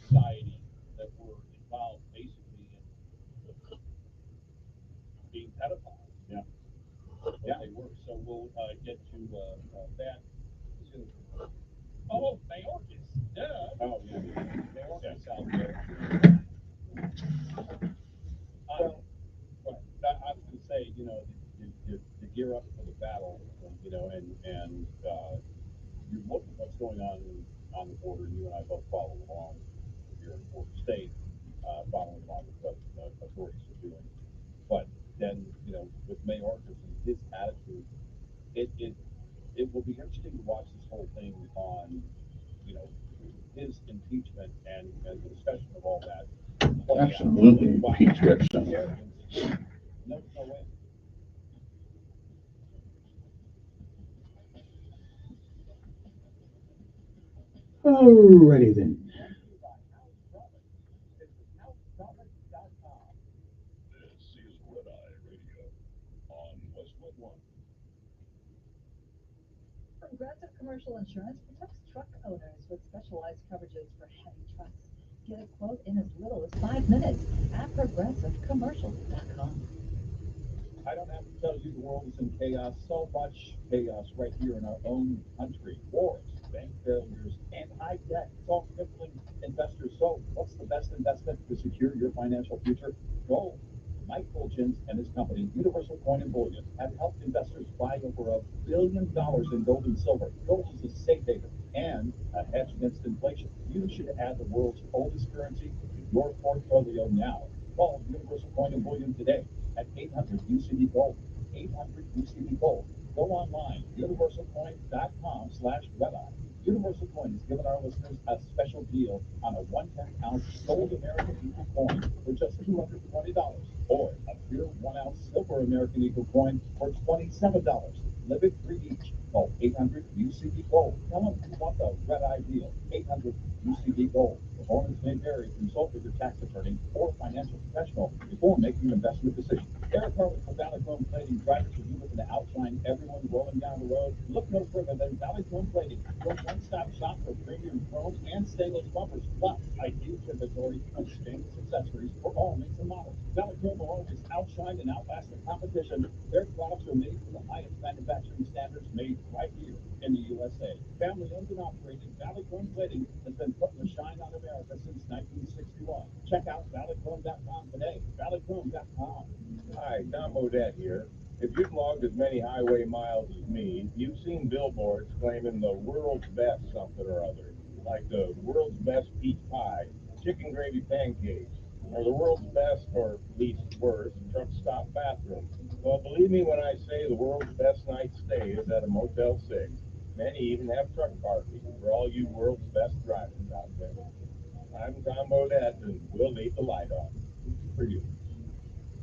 society that were involved basically in being pedophiles. Yeah. Yeah, they were. So we'll get to that. Oh, Mayorkas. Duh. Oh, yeah. Mayorkas out there. Well, I was going to say, to gear up for the battle, you look at what's going on the border. You and I both follow along here in Florida State, following along with what authorities are doing. But then, with Mayorkas and his attitude, it it will be interesting to watch this whole thing on, you know, his impeachment and the discussion of all that play out. Absolutely impeach that son. No way. Alrighty then. This is Red Eye Radio on Westwood One. Progressive Commercial Insurance protects truck owners with specialized coverages for heavy trucks. Get a quote in as little as 5 minutes at progressivecommercial.com. I don't have to tell you the world is in chaos. So much chaos right here in our own country. Wars, bank failures, and high debt. It's all crippling investors. So what's the best investment to secure your financial future? Gold. Mike Fulgens and his company, Universal Coin and Bullion, have helped investors buy over $1 billion in gold and silver. Gold is a safe haven and a hedge against inflation. You should add the world's oldest currency to your portfolio now. Call Universal Coin and Bullion today at 800 UCD Gold. 800 UCD Gold. Go online, universalcoin.com/redeye. Universal Coin has given our listeners a special deal on a 1/10-ounce gold American Eagle coin for just $220, or a pure 1-ounce silver American Eagle coin for $27. Live it, free each. Call 800 UCD Gold. Tell them you want the red eye deal. 800 UCD Gold. Performance may vary. Consult with your tax attorney or financial professional before making an investment decision. Eric Hartley for Valley Chrome Plating. Drivers, are you looking to outshine everyone rolling down the road? Look no further than Valley Chrome Plating, your one-stop shop for premium chrome and stainless bumpers, plus a huge inventory of stainless accessories for all makes and models. Valley Chrome will always outshine and outlast the competition. Their products are made to the highest manufacturing standards, made right here in the USA. Family owned and operated, Valley Chrome Plating has been putting the shine on America since 1961. Check out valleychrome.com today. Valleychrome.com. hi, Tom Bodette here. If you've logged as many highway miles as me, you've seen billboards claiming the world's best something or other, like the world's best peach pie, chicken gravy pancakes, or the world's best, or least worst, truck stop bathroom. Well, believe me when I say the world's best night stay is at a Motel 6. Many even have truck parking for all you world's best drivers out there. I'm Tom Bodette, and we'll leave the light on for you.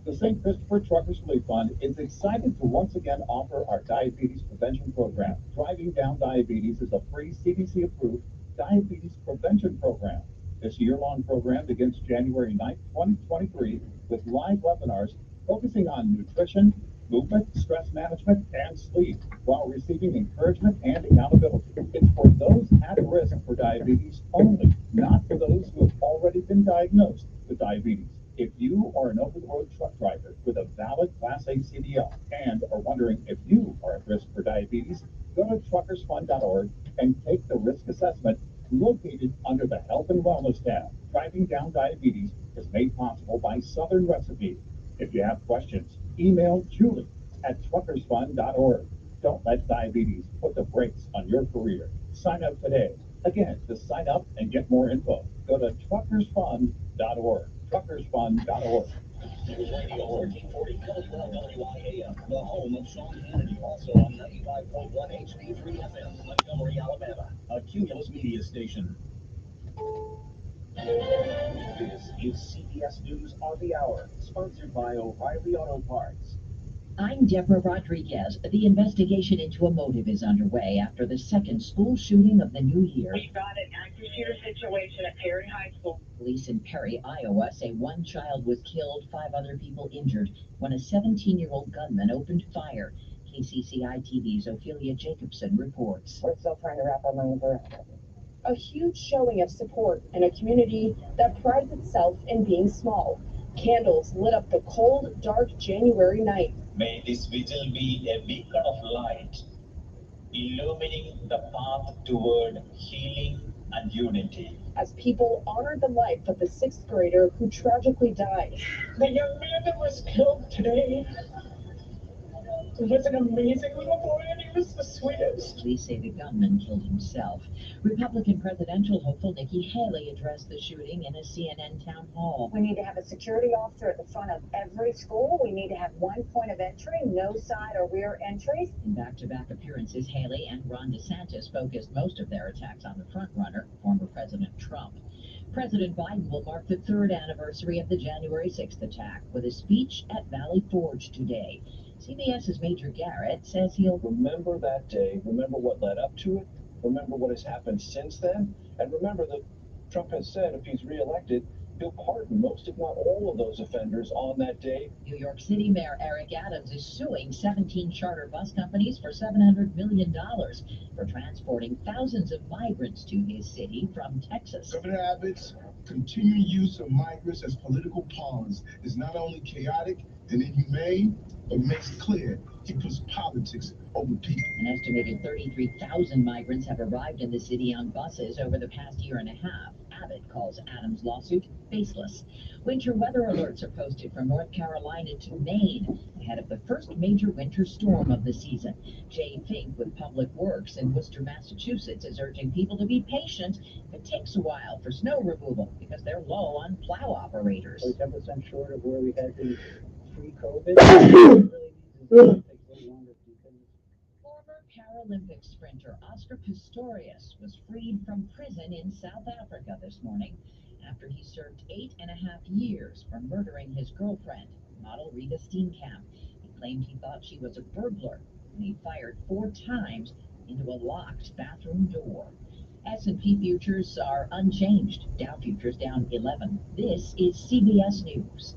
The St. Christopher Truckers Relief Fund is excited to once again offer our diabetes prevention program. Driving Down Diabetes is a free CDC-approved diabetes prevention program. This year-long program begins January 9th, 2023, with live webinars focusing on nutrition, movement, stress management, and sleep, while receiving encouragement and accountability. It's for those at risk for diabetes only, not for those who have already been diagnosed with diabetes. If you are an over-the-road truck driver with a valid Class A CDL and are wondering if you are at risk for diabetes, go to truckersfund.org and take the risk assessment located under the Health and Wellness tab. Driving Down Diabetes is made possible by Southern Recipe. If you have questions, email Julie at truckersfund.org. Don't let diabetes put the brakes on your career. Sign up today. Again, to sign up and get more info, go to truckersfund.org. Truckersfund.org. News Radio 1340 1212 WIAM, the home of Sean Hannity. Also on 95.1 HD3 FM, Montgomery, Alabama, a Cumulus media station. This is CBS News on the Hour, sponsored by O'Reilly Auto Parts. I'm Deborah Rodriguez. The investigation into a motive is underway after the second school shooting of the new year. We've got an active shooter situation at Perry High School. Police in Perry, Iowa say one child was killed, 5 other people injured when a 17-year-old gunman opened fire. KCCI TV's Ophelia Jacobson reports. We're still trying to wrap our minds around it. a huge showing of support in a community that prides itself in being small. Candles lit up the cold, dark January night. May this vigil be a beacon of light, illumining the path toward healing and unity. As people honored the life of the sixth grader who tragically died. The young man that was killed today was an amazing little boy, and he was the sweetest. Police say the gunman killed himself. Republican presidential hopeful Nikki Haley addressed the shooting in a CNN town hall. We need to have a security officer at the front of every school. We need to have one point of entry, no side or rear entries. In back-to-back appearances, Haley and Ron DeSantis focused most of their attacks on the frontrunner, former President Trump. President Biden will mark the third anniversary of the January 6th attack with a speech at Valley Forge today. CBS's Major Garrett says he'll remember that day, remember what led up to it, remember what has happened since then, and remember that Trump has said if he's reelected, he'll pardon most, if not all, of those offenders on that day. New York City Mayor Eric Adams is suing 17 charter bus companies for $700 million for transporting thousands of migrants to his city from Texas. Governor Abbott's continued use of migrants as political pawns is not only chaotic and inhumane, but makes it clear he puts politics over people. An estimated 33,000 migrants have arrived in the city on buses over the past year and a half. Abbott calls Adams' lawsuit baseless. Winter weather alerts are posted from North Carolina to Maine ahead of the first major winter storm of the season. Jay Fink with Public Works in Worcester, Massachusetts, is urging people to be patient if it takes a while for snow removal because they're low on plow operators. 10% short of where we had been pre-COVID. Former Paralympic sprinter Oscar Pistorius was freed from prison in South Africa this morning after he served 8.5 years for murdering his girlfriend, model Rita Steenkamp. He claimed he thought she was a burglar when he fired 4 times into a locked bathroom door. S&P futures are unchanged. Dow futures down 11. This is CBS News.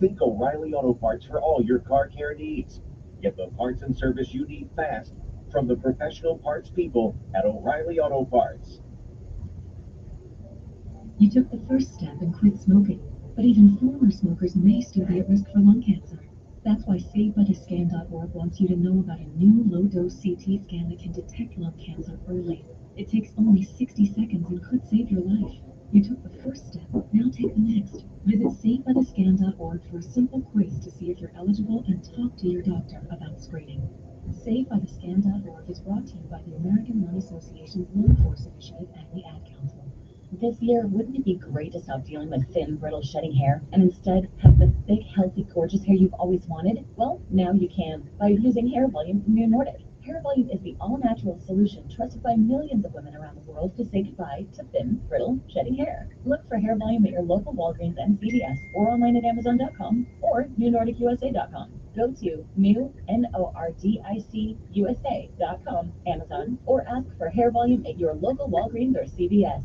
Think O'Reilly Auto Parts for all your car care needs. Get the parts and service you need fast from the professional parts people at O'Reilly Auto Parts. You took the first step and quit smoking, but even former smokers may still be at risk for lung cancer. That's why SaveByTheScan.org wants you to know about a new low-dose CT scan that can detect lung cancer early. It takes only 60 seconds and could save your life. You took the first step, now take the next. Visit SaveByTheScan.org for a simple quiz to see if you're eligible and talk to your doctor about screening. SaveByTheScan.org is brought to you by the American Lung Association's Lung Force Initiative and the Ad Council. This year, wouldn't it be great to stop dealing with thin, brittle, shedding hair and instead have the thick, healthy, gorgeous hair you've always wanted? Well, now you can by using Hair Volume from New Nordic. Hair Volume is the all-natural solution trusted by millions of women around the world to say goodbye to thin, brittle, shedding hair. Look for Hair Volume at your local Walgreens and CVS or online at Amazon.com or NewNordicUSA.com. Go to NewNordicUSA.com, Amazon, or ask for Hair Volume at your local Walgreens or CVS.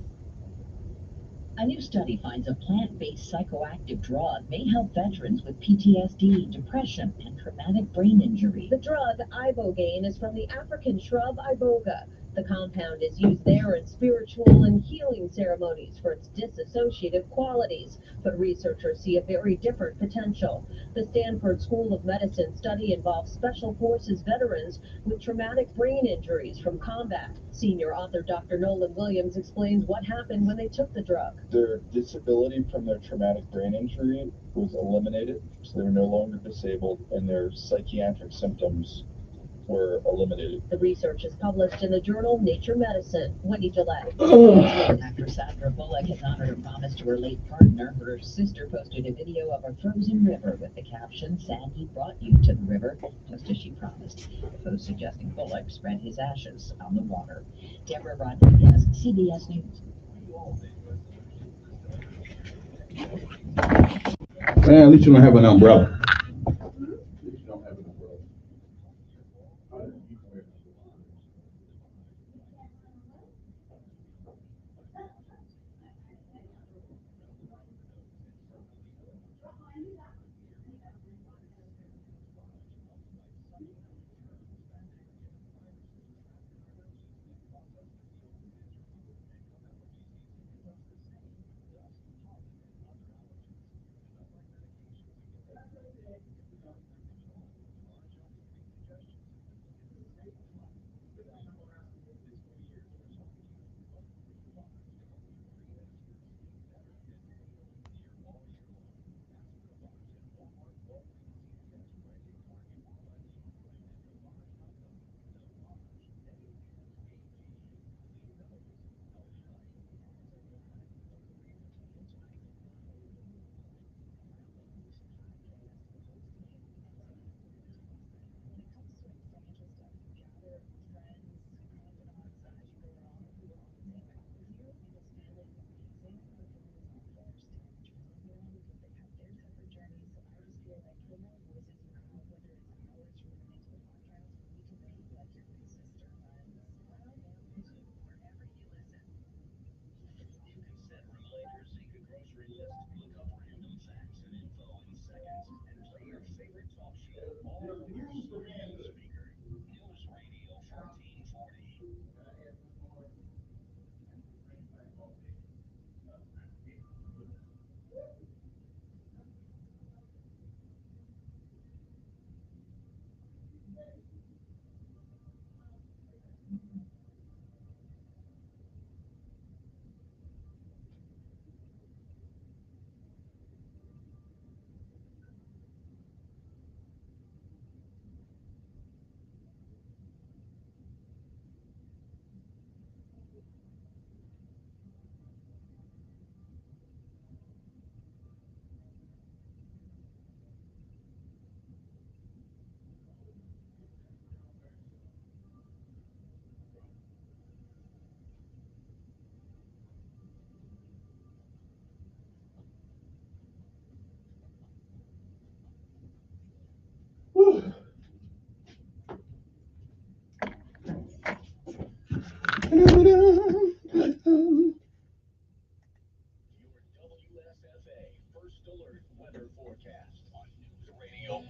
A new study finds a plant-based psychoactive drug may help veterans with PTSD, depression, and traumatic brain injury. The drug, ibogaine, is from the African shrub iboga. The compound is used there in spiritual and healing ceremonies for its dissociative qualities, but researchers see a very different potential. The Stanford School of Medicine study involves Special Forces veterans with traumatic brain injuries from combat. Senior author Dr. Nolan Williams explains what happened when they took the drug. Their disability from their traumatic brain injury was eliminated, so they were no longer disabled, and their psychiatric symptoms were eliminated. The research is published in the journal Nature Medicine. Wendy Gillette. Actress Sandra Bullock has honored her promise to her late partner. Her sister posted a video of a frozen river with the caption, "Sandy brought you to the river," just as she promised. A post suggesting Bullock spread his ashes on the water. Deborah Rodriguez, CBS News. Man, at least you don't have an umbrella.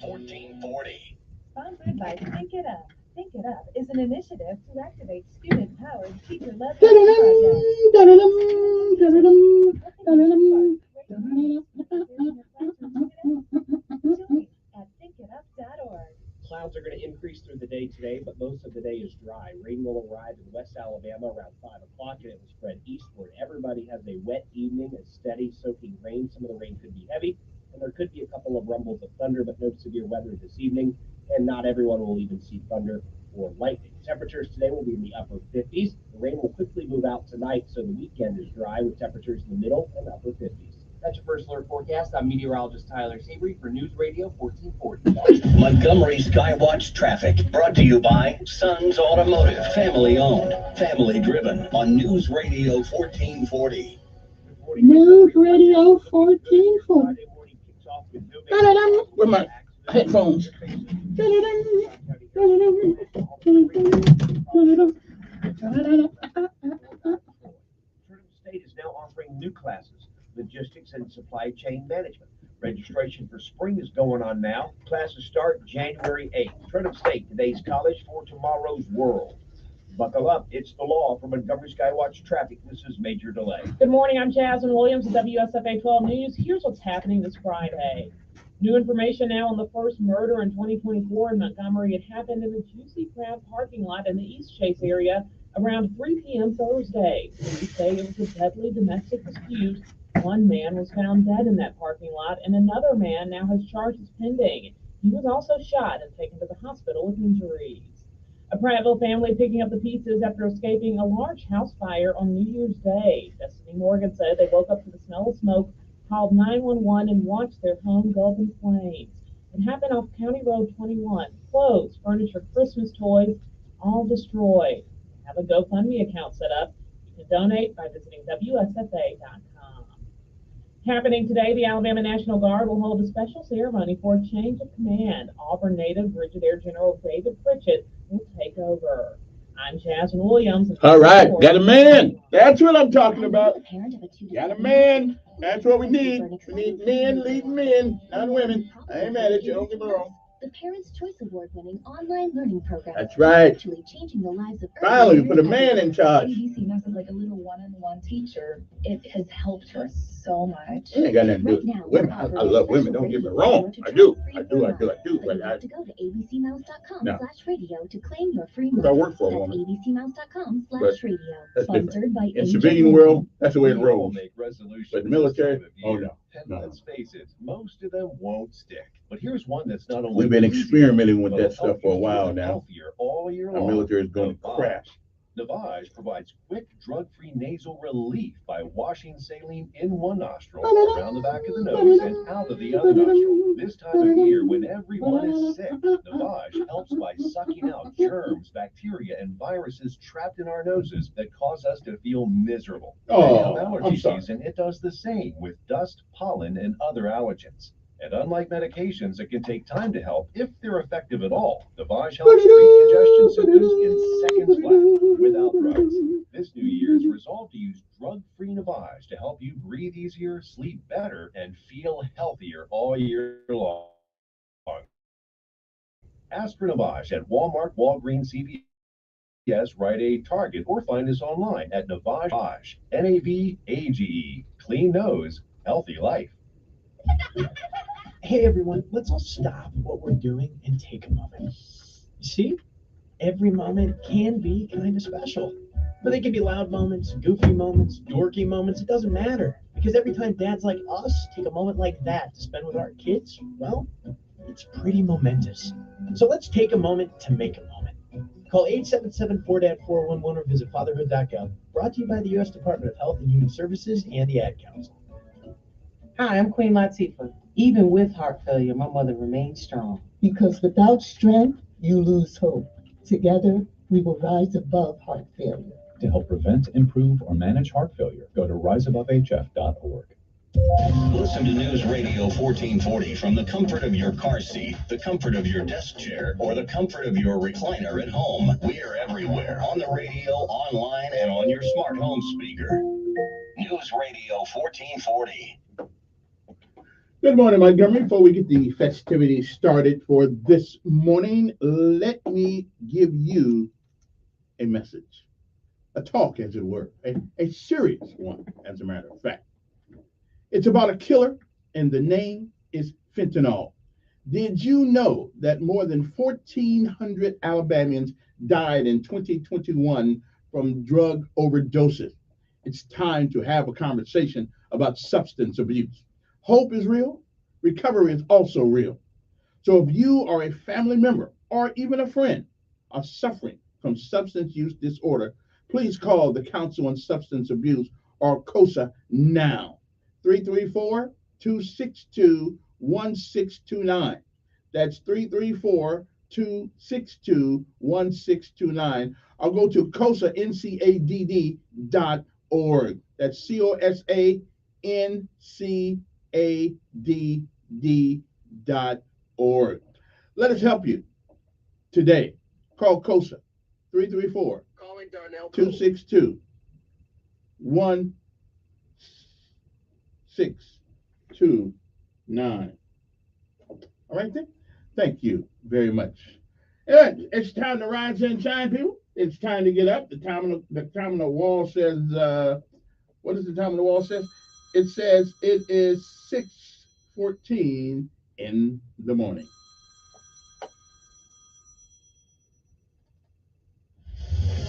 1440. Sponsored by Think It Up. Think It Up is an initiative to activate student-powered, teacher-led at thinkitup.org. Clouds are going to increase through the day today, but most of the day is dry. Rain will arrive in West Alabama around 5 o'clock, and it will spread eastward. Everybody has a wet evening, a steady, soaking rain. Some of the rain could be heavy, and there could be a couple of rumbles of thunder, but no severe weather this evening, and not everyone will even see thunder or lightning. Temperatures today will be in the upper 50s. The rain will quickly move out tonight, so the weekend is dry with temperatures in the middle and upper 50s. That's your first alert forecast. I'm meteorologist Tyler Seabury for News Radio 1440. Montgomery Skywatch traffic brought to you by Sons Automotive, family owned, family driven on News Radio 1440. News Radio 1440. With my headphones. State is now offering new classes, logistics and supply chain management. Registration for spring is going on now. Classes start January 8th. Trenton State, today's college for tomorrow's world. Buckle up, it's the law. For Montgomery Skywatch traffic, this is Major Delay. Good morning, I'm Jasmine Williams at WSFA 12 News. Here's what's happening this Friday. New information now on the first murder in 2024 in Montgomery. It happened in the Juicy Crab parking lot in the East Chase area around 3 p.m. Thursday. Police say it was a deadly domestic dispute. One man was found dead in that parking lot, and another man now has charges pending. He was also shot and taken to the hospital with injuries. A Prattville family picking up the pieces after escaping a large house fire on New Year's Day. Destiny Morgan said they woke up to the smell of smoke, called 911, and watched their home go up in flames. It happened off County Road 21. Clothes, furniture, Christmas toys, all destroyed. They have a GoFundMe account set up. You can donate by visiting WSFA.com. Happening today, the Alabama National Guard will hold a special ceremony for a change of command. Auburn native Brigadier General David Pritchett will take over. I'm Jasmine Williams. All right, got a man. That's what I'm talking about. Got a man. That's what we need. We need men leading men, not women. I ain't mad at you. Don't get me wrong. The Parents' Choice Award-winning online learning program. That's right. Actually changing the lives of finally put a man in charge. ABC knows like a little one-on-one teacher. It has helped her so much. It ain't got nothing to do with women. I love women. Don't get me wrong. I do. But you have to go to abcmouse.com/radio to claim your free month. I work for a woman. abcmouse.com/radio. Sponsored by in civilian world, that's the way it rolls. Make resolutions But the military, oh no. And let's face it, most of them won't stick. But here's one that's not only we've been experimenting with that stuff for a while now. All year Our long. military is going to crash. Navage provides quick, drug-free nasal relief by washing saline in one nostril, around the back of the nose, and out of the other nostril. This time of year, when everyone is sick, Navage helps by sucking out germs, bacteria, and viruses trapped in our noses that cause us to feel miserable. Oh, allergy season, it does the same with dust, pollen, and other allergens. And unlike medications that can take time to help, if they're effective at all, Navage helps treat congestion symptoms in seconds flat, without drugs. This New Year's, resolve to use drug-free Navage to help you breathe easier, sleep better, and feel healthier all year long. Ask for Navage at Walmart, Walgreens, CVS, Rite Aid, Target, or find us online at Navage, Navage. Clean nose, healthy life. Hey everyone, let's all stop what we're doing and take a moment. See, every moment can be kind of special. But they can be loud moments, goofy moments, dorky moments, it doesn't matter. Because every time dads like us take a moment like that to spend with our kids, well, it's pretty momentous. So let's take a moment to make a moment. Call 877-4DAD-411 or visit fatherhood.gov. Brought to you by the U.S. Department of Health and Human Services and the Ad Council. Hi, I'm Queen Latifah. Even with heart failure, my mother remains strong. Because without strength, you lose hope. Together, we will rise above heart failure. To help prevent, improve, or manage heart failure, go to riseabovehf.org. Listen to News Radio 1440 from the comfort of your car seat, the comfort of your desk chair, or the comfort of your recliner at home. We are everywhere, on the radio, online, and on your smart home speaker. News Radio 1440. Good morning, Montgomery. Before we get the festivities started for this morning, let me give you a message, a talk, as it were, a serious one, as a matter of fact. It's about a killer, and the name is fentanyl. Did you know that more than 1,400 Alabamians died in 2021 from drug overdoses? It's time to have a conversation about substance abuse. Hope is real, recovery is also real. So if you are a family member or even a friend are suffering from substance use disorder, please call the Council on Substance Abuse or COSA now. 334-262-1629. That's 334-262-1629. I'll go to COSANCADD.org. That's COSANCADD.org. Let us help you today. Call COSA 334-262-1629. All right then. Thank you very much. And it's time to rise and shine, people. It's time to get up. The time on the wall says, what does the time on the wall says? It says it is 6:14 in the morning.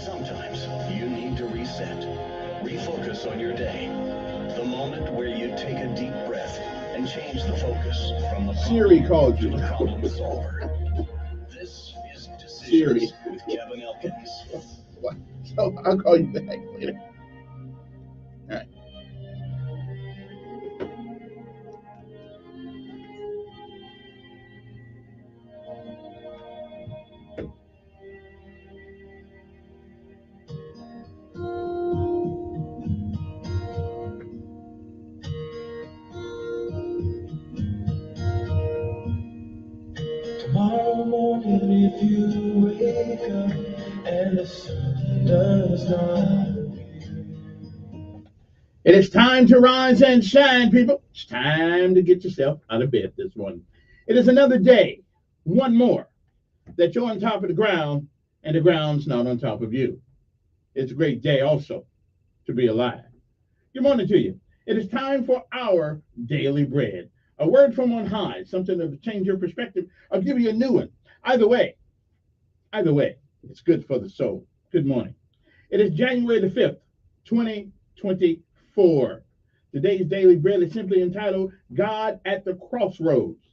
Sometimes you need to reset, refocus on your day. The moment where you take a deep breath and change the focus from the Siri called you. to the problem solver. This is Siri. Decisions with Kevin Elkins. What? So I'll call you back later. All right. Tomorrow morning, if you wake up and the sun does not appear. It is time to rise and shine, people. It's time to get yourself out of bed this morning. It is another day, one more, that you're on top of the ground and the ground's not on top of you. It's a great day also to be alive. Good morning to you. It is time for our daily bread. A word from on high, something to change your perspective. I'll give you a new one. Either way, it's good for the soul. Good morning. It is January the 5th, 2024. Today's daily bread is simply entitled God at the Crossroads.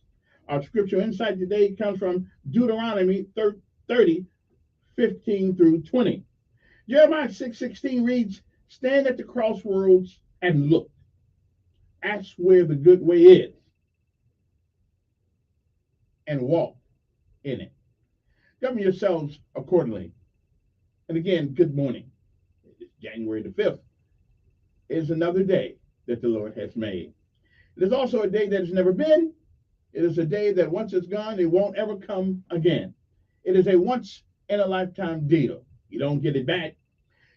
Our scripture insight today comes from Deuteronomy 30, 15 through 20. Jeremiah 6:16 reads, stand at the crossroads and look. Ask where the good way is and walk in it. Govern yourselves accordingly. And again, good morning. It's January the 5th. It is another day that the Lord has made. It is also a day that has never been. It is a day that once it's gone, it won't ever come again. It is a once in a lifetime deal. You don't get it back.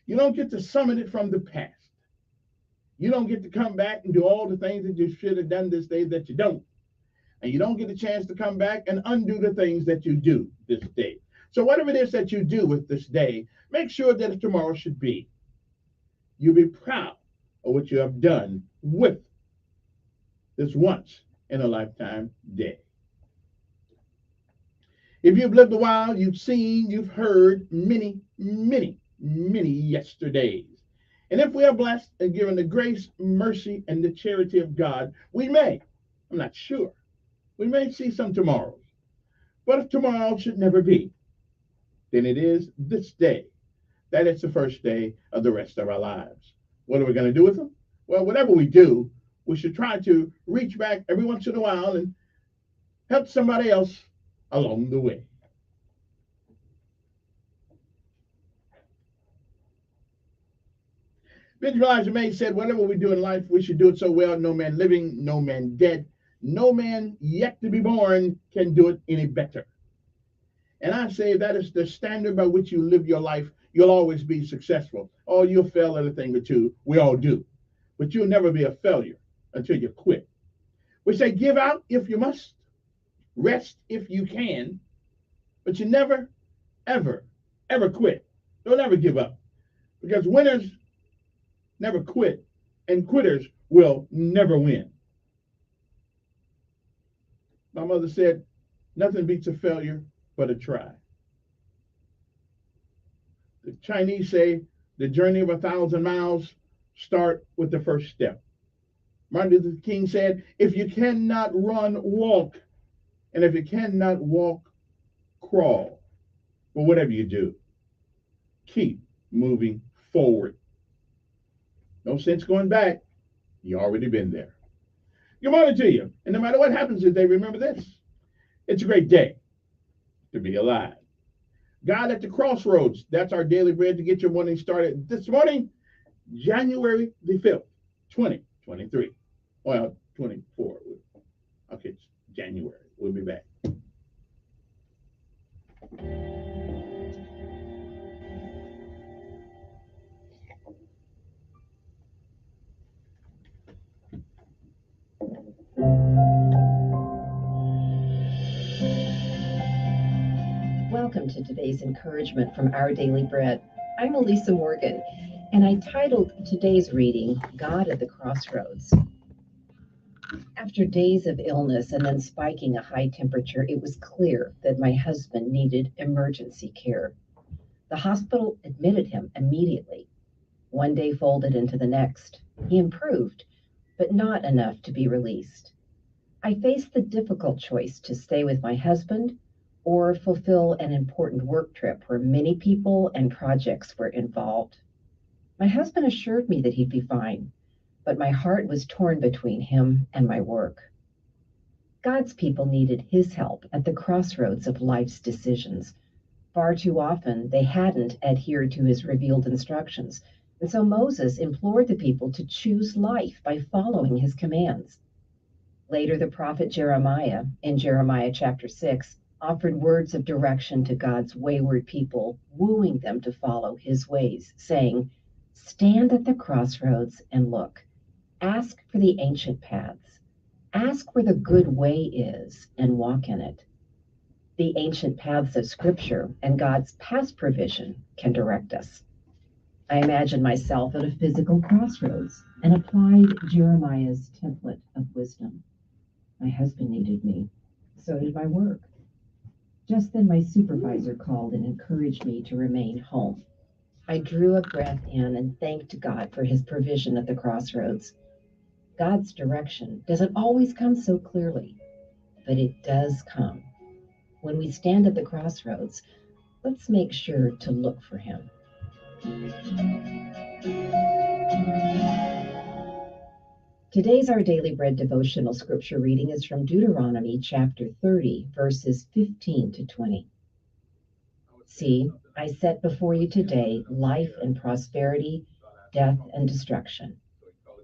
You don't get to summon it from the past. You don't get to come back and do all the things that you should have done this day that you don't. And you don't get a chance to come back and undo the things that you do this day. So whatever it is that you do with this day, make sure that tomorrow should be. You'll be proud of what you have done with this once in a lifetime day. If you've lived a while, you've seen, you've heard many, many, many yesterdays. And if we are blessed and given the grace, mercy, and the charity of God, we may, I'm not sure, we may see some tomorrows. But if tomorrow should never be, then it is this day that it's the first day of the rest of our lives. What are we going to do with them? Well, whatever we do, we should try to reach back every once in a while and help somebody else along the way. Bishop Elijah May said, whatever we do in life, we should do it so well, no man living, no man dead, no man yet to be born can do it any better. And I say that is the standard by which you live your life. You'll always be successful. Oh, you'll fail at a thing or two. We all do. But you'll never be a failure until you quit. We say give out if you must, rest if you can, but you never, ever, ever quit. Don't ever give up. Because winners never quit, and quitters will never win. My mother said, nothing beats a failure but a try. The Chinese say the journey of 1,000 miles start with the first step. Martin Luther King said, if you cannot run, walk. And if you cannot walk, crawl. But whatever you do, keep moving forward. No sense going back. You already been there. Good morning to you. And no matter what happens today, remember this. It's a great day to be alive. God at the crossroads. That's our daily bread to get your morning started this morning, January the 5th, 2023. Well, 24. Okay, it's January. We'll be back. Welcome to today's encouragement from Our Daily Bread. I'm Elisa Morgan, and I titled today's reading, God at the Crossroads. After days of illness and then spiking a high temperature, it was clear that my husband needed emergency care. The hospital admitted him immediately. One day folded into the next. He improved, but not enough to be released. I faced the difficult choice to stay with my husband or fulfill an important work trip where many people and projects were involved. My husband assured me that he'd be fine, but my heart was torn between him and my work. God's people needed his help at the crossroads of life's decisions. Far too often, they hadn't adhered to his revealed instructions, and so Moses implored the people to choose life by following his commands. Later, the prophet Jeremiah, in Jeremiah chapter 6, offered words of direction to God's wayward people, wooing them to follow his ways, saying, "Stand at the crossroads and look. Ask for the ancient paths. Ask where the good way is and walk in it." The ancient paths of Scripture and God's past provision can direct us. I imagine myself at a physical crossroads and applied Jeremiah's template of wisdom. My husband needed me. So did my work. Just then my supervisor called and encouraged me to remain home. I drew a breath in and thanked God for his provision at the crossroads. God's direction doesn't always come so clearly, but it does come. When we stand at the crossroads, let's make sure to look for him. Today's Our Daily Bread devotional scripture reading is from Deuteronomy chapter 30, verses 15 to 20. See, I set before you today life and prosperity, death and destruction.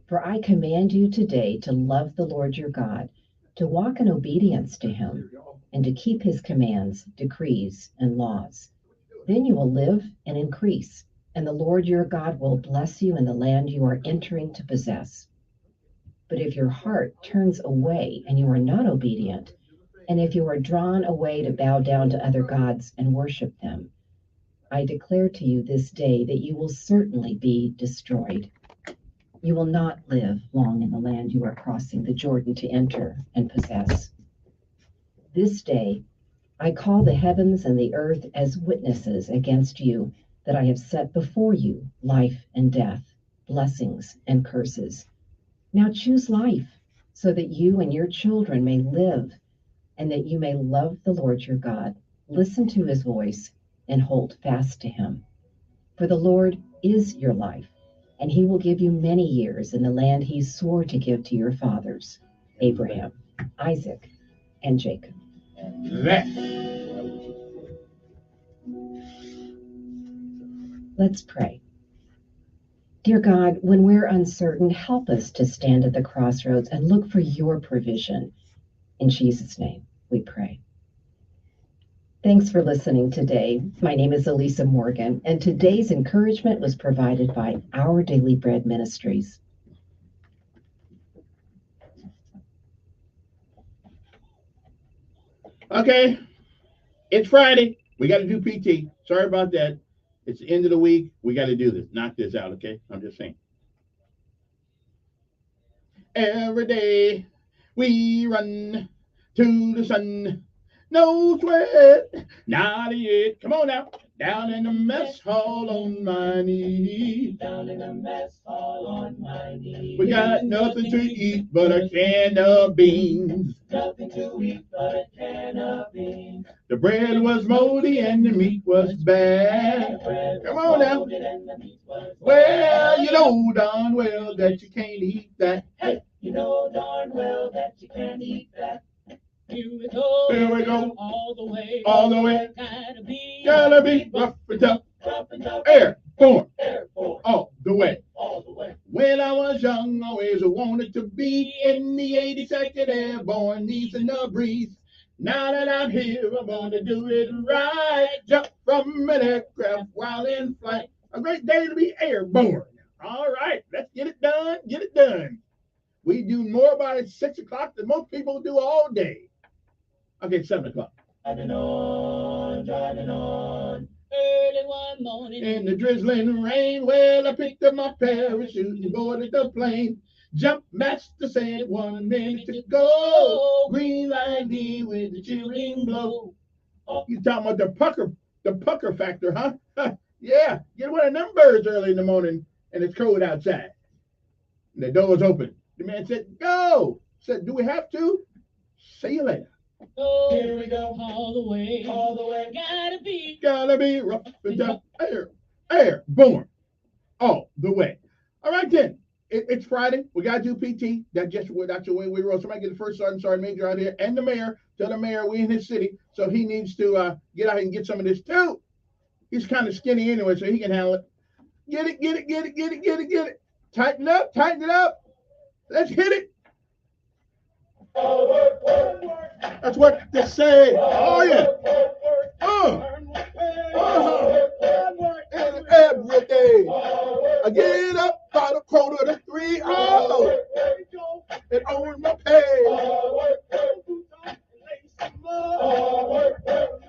For I command you today to love the Lord your God, to walk in obedience to him, and to keep his commands, decrees, and laws. Then you will live and increase, and the Lord your God will bless you in the land you are entering to possess. But if your heart turns away and you are not obedient, and if you are drawn away to bow down to other gods and worship them, I declare to you this day that you will certainly be destroyed. You will not live long in the land you are crossing the Jordan to enter and possess. This day I call the heavens and the earth as witnesses against you that I have set before you life and death, blessings and curses. Now choose life, so that you and your children may live, and that you may love the Lord your God, listen to his voice, and hold fast to him. For the Lord is your life, and he will give you many years in the land he swore to give to your fathers, Abraham, Isaac, and Jacob. Let's pray. Dear God, when we're uncertain, help us to stand at the crossroads and look for your provision. In Jesus' name, we pray. Thanks for listening today. My name is Elisa Morgan, and today's encouragement was provided by Our Daily Bread Ministries. Okay, it's Friday. We got to do PT. Sorry about that. It's the end of the week. We got to do this. Knock this out, okay? I'm just saying. Every day we run to the sun. No sweat, not yet. Come on now. Down in the mess hall on my knees. Down in the mess hall on my knees. We got nothing to eat but a can of beans. Nothing to eat but a can of beans. The bread was moldy and the meat was bad. Come on now. Well, you know darn well that you can't eat that. Hey, you know darn well that you can't eat that. Here we go. Here we go. All the way. All the way. Gotta be rough and tough. Rough and tough. Airborne. Airborne. All the way. All the way. When I was young, always wanted to be in the 82nd Airborne, easing the breeze. Now that I'm here, I'm gonna do it right. Jump from an aircraft while in flight. A great day to be airborne. All right, let's get it done. Get it done. We do more by 6 o'clock than most people do all day. Okay, 7 o'clock. Driving on, early one morning. In the drizzling rain, well, I picked up my parachute and boarded the plane. Jump master said 1 minute to go. Green light me with the chilling glow. Oh, you talking about the pucker factor, huh? Yeah, get one of them birds early in the morning and it's cold outside. And the door's open. The man said, go. Said, do we have to? See you later. Oh, here we go. All the way. All the way. Gotta be rough and tough. Airborne. All the way. All right, then. It's Friday. We got to do PT. That's the way we roll. Somebody get the first sergeant major out here and the mayor. Tell the mayor we in his city. So he needs to get out here and get some of this too. He's kind of skinny anyway, so he can handle it. Get it. Tighten it up. Let's hit it. That's what they say. Oh, yeah. And every day, I get up by the quarter to 3. Oh, and own my pay.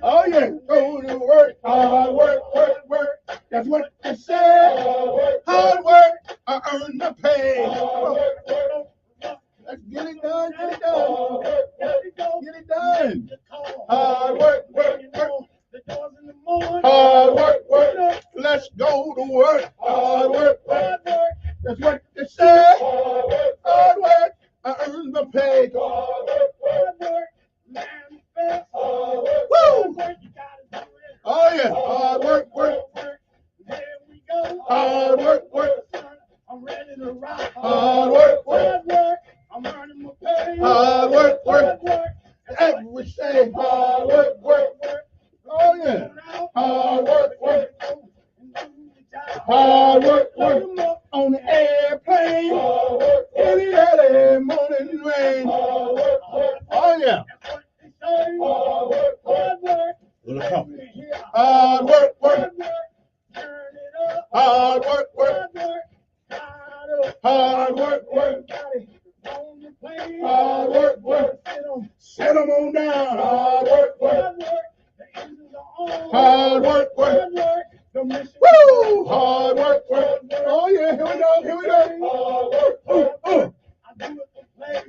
Oh, yeah. Go to work. Hard work. That's what they say. Hard work. I earn the pay. Let's get it done. Get it done. Hard work. Hard work. Let's go to work. Hard work. That's what they say. Hard work. I earn the pay. Woo! Oh yeah. Hard work. Hard work. I'm ready to rock. Hard work. I'm earning my pay. Hard work. Every say hard work. Oh yeah. Hard work. Hard work. On the airplane. In the early morning rain. Oh yeah. Hard work. Hard work. Hard work. Hard work. Set them on down. Hard work. Hard work. Woo! Hard work. Oh yeah, here we go.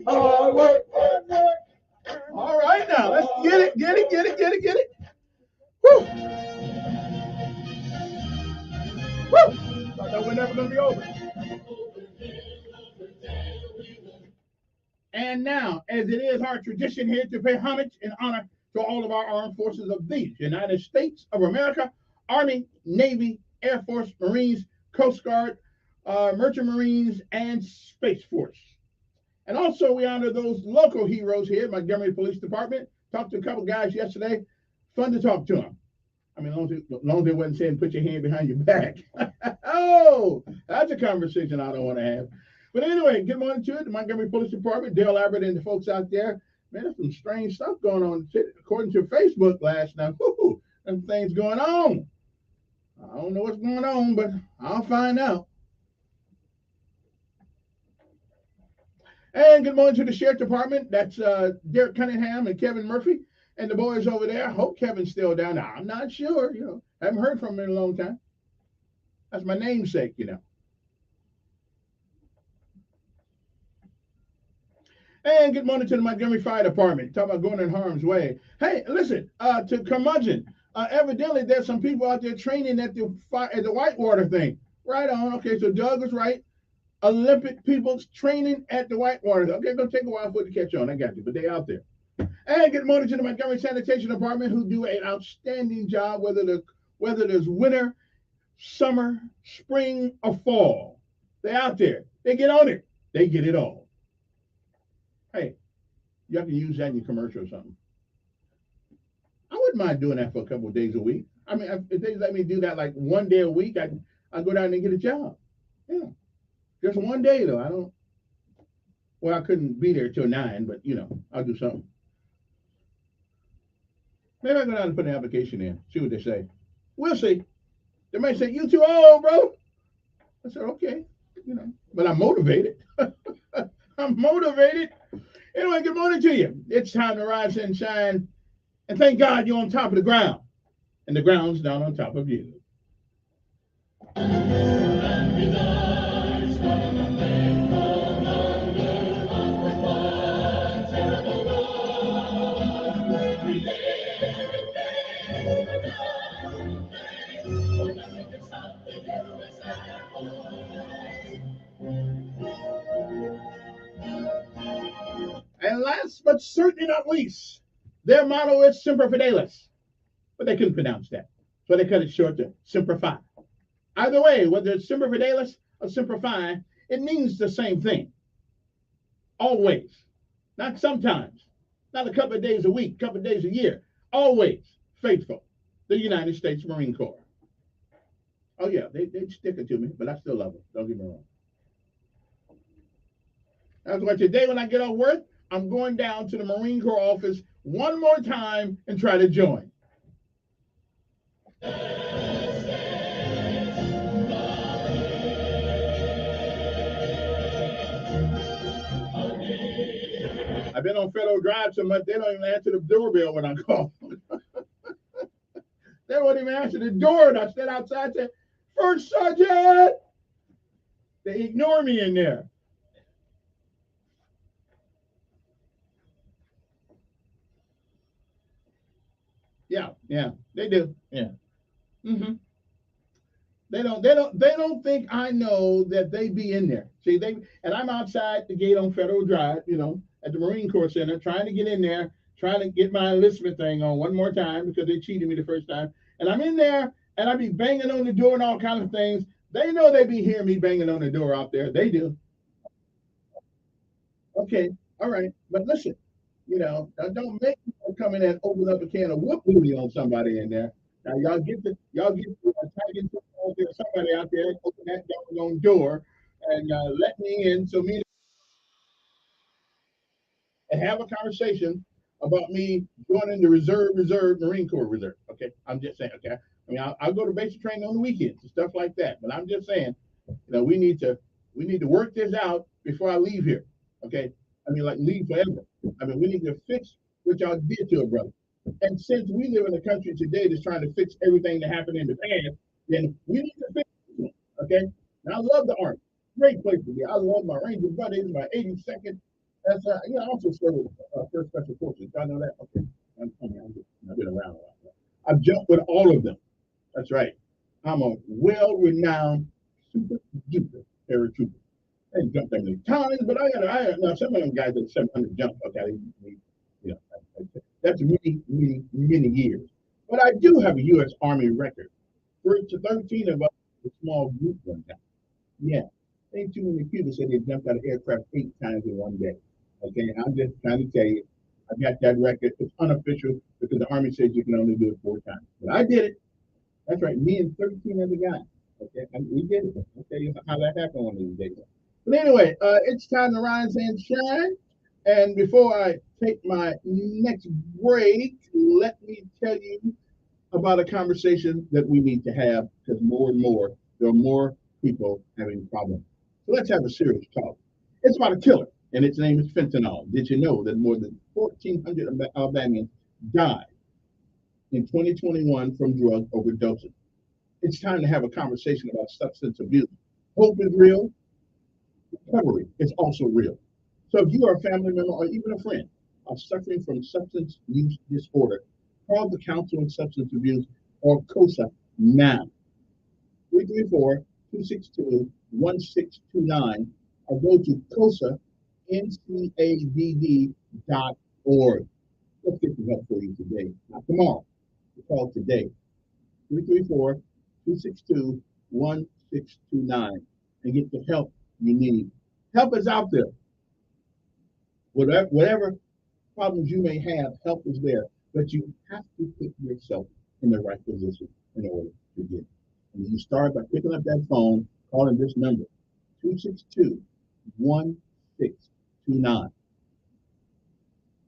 Hard work. All right now, let's get it. Woo! Thought that was never gonna be over. And now, as it is our tradition here to pay homage and honor to all of our armed forces of the United States of America, Army, Navy, Air Force, Marines, Coast Guard, Merchant Marines, and Space Force. And also we honor those local heroes here at Montgomery Police Department. Talked to a couple guys yesterday. Fun to talk to them. I mean, as long as they wasn't saying put your hand behind your back. Oh, that's a conversation I don't want to have. But anyway, good morning to it. The Montgomery Police Department, Dale Albert and the folks out there. Man, there's some strange stuff going on. According to Facebook last night, some things going on. I don't know what's going on, but I'll find out. And good morning to the Sheriff Department. That's Derek Cunningham and Kevin Murphy. And the boys over there, I hope Kevin's still down there. I'm not sure, I haven't heard from him in a long time. That's my namesake. And good morning to the Montgomery Fire Department. Talk about going in harm's way. Hey, listen, to curmudgeon. Evidently, there's some people out there training at the whitewater thing. Right on. Okay, so Doug was right. Olympic people's training at the whitewater. Okay, it's going to take a while for it to catch on. I got you, but they out there. And good morning to the Montgomery Sanitation Department, who do an outstanding job, whether there's winter, summer, spring, or fall. They're out there. They get on it. They get it all. Hey, you have to use that in your commercial or something. I wouldn't mind doing that for a couple of days a week. I mean, if they let me do that like one day a week, I'd go down and get a job. Yeah. Just one day, though. I couldn't be there till 9, but, I'll do something. Maybe I'll go down and put an application in, see what they say. We'll see. They may say, you too old, bro. I said, okay, but I'm motivated. I'm motivated. Anyway, good morning to you. It's time to rise and shine. And thank God you're on top of the ground. And the ground's down on top of you. And last but certainly not least, their motto is Semper Fidelis. But they couldn't pronounce that. So they cut it short to Semper Fi. Either way, whether it's Semper Fidelis or Semper Fi, it means the same thing. Always. Not sometimes. Not a couple of days a week, couple of days a year. Always faithful. The United States Marine Corps. Oh, yeah, they stick it to me, but I still love them. Don't get me wrong. That's why today when I get off work, I'm going down to the Marine Corps office one more time and try to join. I've been on Federal Drive so much, they don't even answer the doorbell when I call. They won't even answer the door, and I stand outside and say, First Sergeant! They ignore me in there. Yeah, they do. Yeah. Mm-hmm. They don't think I know that they be in there. See, and I'm outside the gate on Federal Drive, at the Marine Corps Center, trying to get in there, trying to get my enlistment thing on one more time because they cheated me the first time. And I'm in there and I be banging on the door and all kinds of things. They know they be hearing me banging on the door out there. They do. Okay, all right. But listen, don't make me come in and open up a can of whoop booty on somebody in there. Now y'all get tagging somebody out there, open that doggone door and let me in so me and have a conversation about me joining the Reserve Marine Corps Reserve. Okay, I'm just saying. Okay, I mean I'll go to basic training on the weekends and stuff like that. But I'm just saying, we need to work this out before I leave here. Okay, I mean like leave forever. I mean we need to fix what y'all did to a brother. And since we live in a country today that's trying to fix everything that happened in the past, then we need to fix it. Okay, and I love the Army. Great place to be. I love my Ranger buddies, my 82nd. That's I also served First Special Forces. Y'all know that? Okay. I've been around a lot. I've jumped with all of them. That's right. I'm a well-renowned super duper paratrooper. I didn't jump that many times, but now some of them guys at 700 jump. Okay, that's many years. But I do have a U.S. Army record. 13 of us, a small group one time. Yeah. Ain't too many people say they jumped out of aircraft 8 times in one day. Okay, I'm just trying to tell you, I got that record. It's unofficial because the Army says you can only do it 4 times. But I did it. That's right, me and 13 other guys. Okay, we did it. I'll tell you how that happened one of these days. But anyway, it's time to rise and shine. And before I take my next break, let me tell you about a conversation that we need to have because more and more, there are more people having problems. So let's have a serious talk. It's about a killer, and its name is fentanyl. Did you know that more than 1,400 Alabamians died in 2021 from drug overdoses. It's time to have a conversation about substance abuse. Hope is real. Recovery is also real. So if you are a family member or even a friend are suffering from substance use disorder, call the Council on Substance Abuse or COSA now. 334-262-1629 or go to COSANCABD.org. Let's get some help for you today, not tomorrow. Call today. 334-262-1629 and get the help you need. Help is out there. Whatever problems you may have, help is there. But you have to put yourself in the right position in order to get it. And you start by picking up that phone, calling this number, 262-1629.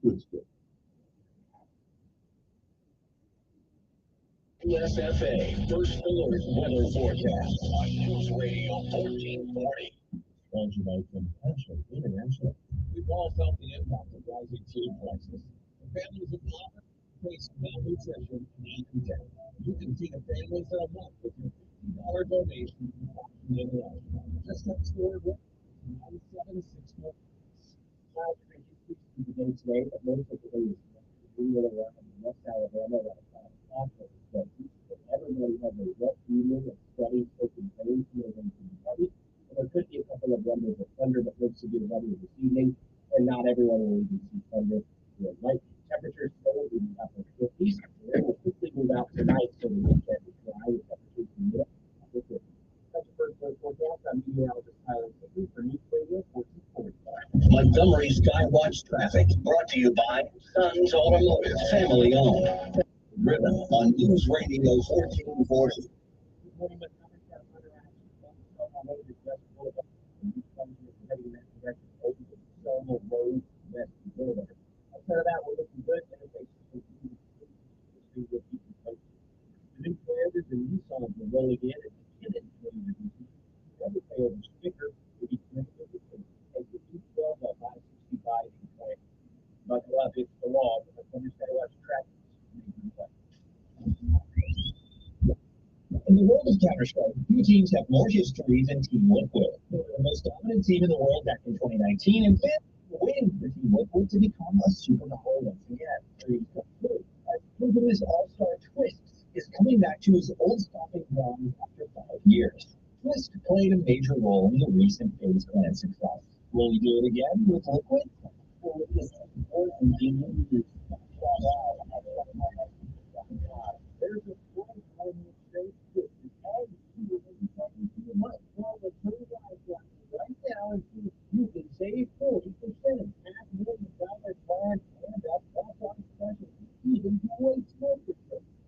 Good stuff. USFA First Alert Weather Forecast on News Radio 1440. Sponsored by Compassion International. We've all felt the impact of rising food prices. Families of color face malnutrition and debt. You can feed a family for a month with your $50 donation from Compassion International. Just text the word 97646. Clouds are increasing today, but most of the day is real around West Alabama around 5 o'clock. But everybody has a wet evening and steady soaking rain moving from the heavy. There could be a couple of rumbles of thunder, but looks to be weather this evening, and not everyone will even see thunder. Light temperatures still will be upper 50s. They will quickly move out tonight, so the weekend is dry with temperatures in the middle. That's the first forecast. I'm meteorologist Tyler Sickey for News Radio 1440. Montgomery Skywatch Traffic, brought to you by Sons Automotive, family owned. Driven on News Radio 1440. Outside of that, we're looking good. The new Toyotas and Nissans will roll again at the every Toyota sticker will be connected with the E12 by 565 in play. Buckle up, it's the law. Montgomery Skywatch traffic. In the world of Counter-Strike, few teams have more history than Team Liquid. They were the most dominant team in the world back in 2019, and fans were waiting for Team Liquid to become a superpower once again. As Liquid's all-star Twist is coming back to his old stomping ground after 5 years. Twist played a major role in the recent FaZe Clan success. Will he do it again with Liquid? Or with this important team? There's a point on the state that is all you right now and see if you can save 40% $500,000 plan and that's on special. Even if you wait for it.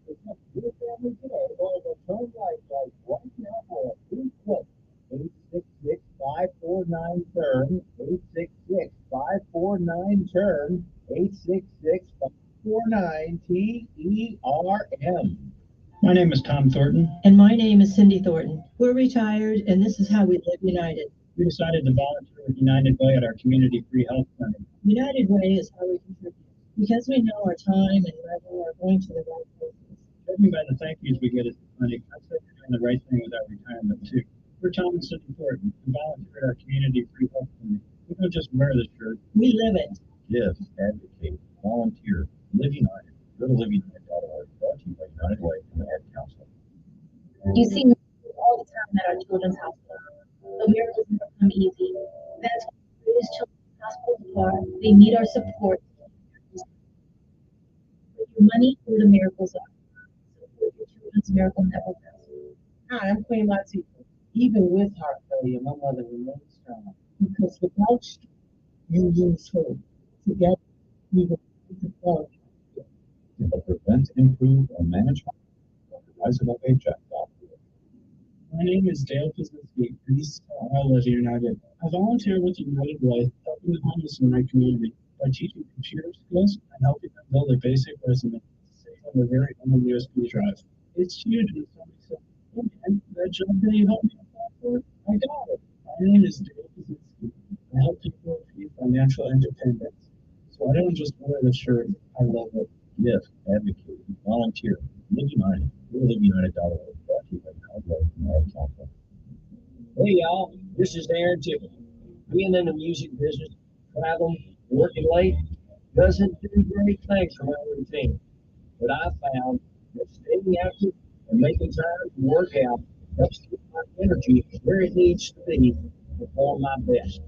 It's up to your family today. All the home life right now for a free quote. 866-549-TURN. 866-549-TURN. 866-549-TERM. My name is Tom Thornton. And my name is Cindy Thornton. We're retired, and this is how we live United. We decided to volunteer with United Way at our community free health clinic. United Way is how we contribute. Because we know our time and level are going to the right places. Judging by the thank yous we get at the clinic, I said we're doing the right thing with our retirement too. We're Tom and Cindy Thornton, and volunteer at our community free health clinic. We don't just wear the shirt. We live it. Give, advocate, volunteer, live united. Go to liveunited.org. Brought to you by United Way and the Ad Council. You see all the time at our children's hospital. The miracles never come easy. That's what the greatest children's hospitals are. They need our support. With your money, where the miracles are. Support your children's miracle network. Hi, I'm Queen Latifah. Even with heart failure, my mother remains strong. Because without strength, you lose hope. Together, we will support. To prevent, improve, or manage harm, rise above HF. My name is Dale Kaczynski, and this is how I live United. I volunteer with United Way, helping the homeless in my community by teaching computer skills and helping them build a basic resume to save on their very own USB drive. It's huge when somebody says, "Hey man, that job that you helped me apply for, I got it." My name is Dale Kaczynski. I help people achieve financial independence. So I don't just wear the shirt, I love it. Live, advocate, volunteer. Live United. Go to liveunited.org. Brought to you by Cowboy and Art Council. Hey y'all, this is Aaron Tiffany. Being in the music business, traveling, working late, doesn't do great things for my routine. But I found that staying active and making time to work out helps keep my energy where it needs to be to perform my best.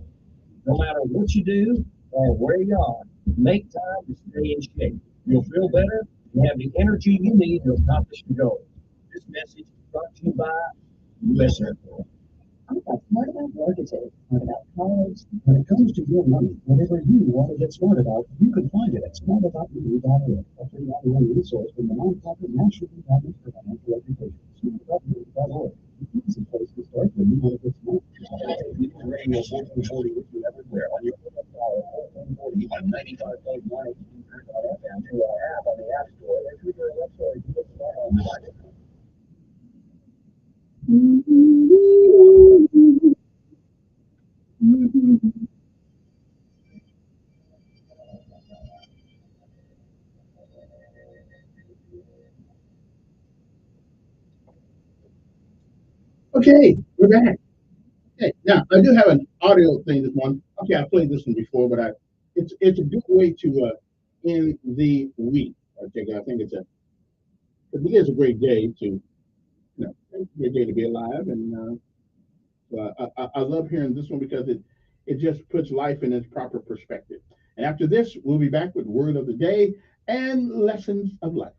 No matter what you do or where you are, make time to stay in shape. You'll feel better and have the energy you need to accomplish your goals. This message is brought to you by US Air Force. I got smart about mortgages, smart about college. When it comes to your money, whatever you want to get smart about, you can find it at smartaboutmoney.org, a free online resource from the nonprofit National Endowment for Financial Education. Smartaboutmoney.org. It's a place to start when you want to get smart. Radio 1440 with you everywhere on your phone dial 1440 on 95.1 FM through our app on the App Store or through your website to get smart on device. Okay, we're back. Okay, now I do have an audio thing this morning. Okay, I played this one before, but it's a good way to end the week. Okay, I think it is a great day to a great day to be alive, and I love hearing this one because it just puts life in its proper perspective. And after this, we'll be back with word of the day and lessons of life.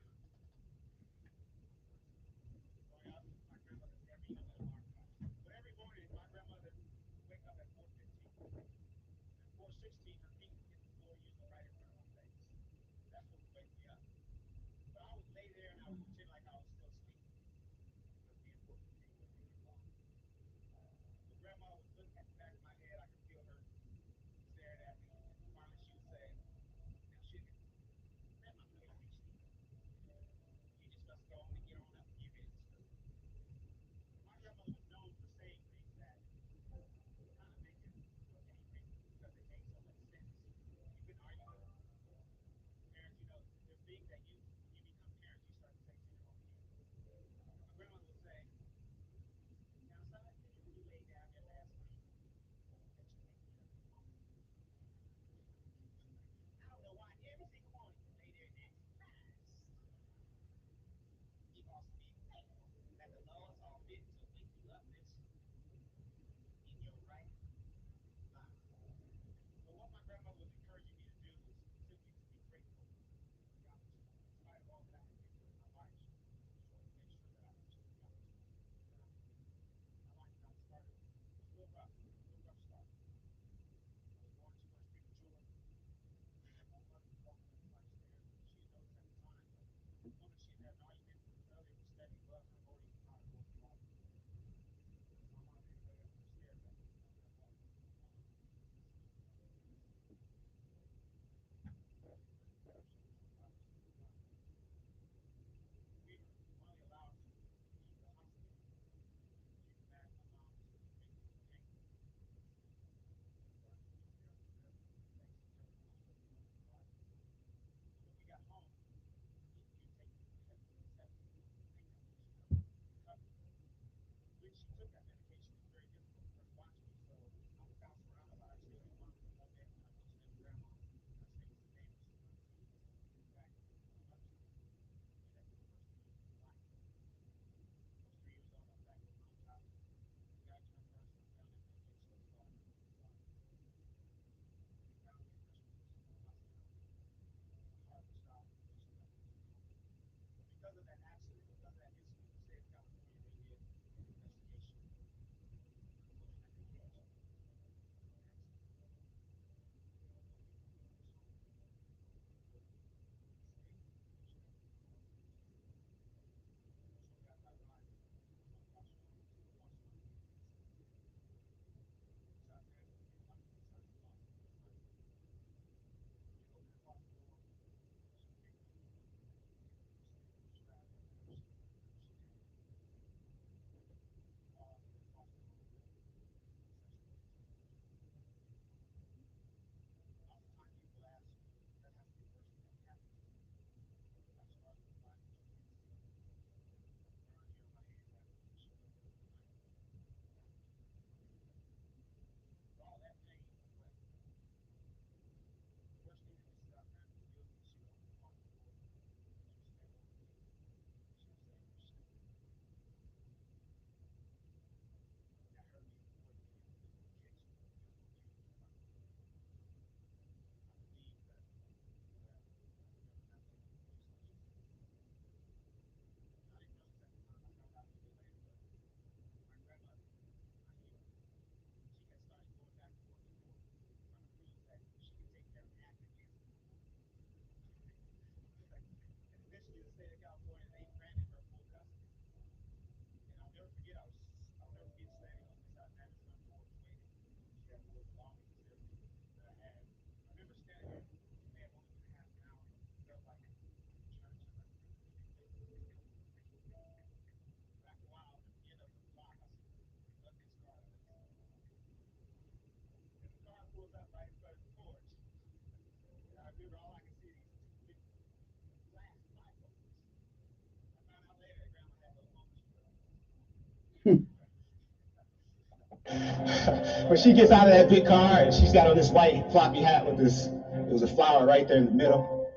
when she gets out of that big car and she's got on this white floppy hat with this, it was a flower right there in the middle.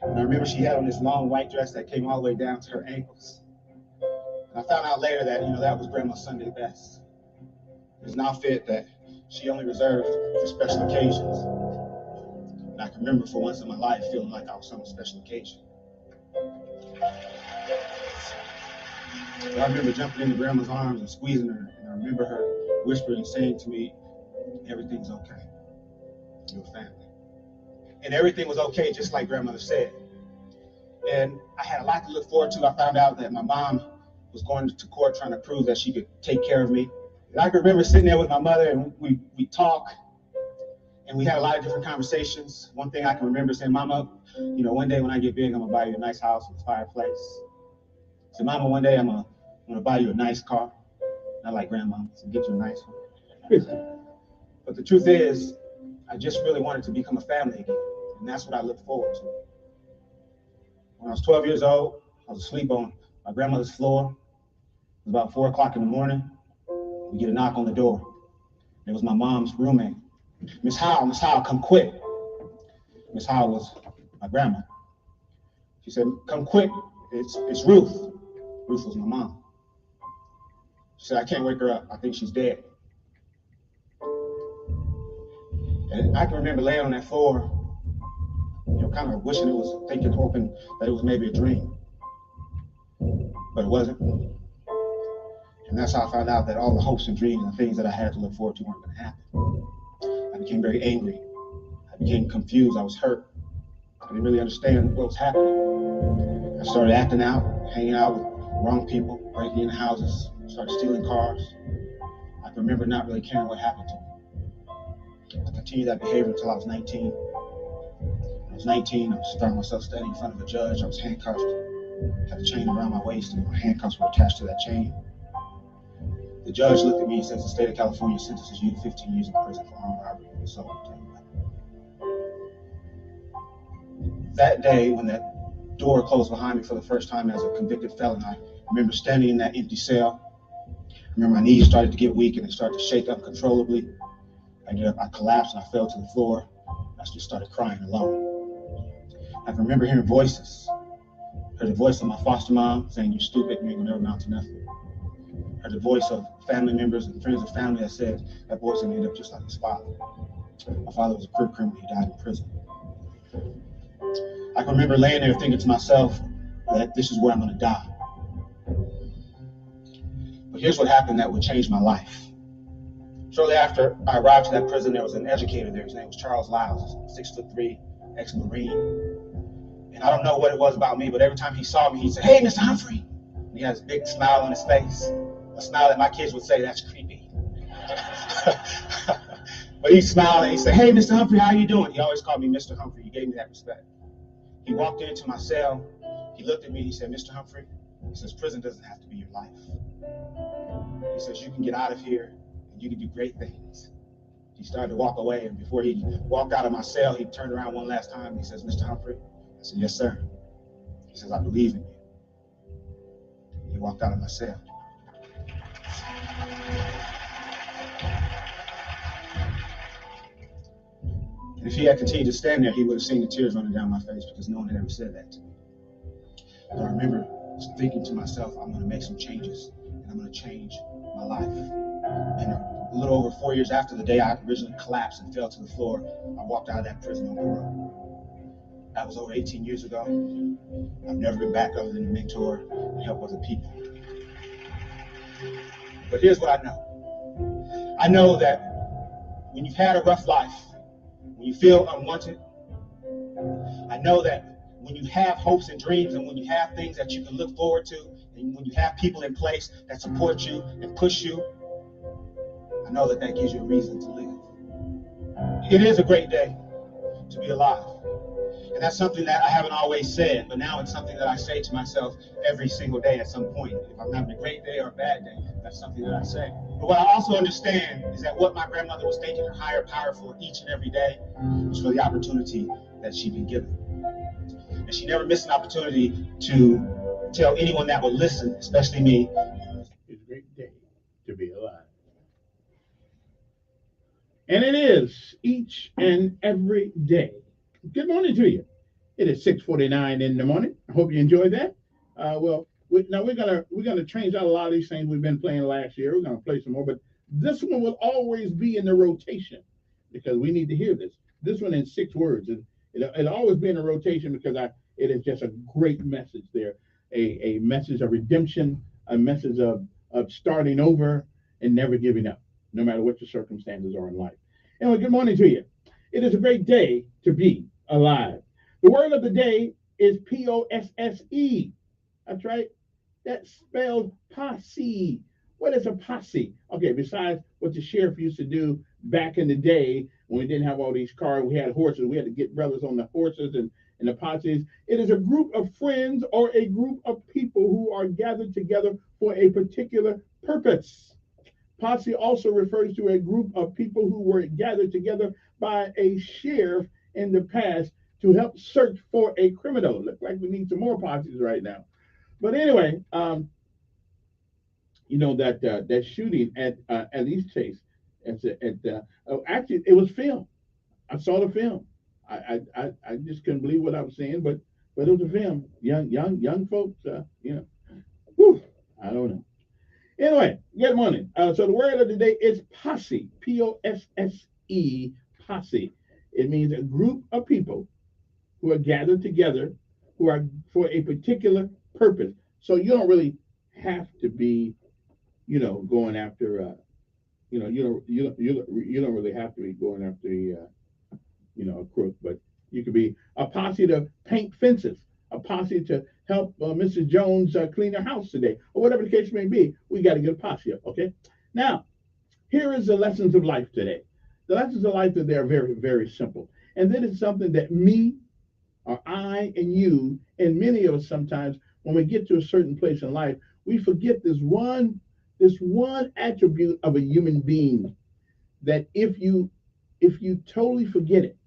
And I remember she had on this long white dress that came all the way down to her ankles. And I found out later that, that was Grandma's Sunday best. It was an outfit that she only reserved for special occasions. And I can remember for once in my life feeling like I was on a special occasion. But I remember jumping into Grandma's arms and squeezing her, and I remember her whispering and saying to me, everything's okay. You're a family. And everything was okay, just like Grandmother said. And I had a lot to look forward to. I found out that my mom was going to court trying to prove that she could take care of me. And I can remember sitting there with my mother, and we talk, and we had a lot of different conversations. One thing I can remember saying, Mama, one day when I get big, I'm going to buy you a nice house with a fireplace. I said, Mama, one day I'm going to buy you a nice car. Not like Grandma, so get you a nice one. But the truth is, I just really wanted to become a family again. And that's what I look forward to. When I was 12 years old, I was asleep on my grandmother's floor. It was about 4 o'clock in the morning. We get a knock on the door. It was my mom's roommate. Miss Howell, come quick. Miss Howell was my grandma. She said, come quick, it's Ruth. Ruth was my mom. She said, I can't wake her up. I think she's dead. And I can remember laying on that floor, kind of wishing hoping that it was maybe a dream. But it wasn't. And that's how I found out that all the hopes and dreams and things that I had to look forward to weren't going to happen. I became very angry. I became confused. I was hurt. I didn't really understand what was happening. I started acting out, hanging out with wrong people, breaking into houses, started stealing cars. I can remember not really caring what happened to me. I continued that behavior until I was 19. When I was 19, I found myself standing in front of a judge. I was handcuffed, had a chain around my waist, and my handcuffs were attached to that chain. The judge looked at me and says, the state of California sentences you to 15 years in prison for armed robbery and assault. That day, when that door closed behind me for the first time as a convicted felon, I remember standing in that empty cell. I remember my knees started to get weak and they started to shake uncontrollably. I collapsed and I fell to the floor. I just started crying alone. I can remember hearing voices. Heard the voice of my foster mom saying, you're stupid, you ain't gonna never amount to nothing. Heard the voice of family members and friends of family that said, that boy's gonna end up just like his father. My father was a career criminal, he died in prison. I can remember laying there thinking to myself that this is where I'm gonna die. But here's what happened that would change my life. Shortly after I arrived to that prison, there was an educator there. His name was Charles Lyles, 6'3", ex-Marine. And I don't know what it was about me, but every time he saw me, he'd say, hey, Mr. Humphrey. And he had this big smile on his face, a smile that my kids would say, that's creepy. But he smiled and he said, hey, Mr. Humphrey, how you doing? He always called me Mr. Humphrey. He gave me that respect. He walked into my cell. He looked at me. He said, Mr. Humphrey, he says, prison doesn't have to be your life. He says, you can get out of here and you can do great things. He started to walk away, and before he walked out of my cell, he turned around one last time and he says, Mr. Humphrey? I said, yes, sir. He says, I believe in you. He walked out of my cell. And if he had continued to stand there, he would have seen the tears running down my face because no one had ever said that to me. But I remember thinking to myself, I'm going to make some changes, and I'm going to change my life. And a little over 4 years after the day I originally collapsed and fell to the floor, I walked out of that prison on parole. That was over 18 years ago. I've never been back other than to mentor and help other people. But here's what I know. I know that when you've had a rough life, when you feel unwanted, I know that when you have hopes and dreams and when you have things that you can look forward to and when you have people in place that support you and push you, I know that that gives you a reason to live. It is a great day to be alive. And that's something that I haven't always said, but now it's something that I say to myself every single day at some point. If I'm having a great day or a bad day, that's something that I say. But what I also understand is that what my grandmother was thanking her higher power for each and every day was for the opportunity that she'd been given. And she never missed an opportunity to tell anyone that would listen, especially me. It's a great day to be alive. And it is each and every day. Good morning to you. It is 6:49 in the morning. I hope you enjoyed that. Now we're gonna change out a lot of these things we've been playing last year. We're gonna play some more, but this one will always be in the rotation because we need to hear this. This one in 6 words. It'll always be in the rotation because it is just a great message there. A message of redemption, a message of starting over and never giving up, no matter what your circumstances are in life. Anyway, good morning to you. It is a great day to be alive. The word of the day is POSSE. That's right. That spells posse. What is a posse? Okay, besides what the sheriff used to do back in the day when we didn't have all these cars, we had horses. We had to get brothers on the horses and the posses. It is a group of friends or a group of people who are gathered together for a particular purpose. Posse also refers to a group of people who were gathered together by a sheriff in the past to help search for a criminal. Look like we need some more posses right now. But anyway, that shooting at East Chase, actually it was filmed. I saw the film. I just couldn't believe what I was seeing, but it was a film. Young folks, whew, I don't know. Anyway, good morning. So the word of the day is posse. Posse. Posse. It means a group of people who are gathered together, who are for a particular purpose. So you don't really have to be, going after, you don't really have to be going after a crook, but you could be a posse to paint fences, a posse to help Mrs. Jones clean her house today, or whatever the case may be. We got to get a posse up, okay? Now, here is the lessons of life today. The lessons of life today are very, very simple. And that is something that me, or I, and you, and many of us sometimes, when we get to a certain place in life, we forget this one attribute of a human being that if you totally forget it,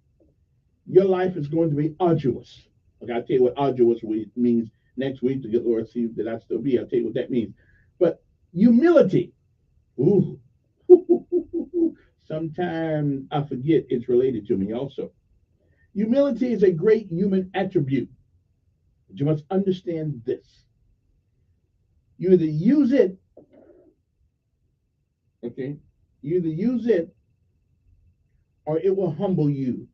your life is going to be arduous. Okay, I'll tell you what arduous means next week to get Lord see that I still be. I'll tell you what that means. But humility, ooh, sometimes I forget it's related to me also. Humility is a great human attribute. But you must understand this. You either use it, okay? You either use it or it will humble you.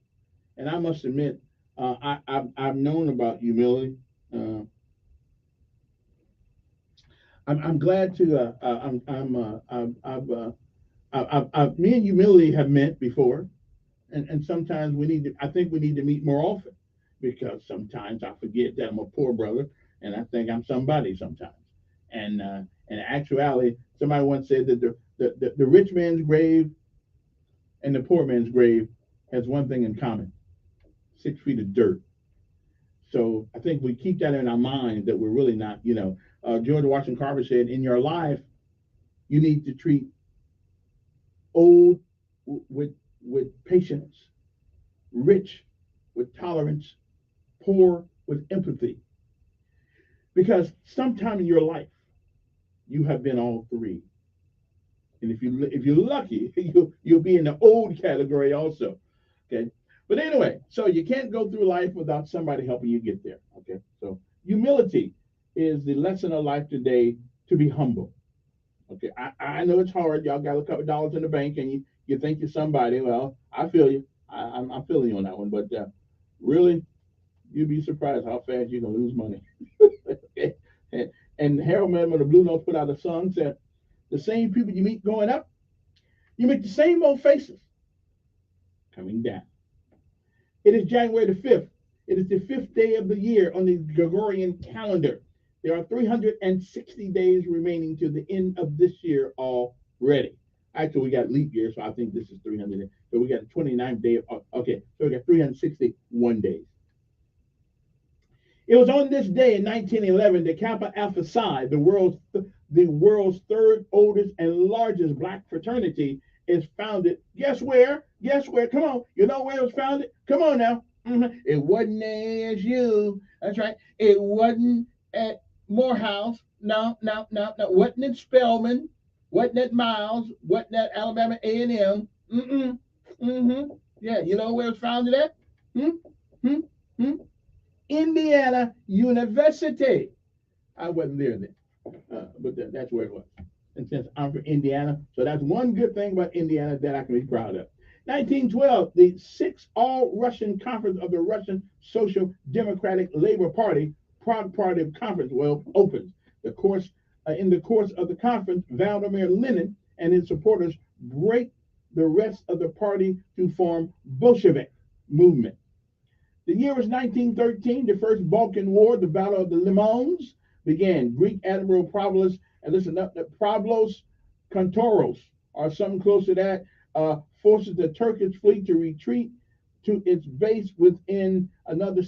And I must admit, I've known about humility. I'm glad to. Me and humility have met before, and sometimes we need to. I think we need to meet more often because sometimes I forget that I'm a poor brother, and I think I'm somebody sometimes. And in actuality, somebody once said that the rich man's grave and the poor man's grave has one thing in common: 6 feet of dirt. So I think we keep that in our mind that we're really not, George Washington Carver said, in your life, you need to treat old with patience, rich with tolerance, poor with empathy. Because sometime in your life, you have been all three. And if you're lucky, you'll be in the old category also. Okay. But anyway, so you can't go through life without somebody helping you get there. Okay. So humility is the lesson of life today, to be humble. Okay. I know it's hard. Y'all got a couple dollars in the bank and you think you're somebody. Well, I feel you. I'm feeling you on that one. But really, you'd be surprised how fast you're going to lose money. Okay. And Harold Mann, when the Blue Notes put out a song, said, the same people you meet going up, you meet the same old faces coming down. It is January the 5th. It is the 5th day of the year on the Gregorian calendar. There are 360 days remaining to the end of this year already. Actually, we got leap year, so I think this is 300. So we got a 29th day. Okay, so we got 361 days. It was on this day in 1911 that Kappa Alpha Psi, the world's third oldest and largest black fraternity, is founded. Guess where? Guess where? Come on. You know where it was founded? Come on now. It wasn't ASU. That's right. It wasn't at Morehouse. No. Wasn't at Spelman. Wasn't at Miles. Wasn't at Alabama A&M. Yeah, you know where it's founded at? Hmm? Hmm? Hmm? Indiana University. I wasn't there then, but that's where it was. And since I'm from Indiana, so that's one good thing about Indiana that I can be proud of. 1912, the Sixth All-Russian Conference of the Russian Social Democratic Labor Party, Prague Party Conference, opens. In the course of the conference, Vladimir Lenin and his supporters break the rest of the party to form Bolshevik movement. The year was 1913. The First Balkan War, the Battle of the Limans, began. Greek Admiral Pavlos, and listen up, Pavlos Kantoros, or something close to that, forces the Turkish fleet to retreat to its base within another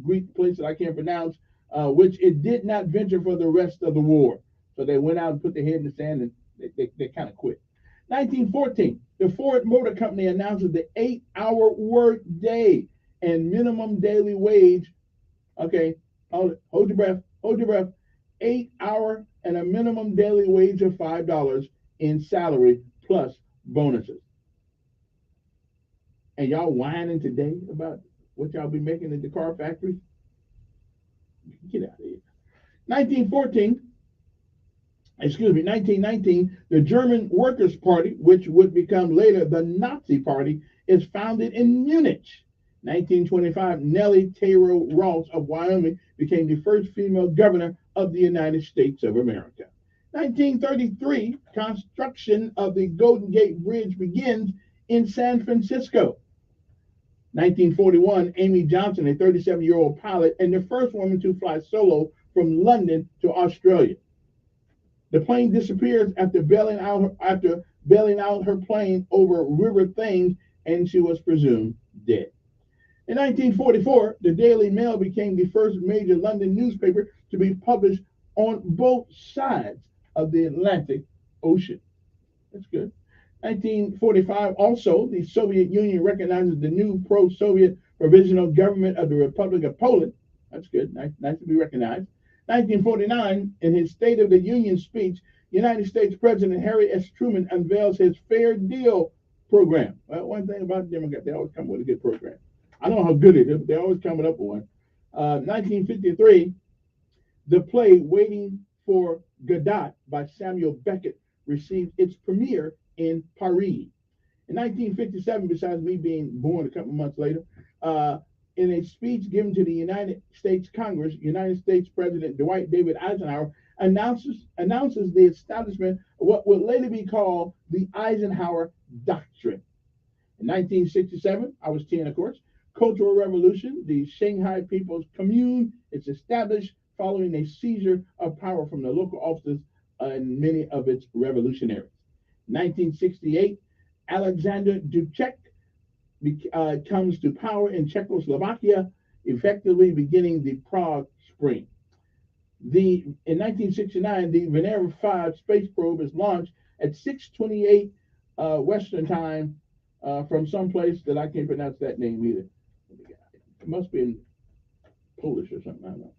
Greek place that I can't pronounce, which it did not venture for the rest of the war. So they went out and put their head in the sand, and they kind of quit. 1914, the Ford Motor Company announces the 8-hour work day and minimum daily wage. Okay, hold your breath. 8-hour and a minimum daily wage of $5 in salary plus bonuses. And y'all whining today about what y'all be making in the car factories? Get out of here. 1919, the German Workers' Party, which would become later the Nazi Party, is founded in Munich. 1925, Nellie Taylor Ross of Wyoming became the first female governor of the United States of America. 1933, construction of the Golden Gate Bridge begins in San Francisco. 1941, Amy Johnson, a 37-year-old pilot and the first woman to fly solo from London to Australia. The plane disappears after bailing out her plane over River Thames, and she was presumed dead. In 1944, the Daily Mail became the first major London newspaper to be published on both sides of the Atlantic Ocean. That's good. 1945, also, the Soviet Union recognizes the new pro-Soviet provisional government of the Republic of Poland. That's good. Nice to be recognized. 1949, in his State of the Union speech, United States President Harry S. Truman unveils his Fair Deal program. Well, one thing about Democrats, they always come with a good program. I don't know how good it is, but they're always coming up with one. 1953, the play Waiting for Godot by Samuel Beckett received its premiere in Paris. In 1957, besides me being born a couple months later, in a speech given to the United States Congress, United States President Dwight David Eisenhower announces the establishment of what would later be called the Eisenhower Doctrine. In 1967, I was 10, of course, Cultural Revolution, the Shanghai People's Commune is established following a seizure of power from the local offices and many of its revolutionaries. 1968, Alexander Dubček comes to power in Czechoslovakia, effectively beginning the Prague Spring. In 1969, the Venera 5 space probe is launched at 6:28 Western time from someplace that I can't pronounce that name either. It must be in Polish or something. I don't know.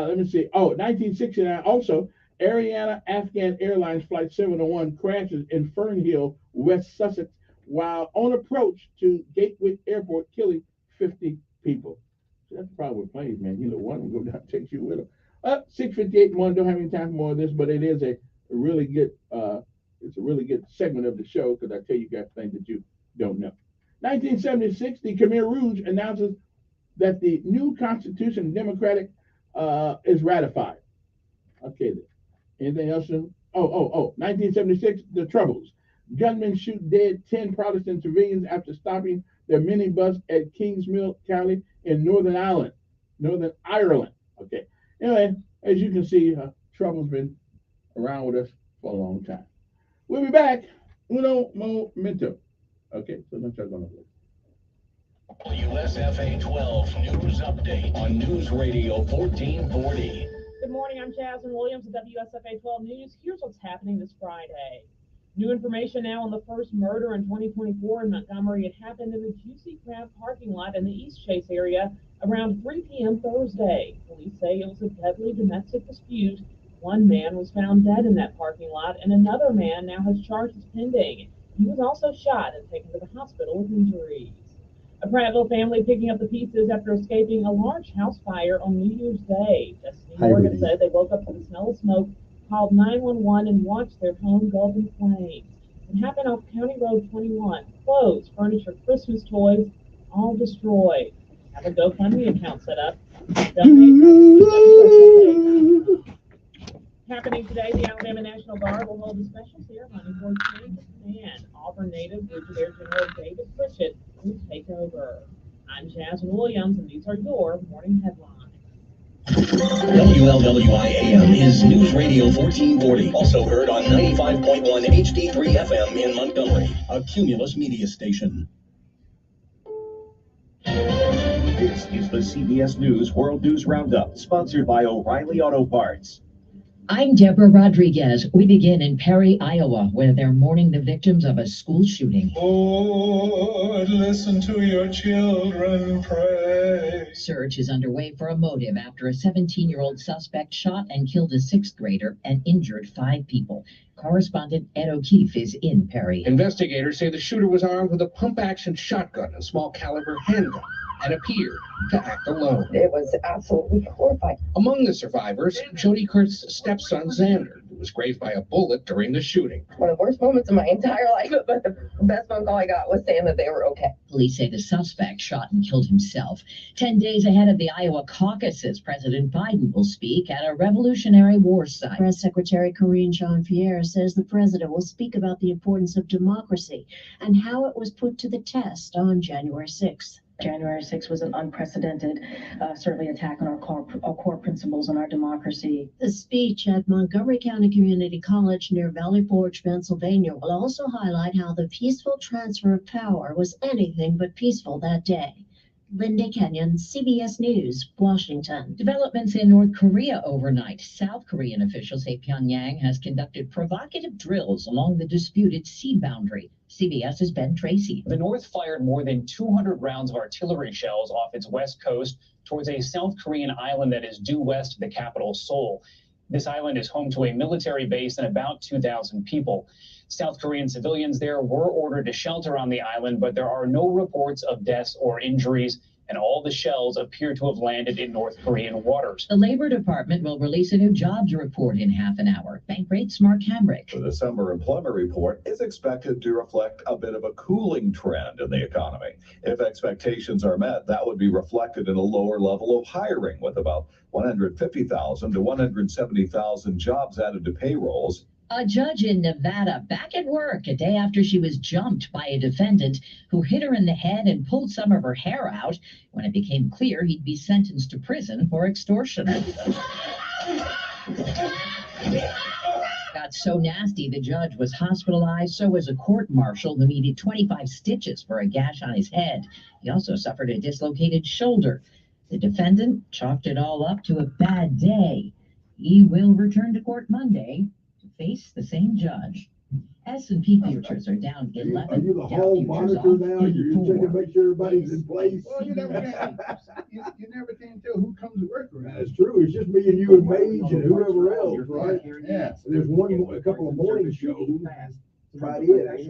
Let me see. 1969 also, Ariana Afghan Airlines Flight 701 crashes in Fernhill, West Sussex, while on approach to Gatwick Airport, killing 50 people. So that's the problem with planes, man. You know, one will go down and take you with them. 6:58 more. Don't have any time for more of this, but it is a really good. It's a really good segment of the show because I tell you guys things that you don't know. 1976, the Khmer Rouge announces that the new Constitution Democratic is ratified. Okay, then. Anything else? 1976, the Troubles. Gunmen shoot dead 10 Protestant civilians after stopping their minibus at Kingsmill County in Northern Ireland. Okay. Anyway, as you can see, Trouble's been around with us for a long time. We'll be back. Uno momento. Okay, so don't y'all go nowhere. WSFA 12 News Update on News Radio 1440. Good morning, I'm Jasmine Williams at WSFA 12 News. Here's what's happening this Friday. New information now on the first murder in 2024 in Montgomery. It happened in the Juicy Crab parking lot in the East Chase area around 3 p.m. Thursday. Police say it was a deadly domestic dispute. One man was found dead in that parking lot, and another man now has charges pending. He was also shot and taken to the hospital with injuries. A Prattville family picking up the pieces after escaping a large house fire on New Year's Day. Destiny Morgan said they woke up to the smell of smoke, called 911, and watched their home go up in flames. It happened off County Road 21. Clothes, furniture, Christmas toys, all destroyed. Have a GoFundMe account set up. Happening today, the Alabama National Guard will hold a special ceremony for King and Auburn native Brigadier General David Pritchett will take over. I'm Jazz Williams, and these are your morning headlines. WLWI-AM is News Radio 1440, also heard on 95.1 HD3 FM in Montgomery, a Cumulus media station. This is the CBS News World News Roundup, sponsored by O'Reilly Auto Parts. I'm Deborah Rodriguez. We begin in Perry, Iowa, where they're mourning the victims of a school shooting. Lord, listen to your children pray. Search is underway for a motive after a 17-year-old suspect shot and killed a 6th grader and injured 5 people. Correspondent Ed O'Keefe is in Perry. Investigators say the shooter was armed with a pump-action shotgun, a small-caliber handgun, and appeared to act alone. It was absolutely horrifying. Among the survivors, Jody Kurtz's stepson, Xander, who was grazed by a bullet during the shooting. One of the worst moments of my entire life, but the best phone call I got was saying that they were okay. Police say the suspect shot and killed himself. 10 days ahead of the Iowa caucuses, President Biden will speak at a Revolutionary War site. Press Secretary Karine Jean-Pierre says the president will speak about the importance of democracy and how it was put to the test on January 6th. January 6th was an unprecedented, certainly attack on our core principles and our democracy. The speech at Montgomery County Community College near Valley Forge, Pennsylvania, will also highlight how the peaceful transfer of power was anything but peaceful that day. Linda Kenyon, CBS News, Washington. Developments in North Korea overnight. South Korean officials say Pyongyang has conducted provocative drills along the disputed sea boundary. CBS's Ben Tracy. The North fired more than 200 rounds of artillery shells off its west coast towards a South Korean island that is due west of the capital, Seoul. This island is home to a military base and about 2,000 people. South Korean civilians there were ordered to shelter on the island, but there are no reports of deaths or injuries, and all the shells appear to have landed in North Korean waters. The Labor Department will release a new jobs report in half an hour. Bankrate's Mark Hamrick. The December employment report is expected to reflect a bit of a cooling trend in the economy. If expectations are met, that would be reflected in a lower level of hiring, with about 150,000 to 170,000 jobs added to payrolls. A judge in Nevada back at work a day after she was jumped by a defendant who hit her in the head and pulled some of her hair out when it became clear he'd be sentenced to prison for extortion. Got so nasty, the judge was hospitalized. So was a court marshal who needed 25 stitches for a gash on his head. He also suffered a dislocated shoulder. The defendant chalked it all up to a bad day. He will return to court Monday to face the same judge. S&P futures are down 11. Are you the whole monitor now? You're checking to make sure everybody's in place? Well, you never can. You never can tell who comes to work around. That's true. It's just me and you and Paige and whoever else, right? Yeah. There's a couple of morning shows. About it. At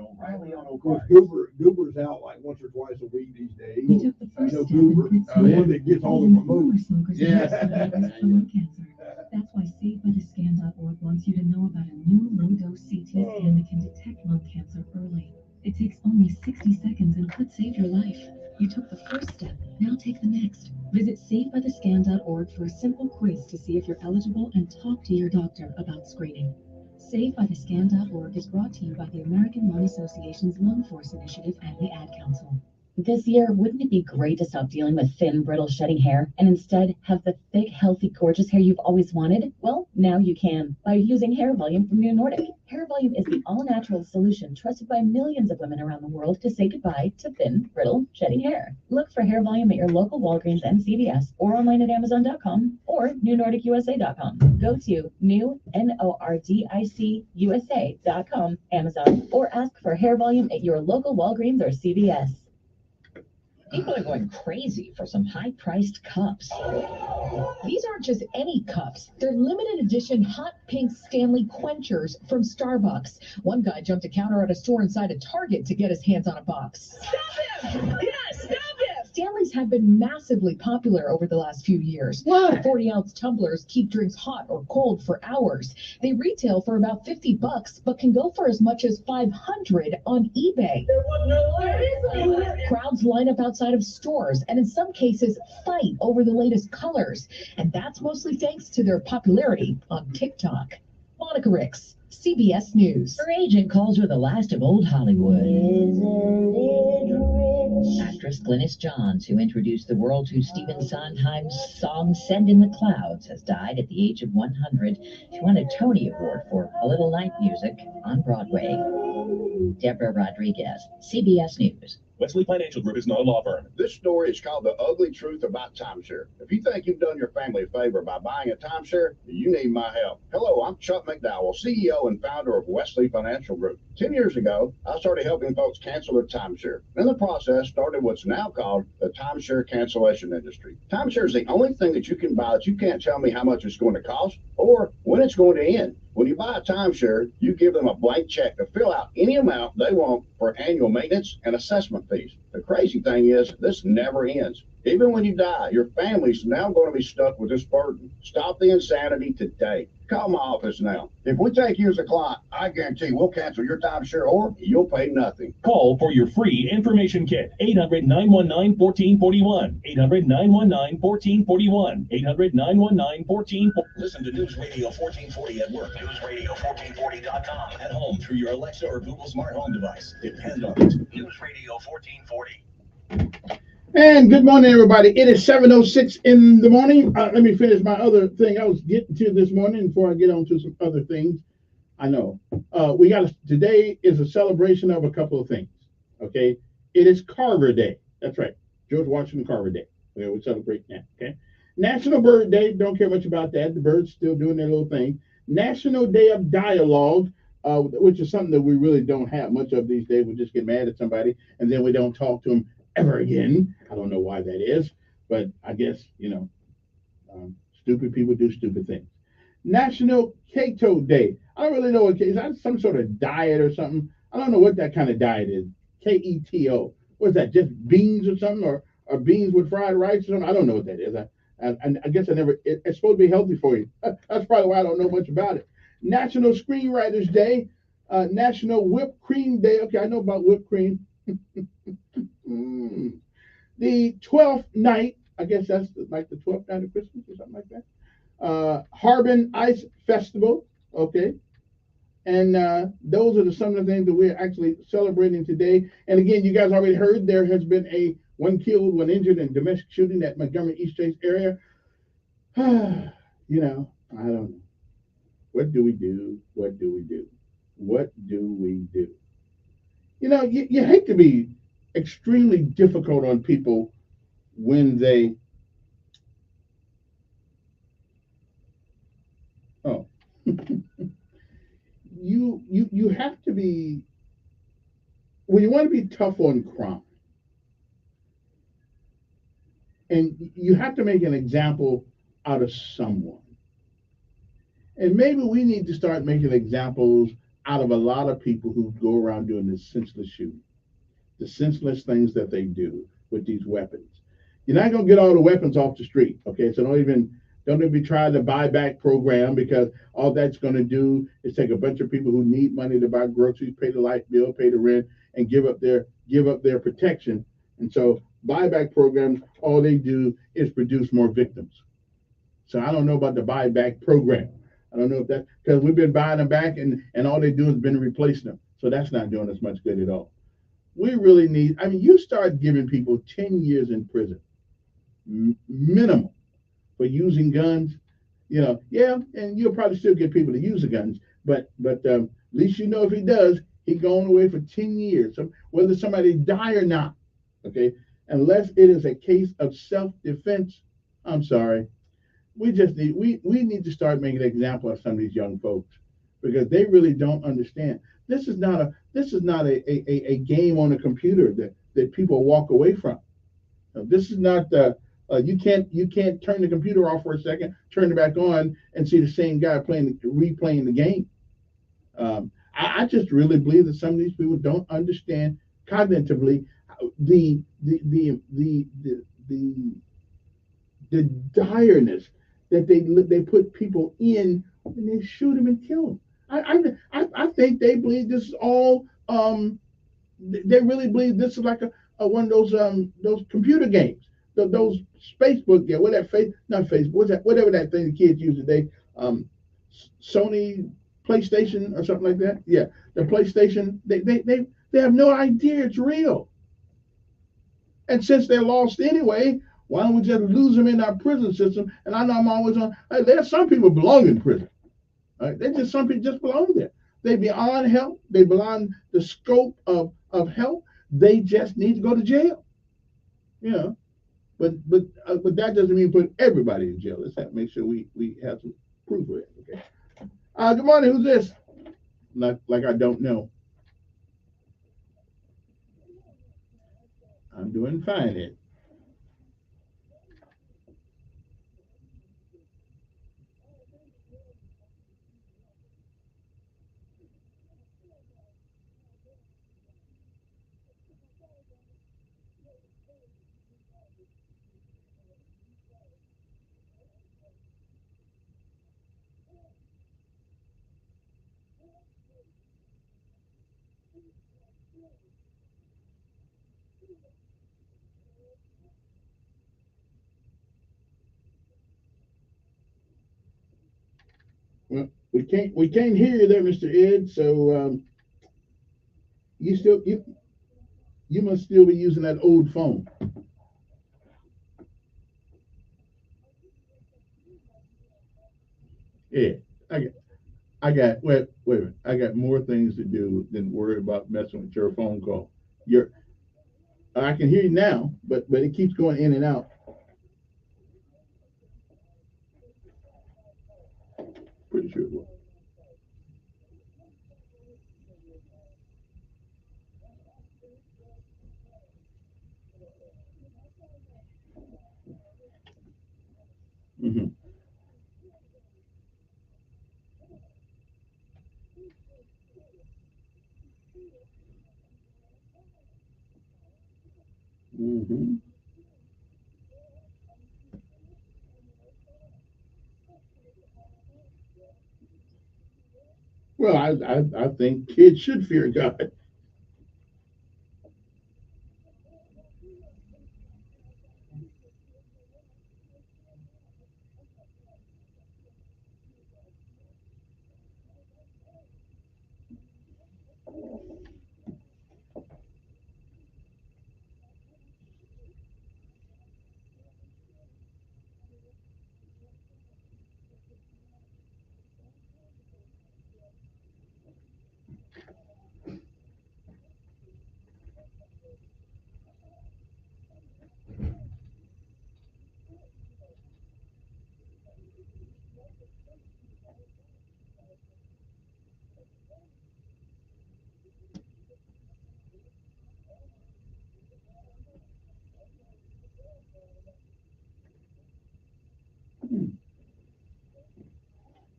O'Reilly Auto Of course, Parts. Goober's out like once or twice a week these days. You took the I first know step in Goober, quit the one that gets all the even former promotions. smokers Yeah. at risk for lung cancer. That's why SaveByTheScan.org wants you to know about a new low-dose CT scan that can detect lung cancer early. It takes only 60 seconds and could save your life. You took the first step, now take the next. Visit SaveByTheScan.org for a simple quiz to see if you're eligible and talk to your doctor about screening. SaveByTheScan.org is brought to you by the American Lung Association's Lung Force Initiative and the Ad Council. This year, wouldn't it be great to stop dealing with thin, brittle, shedding hair and instead have the thick, healthy, gorgeous hair you've always wanted? Well, now you can by using Hair Volume from New Nordic. Hair Volume is the all-natural solution trusted by millions of women around the world to say goodbye to thin, brittle, shedding hair. Look for Hair Volume at your local Walgreens and CVS or online at Amazon.com or NewNordicUSA.com. Go to NewNordicUSA.com, Amazon, or ask for Hair Volume at your local Walgreens or CVS. People are going crazy for some high-priced cups. These aren't just any cups. They're limited edition hot pink Stanley Quenchers from Starbucks. One guy jumped a counter at a store inside a Target to get his hands on a box. Stop him! Yes, stop him! Stanleys have been massively popular over the last few years. What? 40-ounce tumblers keep drinks hot or cold for hours. They retail for about $50, but can go for as much as $500 on eBay. There was no way. Crowds line up outside of stores and in some cases fight over the latest colors. And that's mostly thanks to their popularity on TikTok. Monica Ricks, CBS News. Her agent calls her the last of old Hollywood. Actress Glynis Johns, who introduced the world to Stephen Sondheim's song Send in the Clouds, has died at the age of 100. She won a Tony Award for A Little Night Music on Broadway. Deborah Rodriguez, CBS News. Wesley Financial Group is not a law firm. This story is called The Ugly Truth About Timeshare. If you think you've done your family a favor by buying a timeshare, you need my help. Hello, I'm Chuck McDowell, CEO and founder of Wesley Financial Group. 10 years ago, I started helping folks cancel their timeshare. In the process, started what's now called the timeshare cancellation industry. Timeshare is the only thing that you can buy that you can't tell me how much it's going to cost or when it's going to end. When you buy a timeshare, you give them a blank check to fill out any amount they want for annual maintenance and assessment fees. The crazy thing is, this never ends. Even when you die, your family's now going to be stuck with this burden. Stop the insanity today. Call my office now. If we take you as a client, I guarantee we'll cancel your timeshare or you'll pay nothing. Call for your free information kit. 800-919-1441. 800-919-1441. 800-919-1441. Listen to News Radio 1440 at work, newsradio1440.com, at home through your Alexa or Google smart home device. Depend on it. News Radio 1440. And good morning, everybody. It is 7:06 in the morning. Let me finish my other thing I was getting to this morning before I get on to some other things. I know. Today is a celebration of a couple of things, okay? It is Carver Day. That's right. George Washington Carver Day. Okay, we celebrate that, okay? National Bird Day. Don't care much about that. The birds still doing their little thing. National Day of Dialogue, which is something that we really don't have much of these days. We just get mad at somebody, and then we don't talk to them ever again. I don't know why that is, but I guess, stupid people do stupid things. National Keto Day. I don't really know what is that, some sort of diet or something. I don't know what that kind of diet is. Keto. What's that? Just beans or something, or beans with fried rice or something? I don't know what that is. I guess it's supposed to be healthy for you. That's probably why I don't know much about it. National Screenwriters Day. National Whipped Cream Day. Okay, I know about whipped cream. The 12th night, I guess that's like the 12th night of Christmas or something like that. Harbin Ice Festival, okay. And those are some of the things that we're actually celebrating today. And again, you guys already heard there has been one killed, one injured in domestic shooting at Montgomery East Chase area. I don't know. What do we do? What do we do? What do we do? You hate to be extremely difficult on people when they you have to be, when you want to be tough on crime, and you have to make an example out of someone. And maybe we need to start making examples out of a lot of people who go around doing this senseless shooting, the senseless things that they do with these weapons. You're not going to get all the weapons off the street, okay? So don't even try the buyback program, because all that's going to do is take a bunch of people who need money to buy groceries, pay the light bill, pay the rent, and give up their protection. And so buyback programs, all they do is produce more victims. So I don't know about the buyback program. I don't know if that, because we've been buying them back and all they do has been replacing them. So that's not doing us much good at all. We really need, you start giving people 10 years in prison, minimum, for using guns, and you'll probably still get people to use the guns, but at least if he does, he's going away for 10 years. So whether somebody die or not, okay, unless it is a case of self-defense, I'm sorry. We need to start making an example of some of these young folks, because they really don't understand. This is not a game on a computer that people walk away from. This is not the you can't turn the computer off for a second, turn it back on, and see the same guy replaying the game. I just really believe that some of these people don't understand cognitively the direness that they put people in when they shoot them and kill them. I think they believe this is all. They really believe this is like a one of those computer games, those Facebook, yeah, not Facebook, what's that, whatever that thing the kids use today, Sony PlayStation or something like that. Yeah, the PlayStation. They have no idea it's real. And since they're lost anyway, why don't we just lose them in our prison system? And I know I'm always on. Hey, there's some people belong in prison. Right? Some people just belong there. They beyond help. They beyond the scope of help. They just need to go to jail. You know, but that doesn't mean put everybody in jail. Let's have to make sure we have some proof of it. Okay. Good morning. Who's this? Like I don't know. I'm doing fine, Ed. Well, we can't hear you there, Mr. Ed. So you must still be using that old phone. Yeah, wait a minute. I got more things to do than worry about messing with your phone call. I can hear you now, but it keeps going in and out. Pretty sure it will. Mm-hmm. Mm-hmm. Well, I think kids should fear God.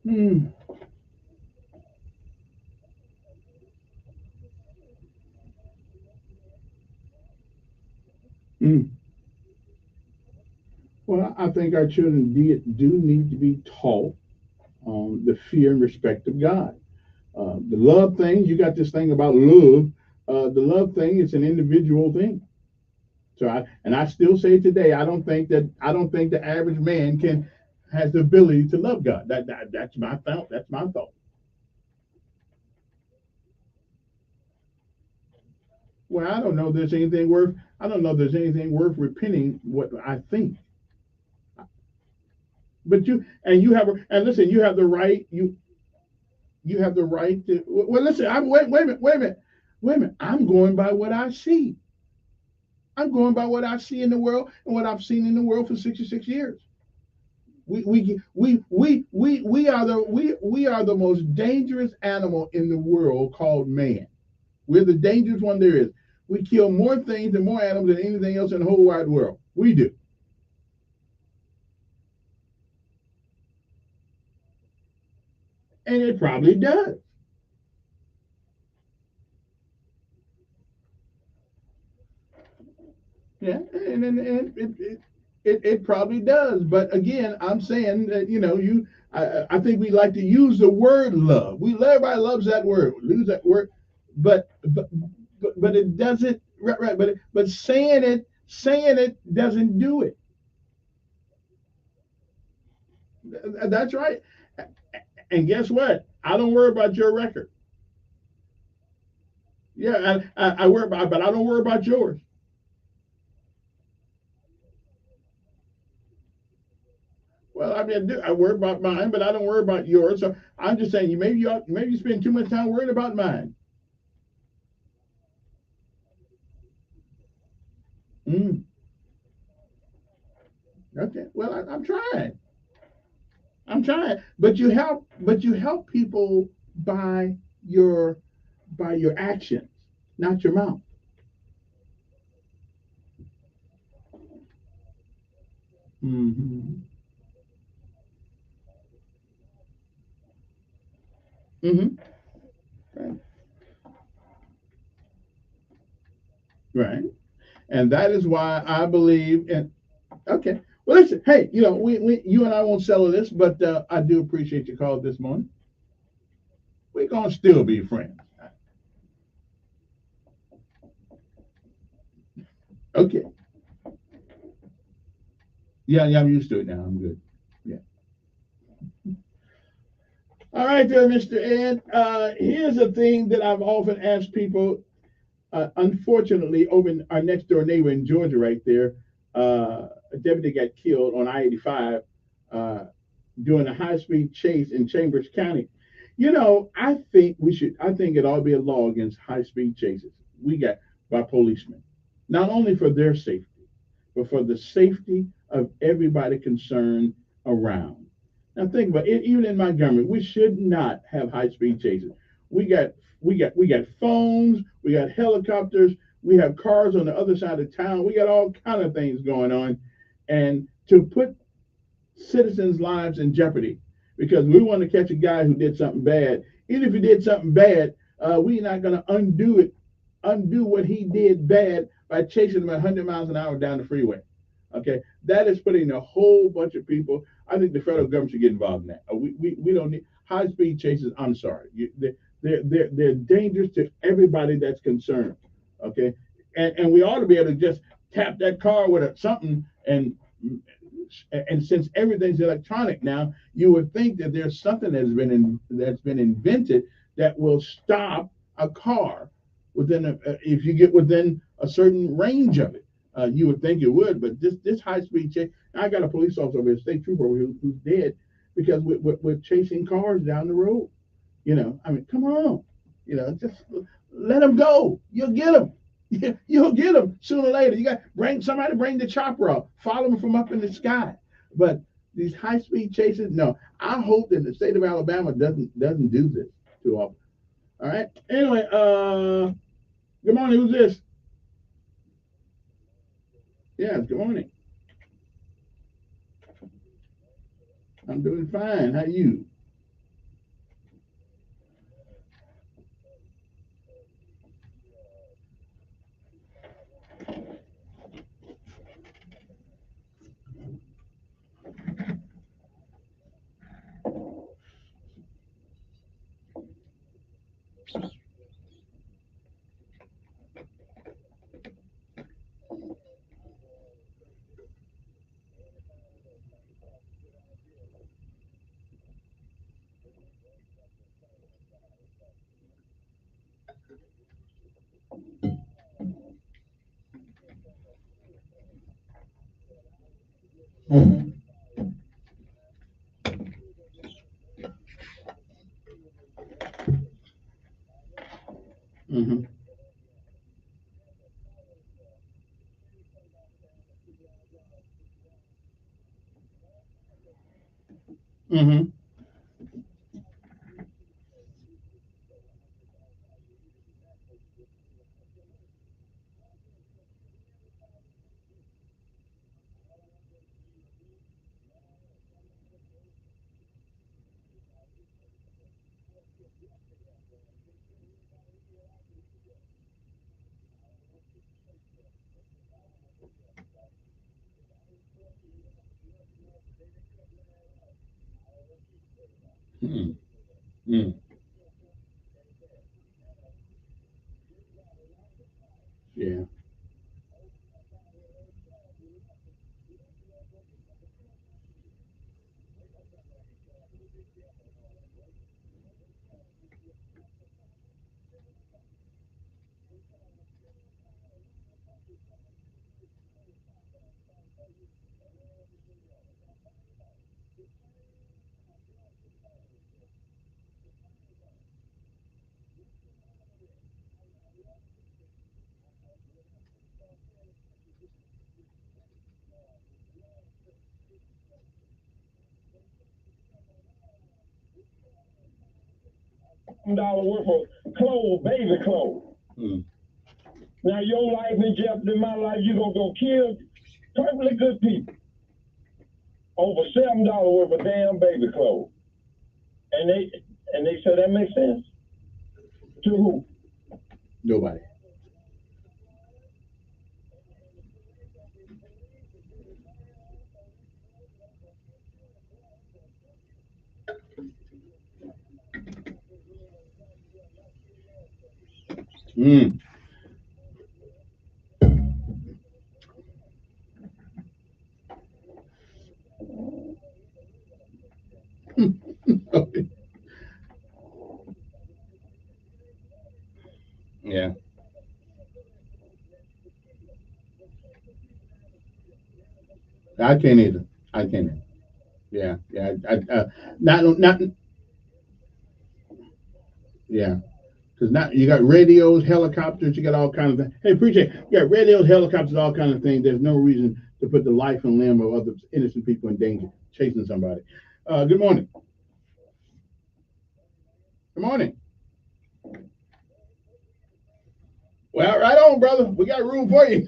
Mm. Mm. Well, I think our children do need to be taught the fear and respect of God. The love thing, you got this thing about love. The love thing is an individual thing. So I still say today, I don't think the average man has the ability to love God. That's my thought. That's my thought. Well, I don't know if there's anything worth repenting what I think. But listen, you have the right to, well, listen, wait a minute. I'm going by what I see. I'm going by what I see in the world and what I've seen in the world for 66 years. We are the most dangerous animal in the world called man. We're the dangerous one there is. We kill more things and more animals than anything else in the whole wide world. We do. And it probably does. Yeah, and it probably does. But again, I'm saying that I think we like to use the word love. Everybody loves that word. We lose that word, but it doesn't. Right. But saying it doesn't do it. That's right. And guess what? I don't worry about your record. Yeah, I worry about, but I don't worry about yours. Well, I mean, I worry about mine, but I don't worry about yours. So I'm just saying, maybe you spend too much time worrying about mine. Mm. Okay. Well, I'm trying. I'm trying. But you help people by your actions, not your mouth. Mm-hmm. Mm-hmm. Right. Right. And that is why I believe in. Okay. Well, listen. Hey, you and I won't settle this, but I do appreciate your call this morning. We're gonna still be friends. Okay. Yeah, I'm used to it now. I'm good. Yeah. All right, there, Mr. Ed. Here's a thing that I've often asked people. Unfortunately, over in our next door neighbor in Georgia, right there, a deputy got killed on I-85 uh, doing a high-speed chase in Chambers County. I think we should. I think it ought to be a law against high-speed chases. We got by policemen, not only for their safety, but for the safety of everybody concerned around. Now think about it. Even in Montgomery, we should not have high-speed chases. We got we got phones, we got helicopters, we have cars on the other side of town. We got all kind of things going on, and to put citizens' lives in jeopardy because we want to catch a guy who did something bad. Even if he did something bad, we're not going to undo what he did bad by chasing him at 100 miles an hour down the freeway. Okay, that is putting a whole bunch of people. I think the federal government should get involved in that. We don't need high speed chases. I'm sorry, they're dangerous to everybody that's concerned. Okay, and we ought to be able to just tap that car with something and since everything's electronic now, you would think that there's something that's been invented that will stop a car if you get within a certain range of it. You would think it would, but this high speed chase. I got a police officer over here, state trooper, who's dead because we're chasing cars down the road. I mean, come on, just let them go. You'll get them. You'll get them sooner or later. You got bring the chopper up, follow them from up in the sky. But these high speed chases, no. I hope that the state of Alabama doesn't do this too often. All right. Anyway, good morning. Who's this? Yes, good morning. I'm doing fine. How are you? Mm-hmm. Mm-hmm. Mm-hmm. Mm, mm. Yeah. Dollar worth of clothes, baby clothes. Mm. Now your life in jeopardy, my life, you gonna go kill perfectly good people over $7 worth of damn baby clothes. And they say that makes sense? To who? Nobody. Mm. Yeah. I can't either. I can't either. Yeah. Yeah. Not. Yeah. Because now you got radios, helicopters, you got all kinds of things. Hey, appreciate it. You got radios, helicopters, all kinds of things. There's no reason to put the life and limb of other innocent people in danger chasing somebody. Good morning. Good morning. Well, right on, brother. We got room for you.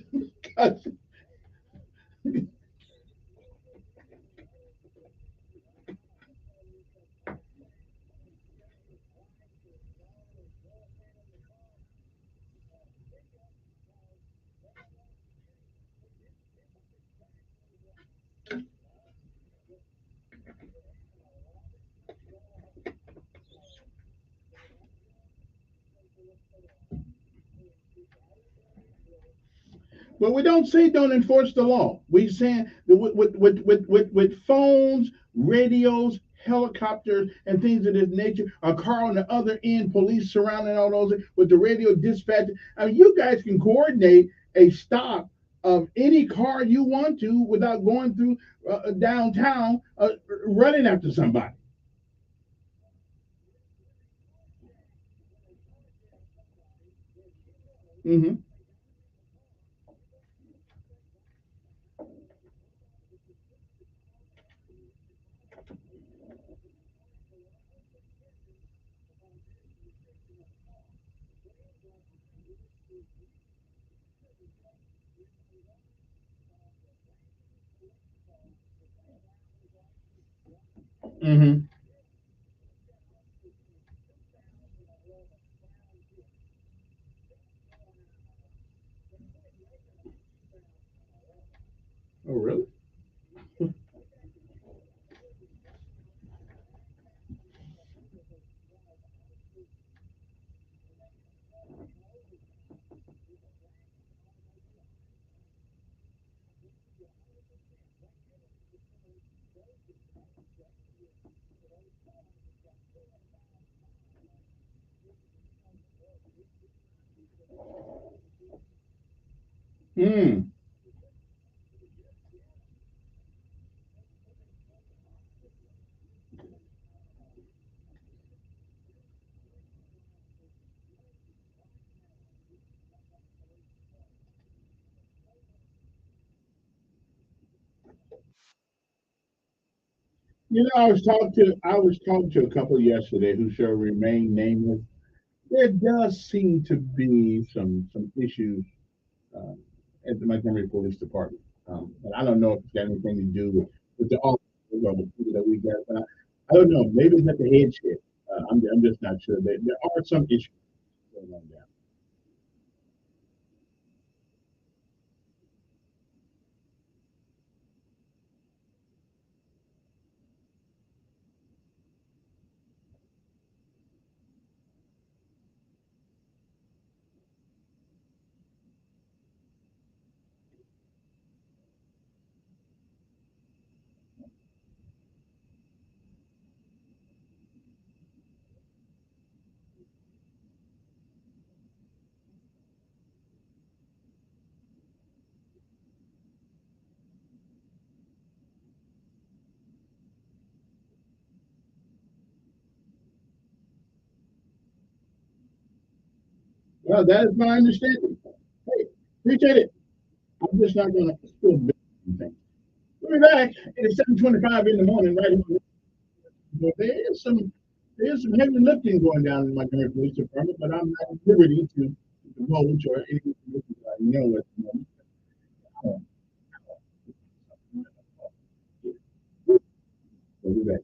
But we don't say don't enforce the law. We saying that with phones, radios, helicopters, and things of this nature, a car on the other end, police surrounding all those with the radio dispatch. I mean, you guys can coordinate a stop of any car you want to without going through downtown running after somebody. Mm-hmm. Mm-hmm. Oh, really? Mm. I was talking to a couple yesterday who shall remain nameless. There does seem to be some issues uh, at the Montgomery Police Department, but I don't know if it's got anything to do with the officers or the people that we got. But I don't know. Maybe it's at the headship. I'm just not sure. There are some issues going on there. Well, that is my understanding. Hey, appreciate it. I'm just not going to spill anything. We'll be back at 7:25 in the morning, right here. But there's some heavy lifting going down in Montgomery Police Department, but I'm not at liberty to divulge or any information that I know at the moment. We'll be back.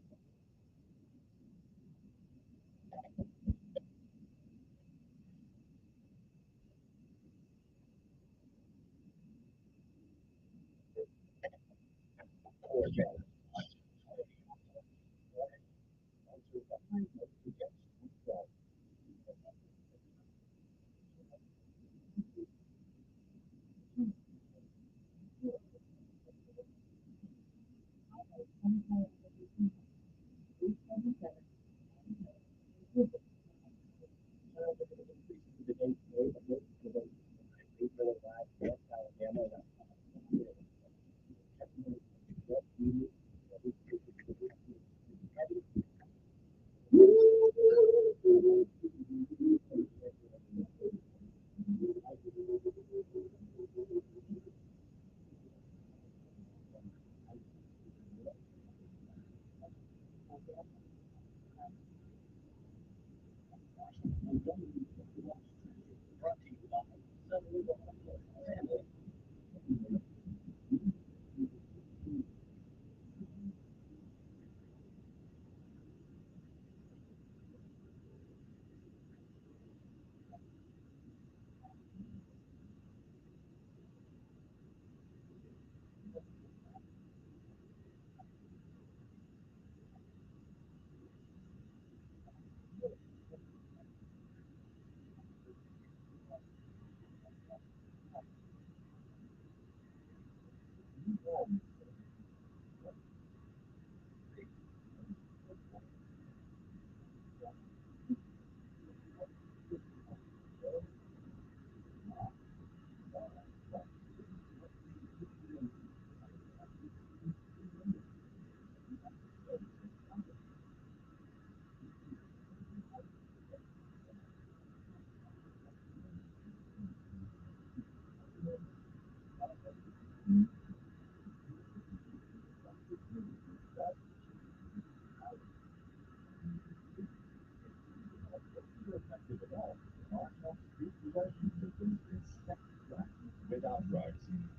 Without drugs.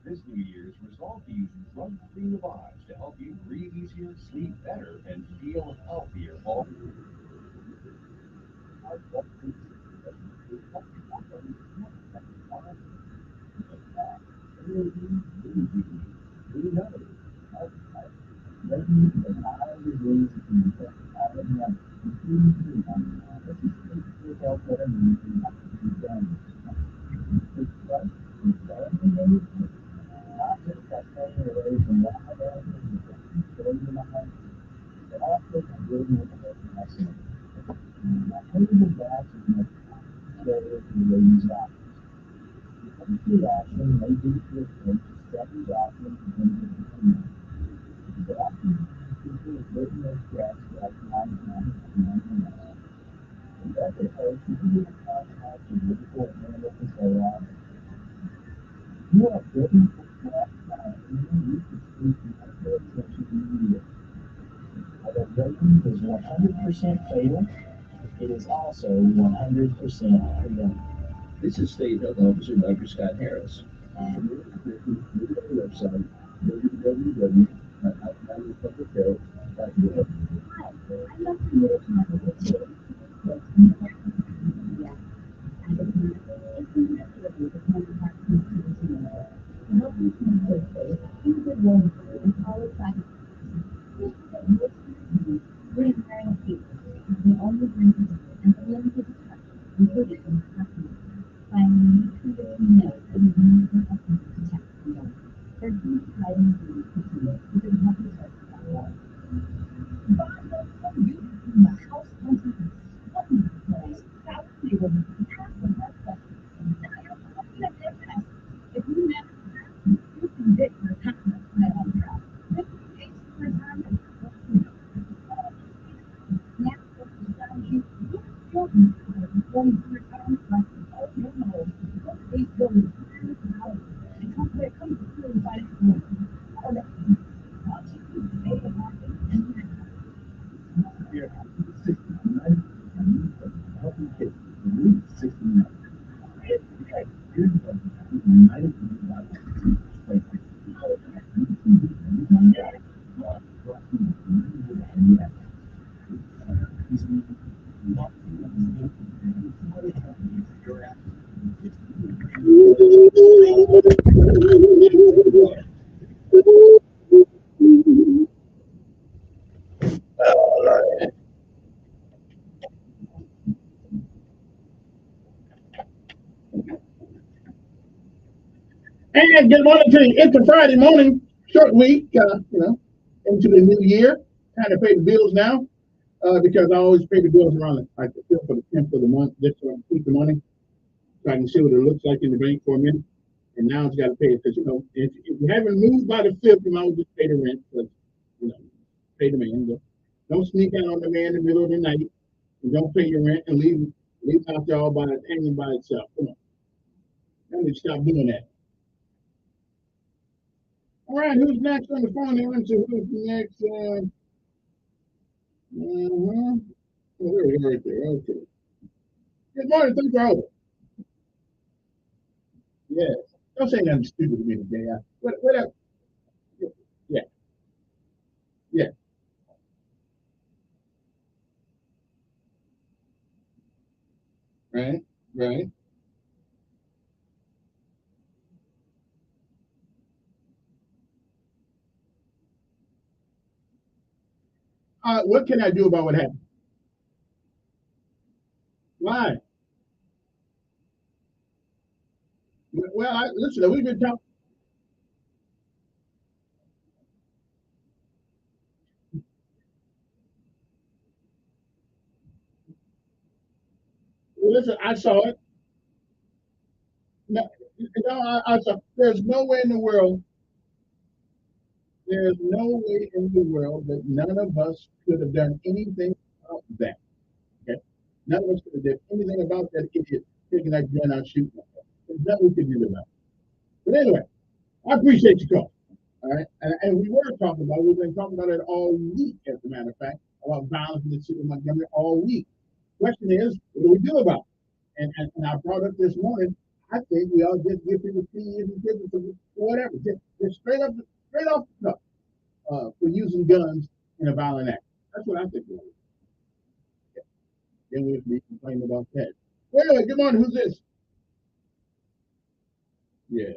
This New Year's, resolve to use drug-free Lavage to help you breathe easier, sleep better, and feel healthier all is 100% fatal. It is also 100% preventive. This is State Health Officer Dr. Scott Harris. Website www.alabamapublichealth.gov. right, good morning to you. It's a Friday morning, short week, into the new year. Trying to pay the bills now because I always pay the bills around like the 5th or the 10th of the month, just so I can keep the money, so I can see what it looks like in the bank for a minute. And now it's got to pay it because, if you haven't moved by the 5th, you might as well just pay the rent. But, pay the man. Don't sneak out on the man in the middle of the night. And don't pay your rent and leave out there all by it, hanging by itself. Come on. I need to stop doing that. All right, who's next on the phone? Who's next? Oh, there we go right there. Okay. Good morning. Thanks for holding. Yes. Don't say nothing stupid to me today. What else? Yeah. Yeah. Right. Right. What can I do about what happened? Why? Well, listen, we've been talking. Listen, I saw it. No, I saw. There's no way in the world. There's no way in the world that none of us could have done anything about that. Okay? None of us could have done anything about that idiot taking that gun out shooting. There's nothing we could do about it. But anyway, I appreciate your call. All right. And we were talking about it. We've been talking about it all week, as a matter of fact, about violence in the city of Montgomery all week. Question is, what do we do about it? And I brought up this morning, I think we all just give people 10 years in prison for whatever. Just straight off the cuff for using guns in a violent act. That's what I think. Yeah. Then we'll be complaining about that. Well, good morning. Who's this? Yeah.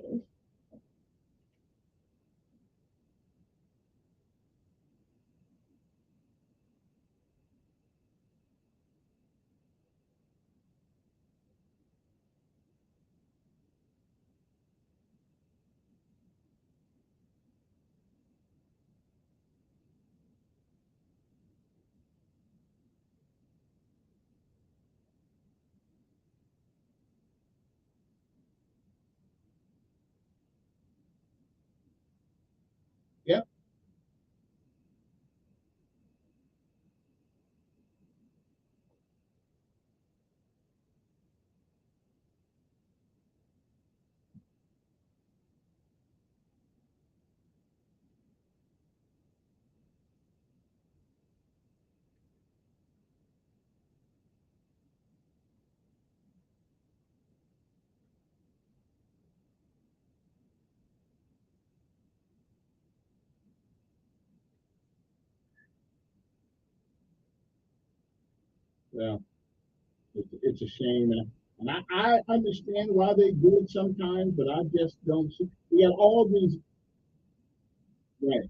Yep. Well, it's a shame. And I understand why they do it sometimes, but I just don't see. We got all these. Right.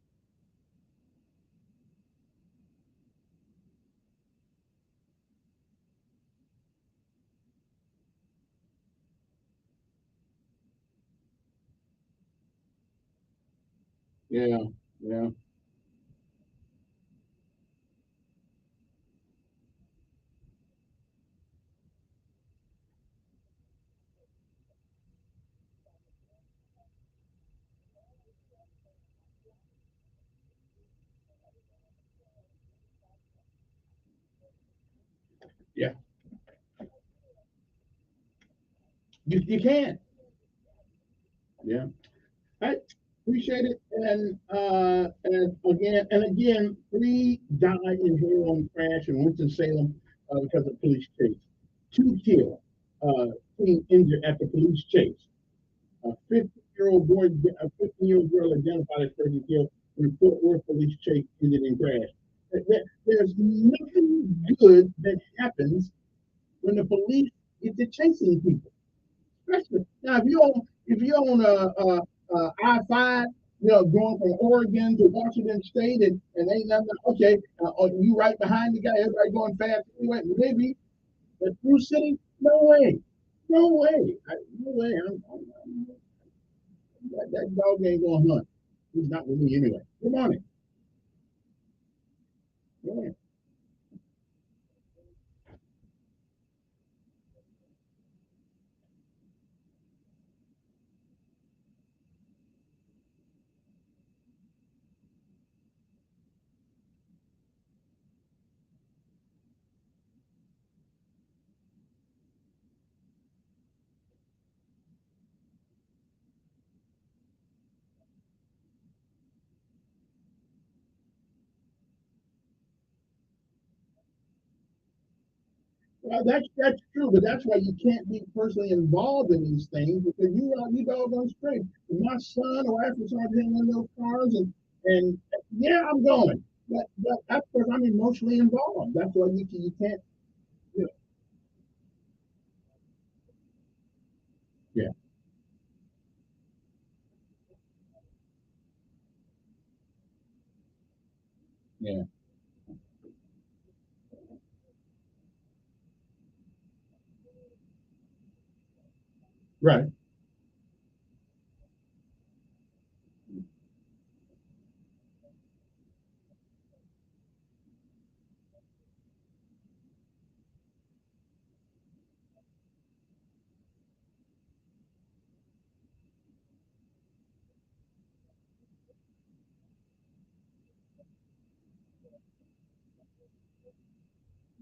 Yeah. Yeah. Yeah. You can. Yeah. I appreciate it. And again, 3 died in heroin crash in Winston-Salem because of police chase. 2 killed, 3 injured at the police chase. A 15-year-old boy, a 15-year-old girl identified as 30 killed in the Fort Worth police chase ended in crash. There's nothing good that happens when the police get to chasing people. Especially now, if you own I-5, going from Oregon to Washington State, and ain't nothing. Okay, you right behind the guy, everybody going fast anyway. Maybe, but through city, no way, no way, no way. That dog ain't gonna hunt. He's not with me anyway. Good morning. Good morning. Well, that's true, but that's why you can't be personally involved in these things because you doggone straight. My son or after started hitting one of those cars and yeah, I'm going. But that's because I'm emotionally involved. That's why you can't. You know, yeah, yeah, right.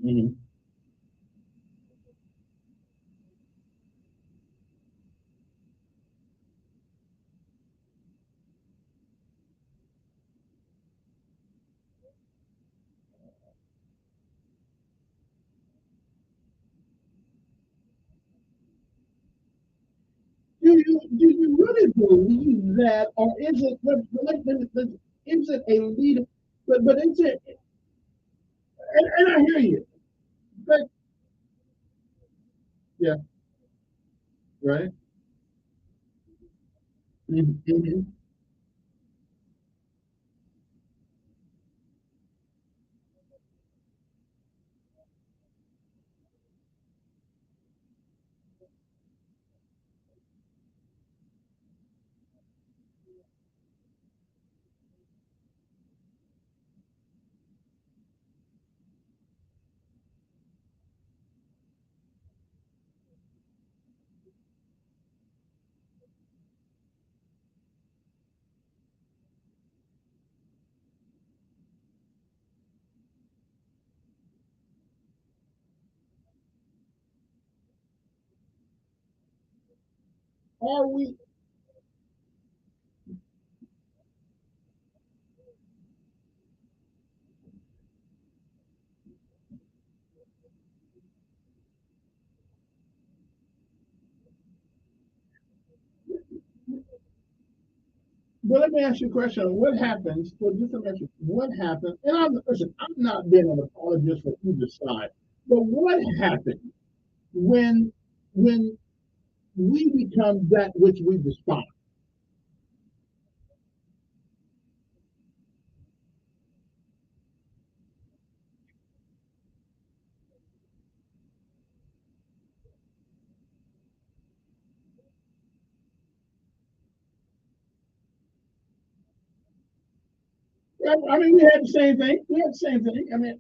Mm-hmm. Do you really believe that, or is it? Is it a leader? But is it? And I hear you. But yeah, right. Mm-hmm. Are we? But let me ask you a question. What happens? For just to mention, what happens? And I'm not being an apologist for either side. But what happens when when we become that which we despise? I mean, we had the same thing. We had the same thing. I mean,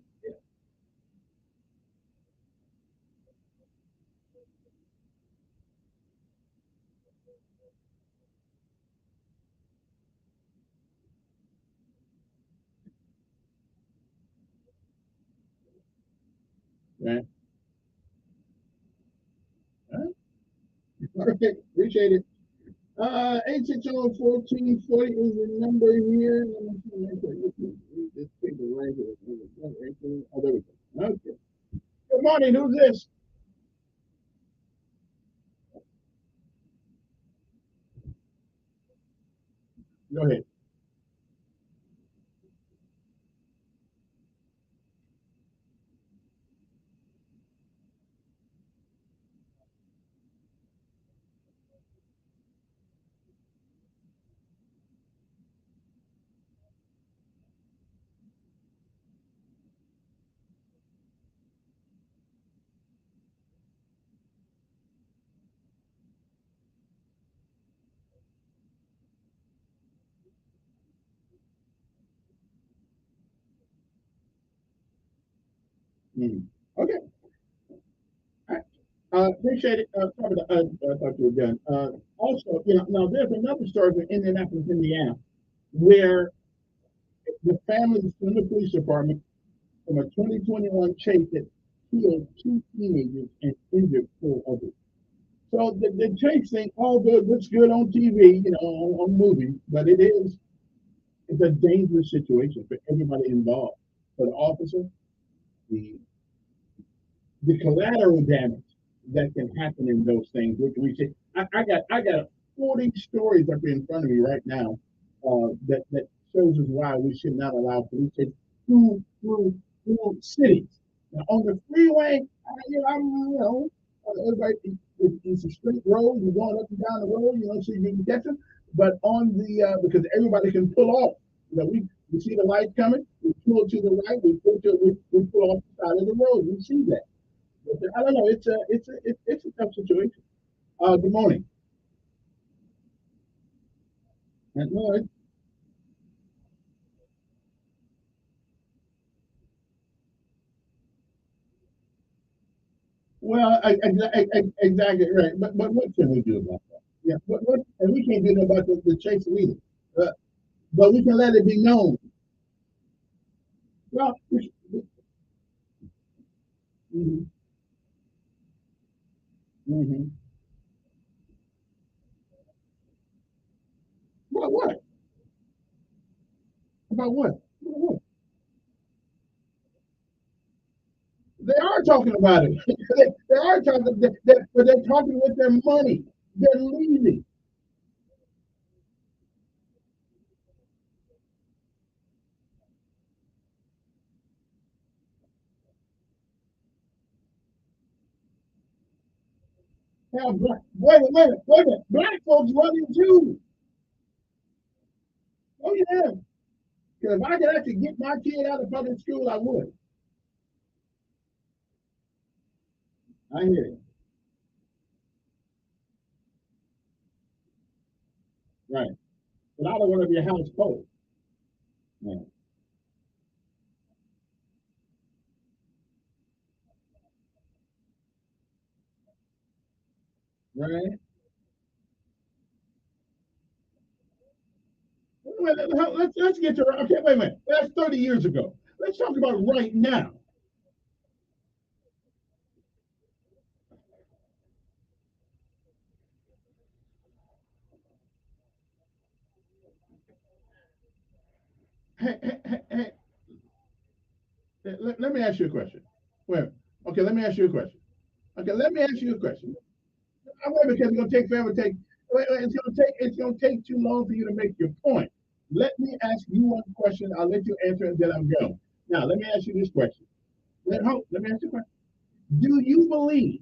right. Okay, appreciate it. 860-1440 is the number here. Let me see, this paper right here. Oh, there we go. Okay. Good morning. Who's this? Go ahead. Okay. Appreciate it. Probably, I thought you were done. Also, now there's another story from Indianapolis, Indiana, where the family from the police department from a 2021 chase that killed two teenagers and injured four others. So the chase thing, all good, looks good on TV, on movies, but it's a dangerous situation for everybody involved. For the officer, the collateral damage that can happen in those things, which we see. I got 40 stories up in front of me right now that shows us why we should not allow police to through cities. Now, on the freeway, everybody, it's a straight road. You're going up and down the road, so you can catch them. But on the because everybody can pull off. We see the light coming. We pull to the right. We pull off the side of the road. We see that. But I don't know. It's a tough situation. Good morning. No, well, exactly right. But what can we do about that? Yeah, and we can't do nothing about the chase either. But we can let it be known. Well, mhm, mhm. About what? About what? About what? They are talking about it. They are talking, but they're talking with their money. They're leaving. Now, wait a minute, wait a minute. Black folks running too. Oh yeah. Because if I could actually get my kid out of public school, I would. I hear you. Right. But I don't want to be a house poet. Yeah. Right. Well, let's get to okay. Wait a minute. That's 30 years ago. Let's talk about right now. Hey, let me ask you a question. Wait. Okay. Let me ask you a question. Okay. Let me ask you a question. I'm waiting because it's gonna take forever. It's gonna take too long for you to make your point. Let me ask you one question. I'll let you answer and then I'm going. Now, let me ask you this question. Let me ask you a question. Do you believe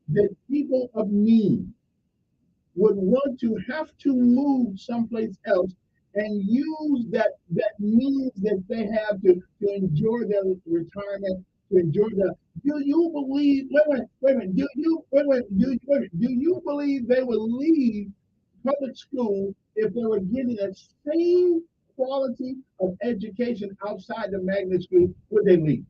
that people of means would want to have to move someplace else and use that means that they have to enjoy their retirement, to enjoy the do you believe wait a minute, do you do you believe they would leave public school if they were getting the same quality of education outside the magnet school? Would they leave?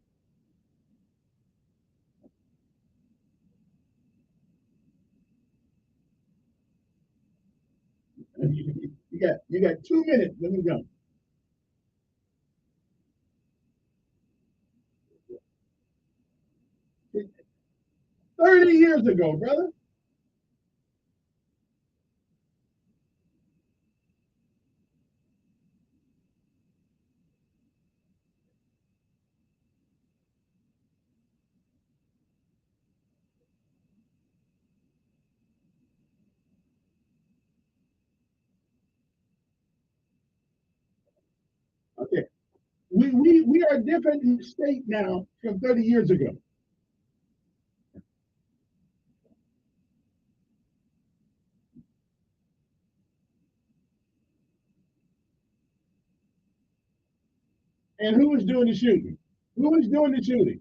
You got 2 minutes. Let me go. 30 years ago, brother. Okay. We are different in state now from 30 years ago. And who is doing the shooting? Who is doing the shooting?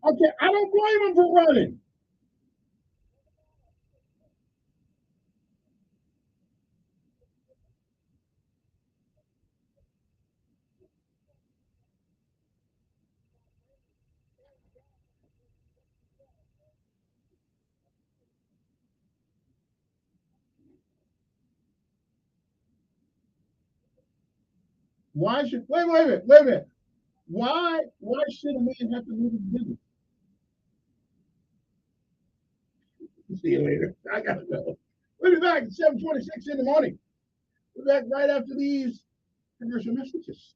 Okay, I don't blame them for running. Why should wait a minute. Why should a man have to leave his business? See you later. I gotta go. We'll be back at 7:26 in the morning. We'll be back right after these commercial messages.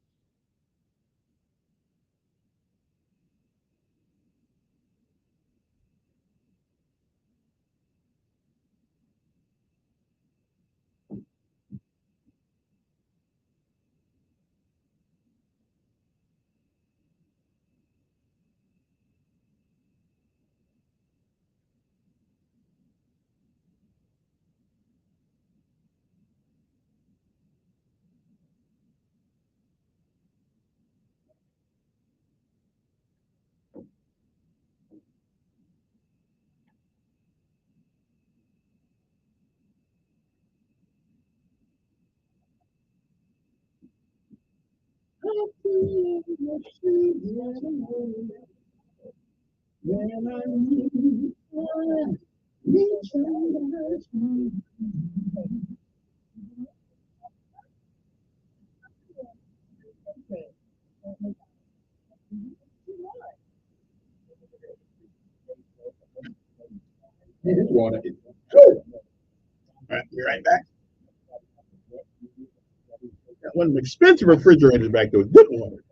It's water. All right, be right back. Got one of them expensive refrigerators back there with good water.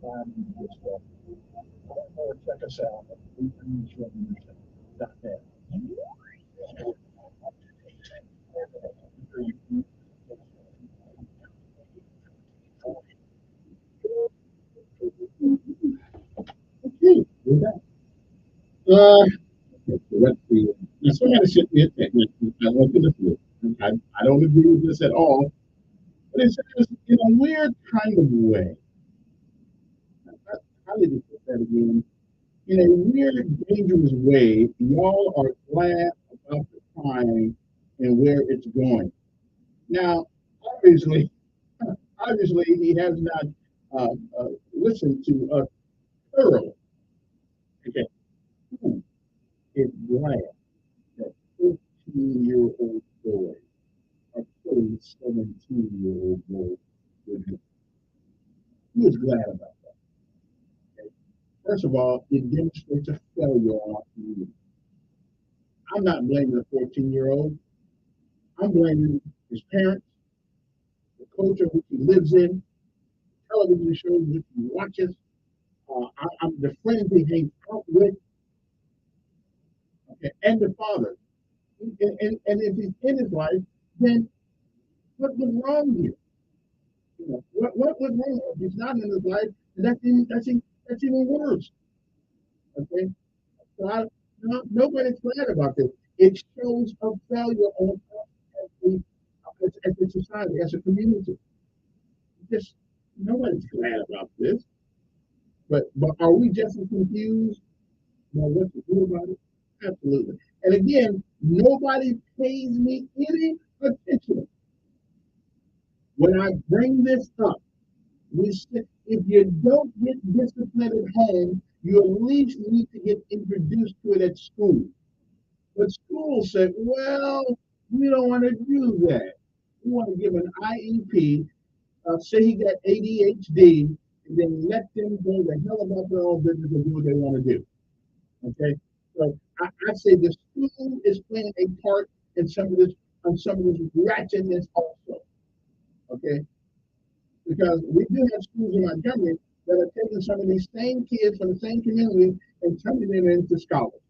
time in Woodstock. Or check us out at weekendrevolution.net. Okay, we're back. Let's see. Now, somebody sent me a text message. I want to listen to it. I don't agree with this at all, but it says in a weird kind of way. How did it put that again? In a weird, dangerous way, y'all are glad about the time and where it's going. Now, obviously, he has not listened to us thoroughly. Okay, who is glad that 14-year-old boys are killing 17-year-old boys with him? Who is glad about that? Okay. First of all, it demonstrates a failure on our community. I'm not blaming the 14-year-old. I'm blaming his parents, the culture which he lives in, television shows which he watches, I'm the friends he hangs out with, okay, and the father. And if he's in his life, then what was wrong here? You know, what was wrong? If he's not in his life, that's even worse. Okay, so nobody's glad about this. It shows a failure on us as a society, as a community. Just nobody's glad about this. But are we just as confused about what to do about it? Absolutely. And again, nobody pays me any attention when I bring this up. If you don't get disciplined at home, you at least need to get introduced to it at school. But school said, well, we don't want to do that. We want to give an IEP, say he got ADHD, and then let them go the hell about their own business and do what they want to do. Okay? So I say the school is playing a part in some of this ratchetness also. Okay? Because we do have schools in Montgomery that are taking some of these same kids from the same community and turning them into scholars,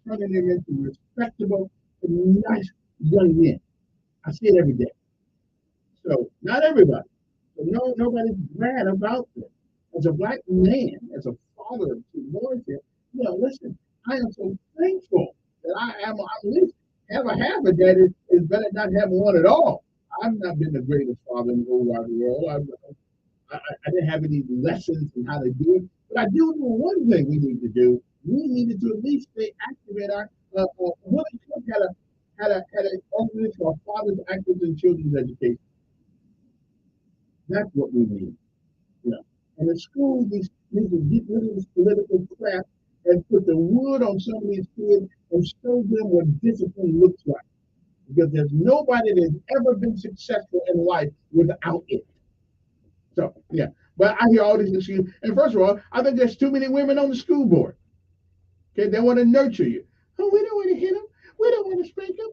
turning them into respectable and nice young men. I see it every day. So not everybody. So nobody's glad about this. As a black man, as a father of two boys here, listen, I am so thankful that I am at least have a half of that is better than not having one at all. I've not been the greatest father in the whole wide world. I didn't have any lessons in how to do it. But I do know one thing we need to do. We needed to at least stay active in our Willie Cook had an organization called Fathers Active in Children's Education. That's what we need. And the schools need to get rid of this political crap and put the wood on some of these kids and show them what discipline looks like. Because there's nobody that's ever been successful in life without it. So, yeah. But I hear all these excuses. And first of all, I think there's too many women on the school board. Okay, they want to nurture you. Oh, we don't want to hit them. We don't want to spank them.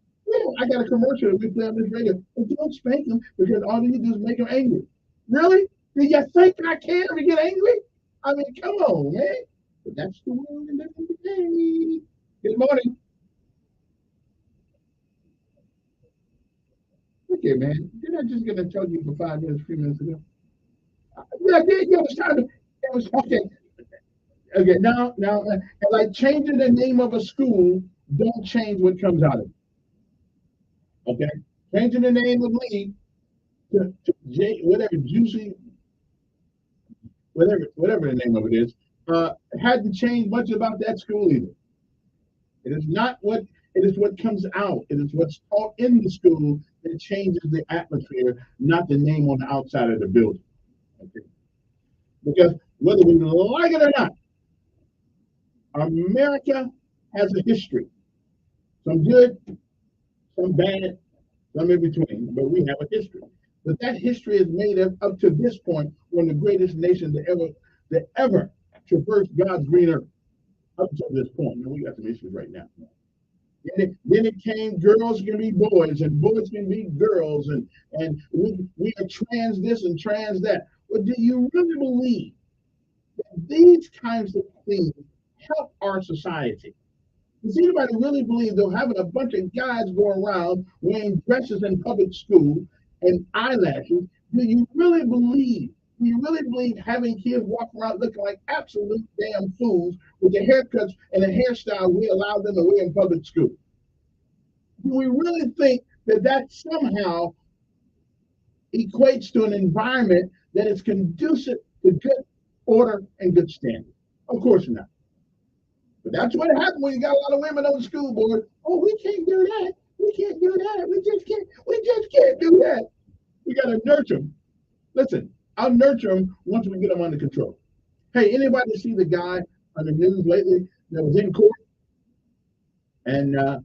I got a commercial that we play on this radio. But don't spank them because all you do is make them angry. Really? Do you think I care if you get angry? I mean, come on, man. But that's the world we live in today. Good morning. Okay, man. Didn't I just get to tell you for 5 minutes, 3 minutes ago? Yeah, I did. Yeah, it was time to. It was okay. Okay, now, like changing the name of a school don't change what comes out of it. Okay, changing the name of Lee to J, whatever Juicy, whatever the name of it is, had to change much about that school either. It is not what it is what comes out. It is what's taught in the school that changes the atmosphere, not the name on the outside of the building. Okay, because whether we like it or not, America has a history. Some good, some bad, some in between, but we have a history. But that history is made up to this point one of the greatest nations that ever traversed God's green earth. Up to this point. And we got some issues right now. Then it came girls can be boys and boys can be girls and we are trans this and trans that. But do you really believe these kinds of things help our society. Does anybody really believe they're having a bunch of guys going around wearing dresses in public school and eyelashes? Do you really believe having kids walk around looking like absolute damn fools with the haircuts and the hairstyle we allow them to wear in public school? Do we really think that that somehow equates to an environment that is conducive to good order and good standing? Of course not. But that's what happened when you got a lot of women on the school board. Oh, we can't do that. We can't do that. We just can't do that. We got to nurture them. Listen, I'll nurture them once we get them under control. Hey, anybody see the guy on the news lately that was in court and the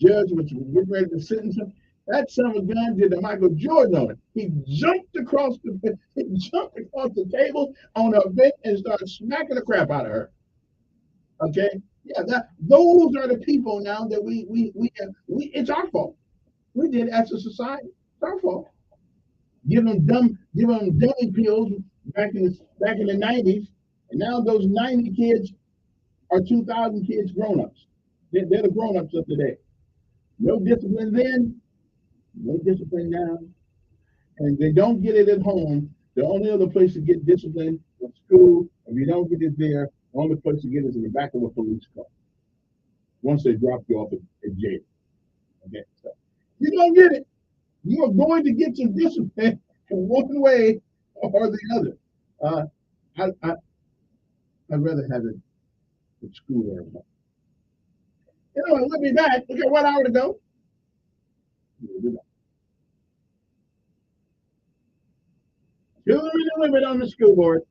judge was getting ready to sentence him? That son of a gun did the Michael Jordan on it. He jumped across the table on her bench and started smacking the crap out of her. Okay, yeah, those are the people now that we it's our fault. We did as a society. It's our fault. Give them dummy pills back in the 90s, and now those 90 kids are 2,000 kids grown-ups. They're the grown-ups of today. No discipline then, no discipline now, and they don't get it at home. The only other place to get discipline is school. If you don't get it there, the only place to get it is in the back of a police car. Once they drop you off at jail. Okay, so you don't get it. You are going to get some discipline in one way or the other. I'd rather have it at school or at home. Anyway, we'll be back. We got 1 hour to go. Children and women on the school board.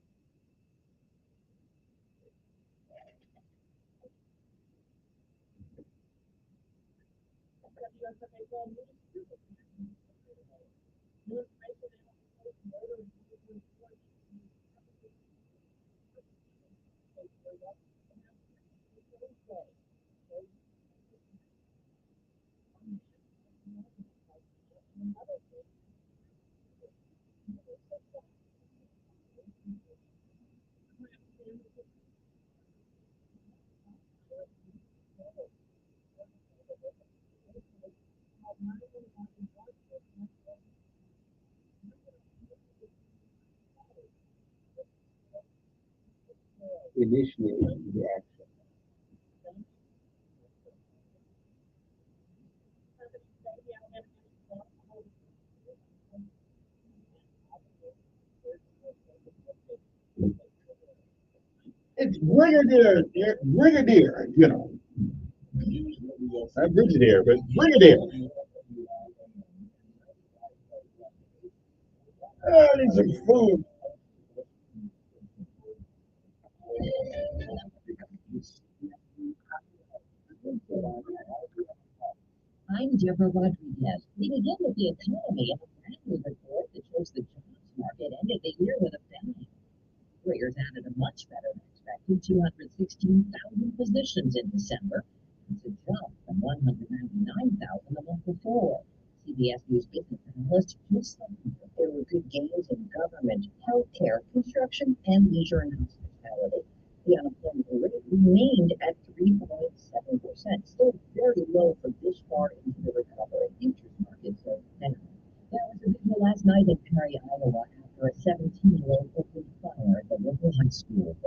Initiate the action. It's Brigadier, you know. Not Brigadier, but Brigadier. Oh, I need some food. I'm Deborah Rodriguez. We begin with the economy and a brand new report that shows the jobs market ended the year with a bang. Employers added a much better than expected 216,000 positions in December. It's a jump from 199,000 the month before. CBS News business analyst just said that there were good gains in government, healthcare, construction, and leisure and hospitality. The unemployment rate remained at 3.7%, still very low for this far into the recovery. Futures markets are down. There was a video last night in Perry, Iowa, after a 17-year-old opened fire at the local high school.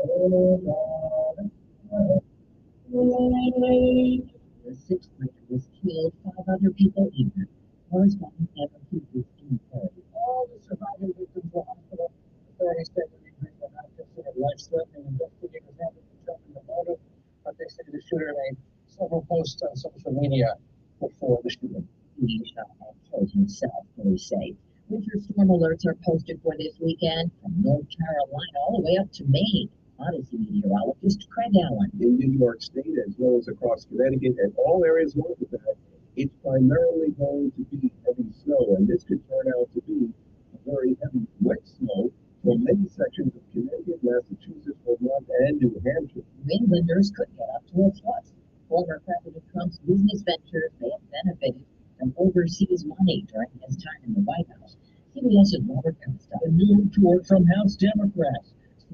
The sixth grader was killed, 5 other people injured. Correspondent Kevin Elkins in Perry. All the surviving victims were hospital. Authorities said the injuries were not considered life-threatening. Investigators haven't determined the motive, but they say the shooter made several posts on social media before the shooting. He shot and killed himself, police say. Winter storm alerts are posted for this weekend from North Carolina all the way up to Maine. Odyssey meteorologist Craig Allen. In New York State, as well as across Connecticut and all areas north of that, it's primarily going to be heavy snow, and this could turn out to be a very heavy wet snow for many sections of Connecticut, Massachusetts, Vermont, and New Hampshire. Mainlanders could get up to a plus. Former President Trump's business ventures may have benefited from overseas money during his time in the White House. CBS's Robert Costa. A new report from House Democrats.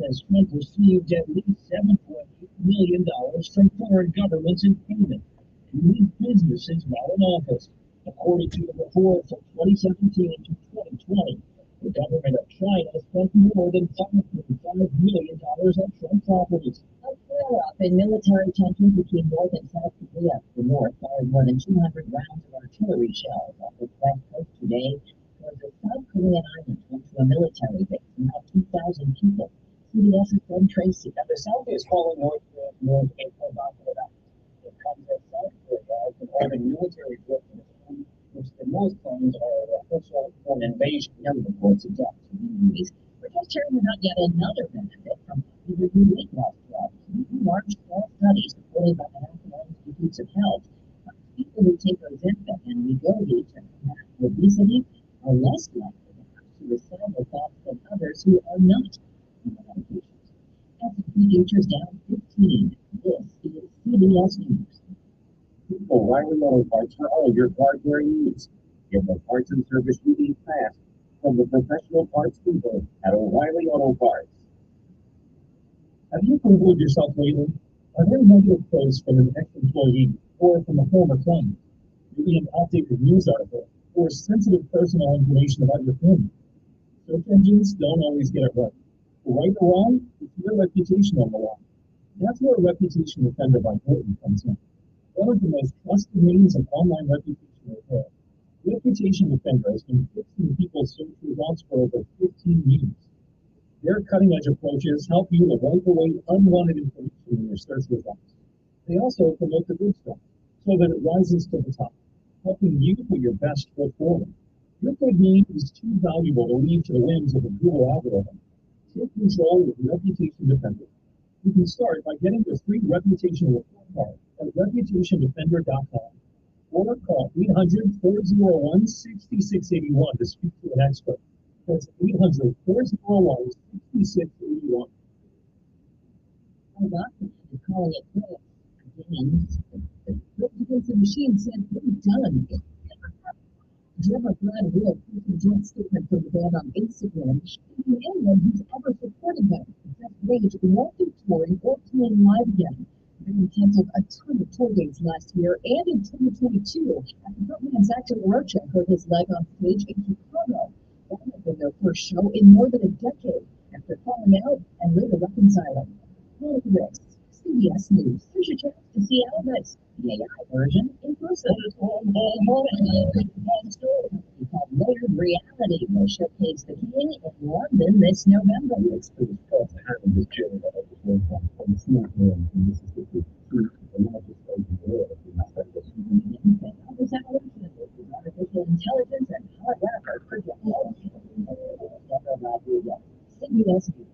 as Trump received at least $7.8 million from foreign governments in payment to lead businesses while in office. According to the report from 2017 to 2020, the government of China spent more than $5.5 million on Trump properties. A flare-up in military tensions between North and South Korea. The North fired more than 200 rounds of artillery shells off the West Coast today towards the South Korean island close to a military base and about 2,000 people. CBS's Ben Tracy. Now, the South is calling North Korea more a provocative act. It comes as South Korea has been holding military drills in its own, which the North claims are a official for an invasion. No reports of deaths in the movies. We're just hearing about yet another benefit from popular new weight loss drugs. Large scale studies reported by the National Institutes of Health. People who take Ozempic and Wegovy to combat obesity are less likely to have suicidal thoughts than others who are not on the medications. S&P futures down 15. This is CBS News. O'Reilly Auto Parts for all your car-carrying needs. Get the parts and service you need fast from the professional parts people at O'Reilly Auto Parts. Have you Googled yourself lately? Are there negative posts from an ex-employee or from a former client? Maybe an outdated news article or sensitive personal information about your family? Search engines don't always get it right. Right or wrong, it's your reputation on the line. That's where Reputation Defender by Norton comes in. One of the most trusted names in online reputation repair. Reputation Defender has been fixing people's search results for over 15 years. Their cutting-edge approaches help you to wipe away unwanted information in your search results. They also promote the good stuff so that it rises to the top, helping you put your best foot forward. Your good name is too valuable to leave to the whims of the Google algorithm. Take control with Reputation Defender. You can start by getting your free reputation report card at reputationdefender.com or call 800-401-6681 to speak to an expert. That's 800-401-6681. I documented calling it quits. Again, the defensive machine said, "We're done." Drummer Brad Wood posted a joint statement from the band on Instagram, showing anyone who's ever supported them. Jeff Rage won't be touring or playing live again. The band canceled a ton of tour dates last year and in 2022 after frontman Zach De La Rocha hurt his leg on stage in Chicago. That had been their first show in more than a decade after falling out and later reconciling. With risks. CBS News. Here's your chance to see Elvis, the AI version, in person. It's called Layered Reality will showcase the King in London this November. It's pretty tough having this channel that I just worked on from Singapore and Mississippi. The largest open world in my focus. Elvis evolution is artificial intelligence and holographic projection. CBS News.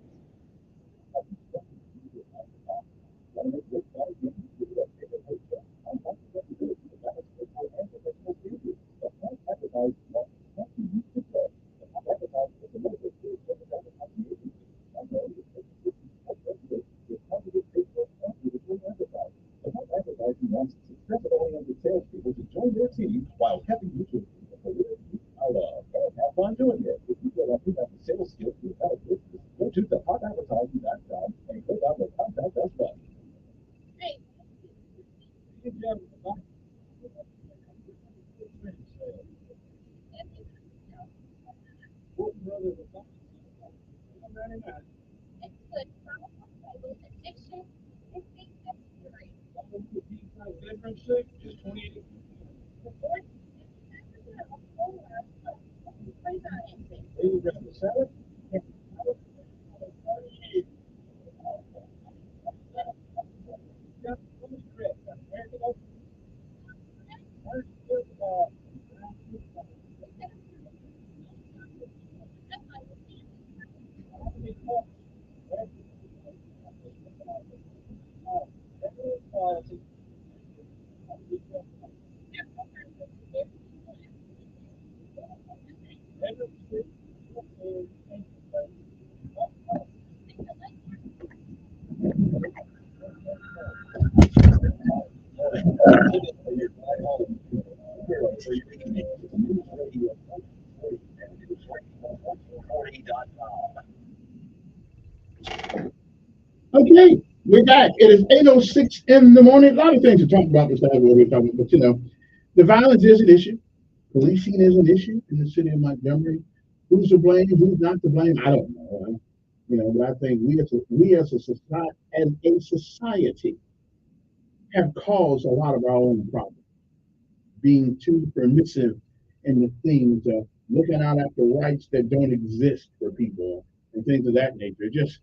Wants successful-oriented salespeople to join their team while helping you to out of. Have fun doing it. If you feel like you have the sales skills to develop business, go to thehopadvertising.com and click on the Contact Us button. Hey. Just 28. You grab the salad? Yeah. Okay, we're back. It is 8:06 in the morning. A lot of things to talk about besides what we're talking about, but the violence is an issue. Policing is an issue in the city of Montgomery. Who's to blame? Who's not to blame? I don't know. But I think we as a society have caused a lot of our own problems, being too permissive in the things, looking out after rights that don't exist for people and things of that nature. Just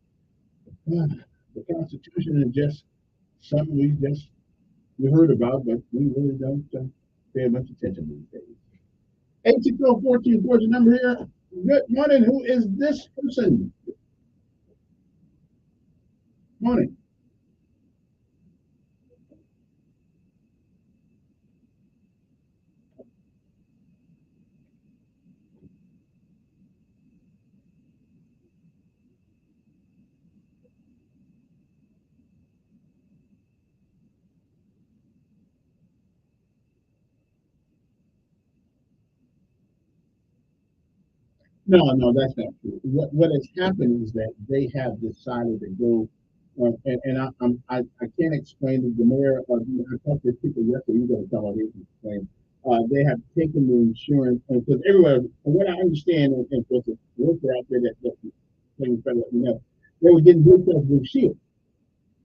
the Constitution is just something we heard about, but we really don't pay much attention these days. 860-1440 is the number here. Good morning. Who is this person? Morning. No, that's not true. What has happened is that they have decided to go, I can't explain it. The mayor, I talked to people yesterday. You got to tell me they can explain. They have taken the insurance because everywhere. From what I understand, and for the worker out there that things better let me know, they were getting Blue Cross Blue Shield,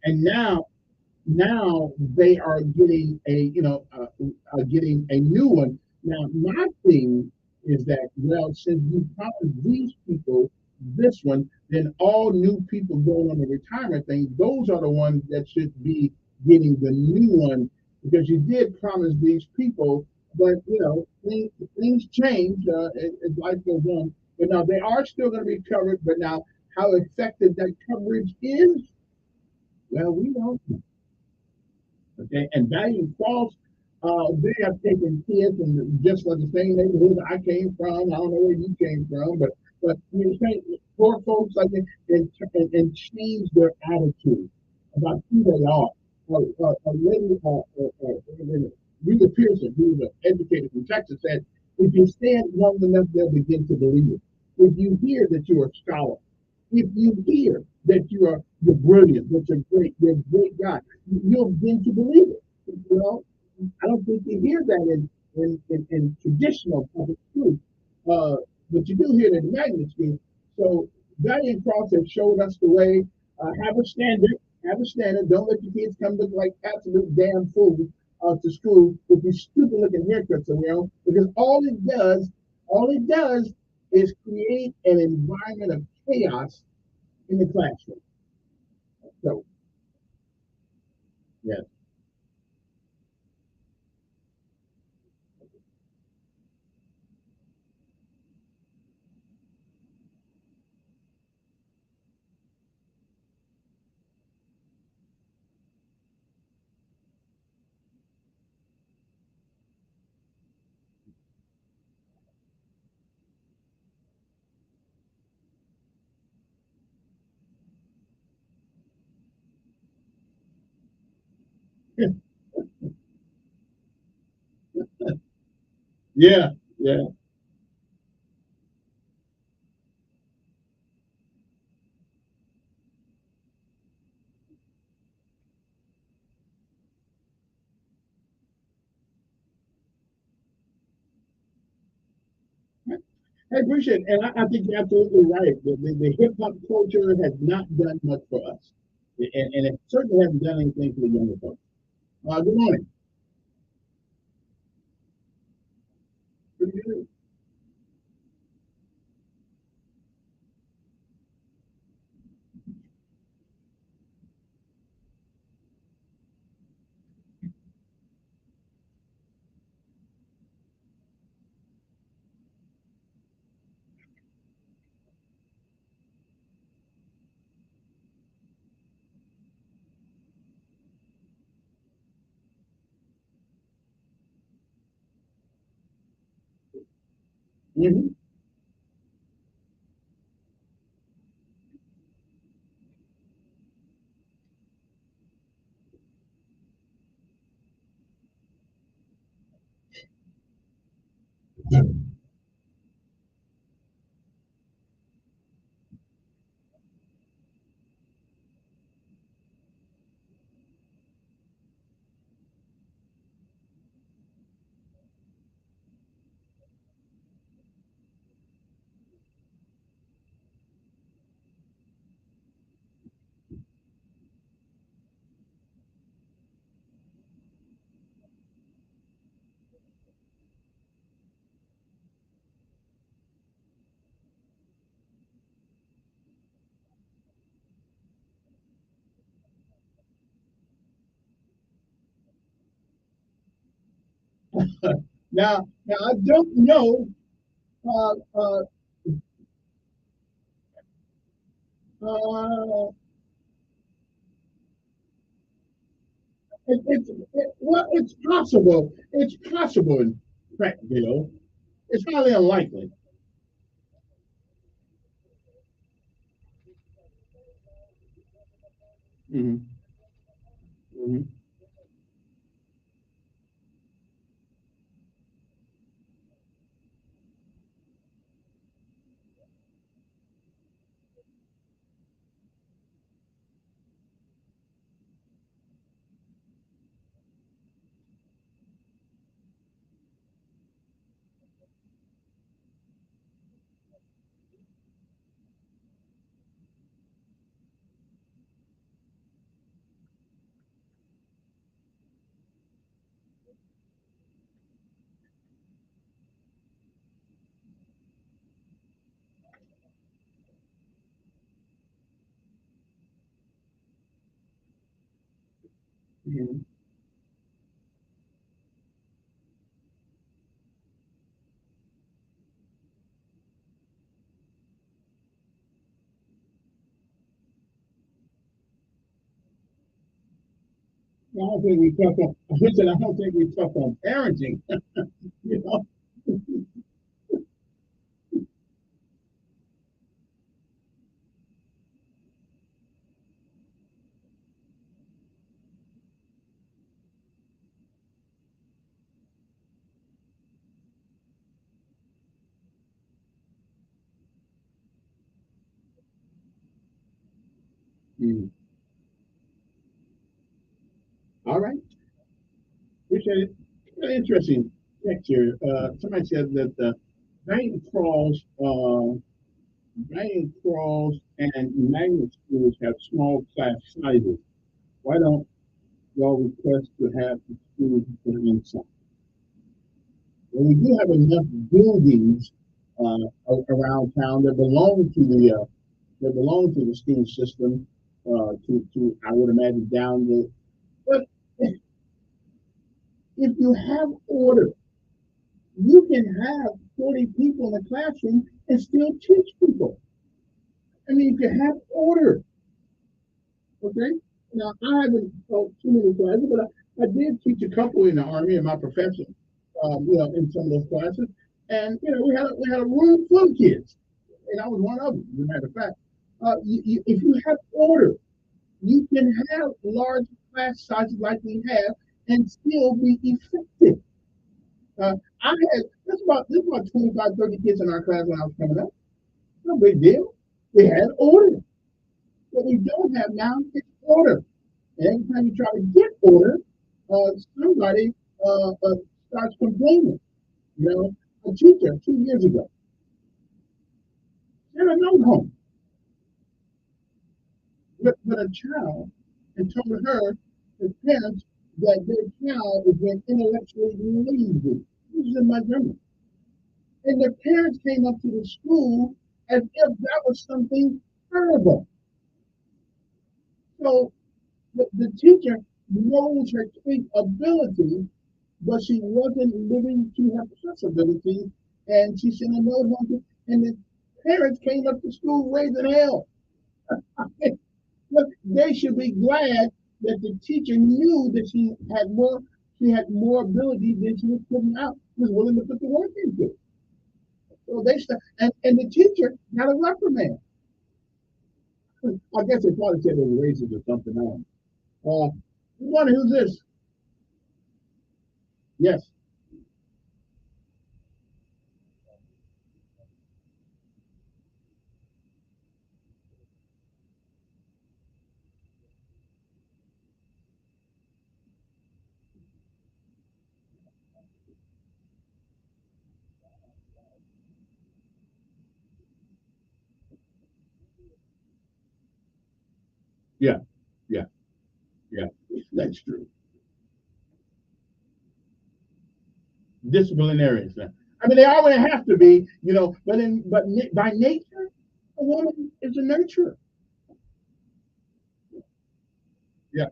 and now they are getting getting a new one. Now my thing is that, well, since you promised these people this one, then all new people going on the retirement thing, those are the ones that should be getting the new one because you did promise these people, but things change as life goes on. But now they are still going to be covered. But now how effective that coverage is, well, we don't know. Okay, and Valiant Falls, they have taken kids and just like the same neighborhood I came from. I don't know where you came from, but you say poor folks like that and change their attitude about who they are. A lady, Rita Pearson, who is an educator from Texas, said, "If you stand long enough, they'll begin to believe it. If you hear that you're a scholar, if you hear that you're brilliant, that you're a great guy, you'll begin to believe it. You know, I don't think you hear that in traditional public school, but you do hear it in magnet school. So Valiant Cross has showed us the way. Have a standard. Have a standard. Don't let your kids come look like absolute damn fools to school with these stupid looking haircuts around. Because all it does is create an environment of chaos in the classroom. So, yeah. Yeah, yeah. I appreciate it. And I think you're absolutely right. The hip hop culture has not done much for us. And it certainly hasn't done anything for the younger folks. Good morning. Pretty good. Mm-hmm. Now I don't know. Uh, uh, uh, well, it's possible. It's possible in Prattville. It's highly unlikely. Hmm. Hmm. Hmm. I don't think we tough on. Listen, I don't think we tough on parenting. You know. Mhm. All right. Appreciate it. Very interesting text here. Somebody said that writing crawls and magnet schools have small class sizes. Why don't y'all request to have the schools put them inside? Well, we do have enough buildings around town that belong to the school system. To I would imagine down the. But if you have order, you can have 40 people in a classroom and still teach people. I mean, if you have order, okay? Now, I haven't taught too many classes, but I did teach a couple in the Army in my profession, in some of those classes. And, we had a room full of kids, and I was one of them, as a matter of fact. If you have order, you can have large class sizes like we have and still be effective. I had this about 25, 30 kids in our class when I was coming up. No big deal. We had order. What we don't have now is order. And every time you try to get order, somebody starts complaining. A teacher 2 years ago sent a note home with a child and told her, the parents, that their child is being intellectually lazy. This is in Montgomery. And the parents came up to the school as if that was something terrible. So the teacher knows her capability, but she wasn't living to her possibility. And she sent a note home, and the parents came up to school raising hell. Look, they should be glad that the teacher knew that she had more ability than she was putting out, was willing to put the work into. So and the teacher got a reprimand. I guess they probably said it was racist or something else. Good morning, who's this? Yes. Yeah, yeah, yeah. That's true. Disciplinarians. I mean, they already have to be, but by nature, a woman is a nurturer. Yeah.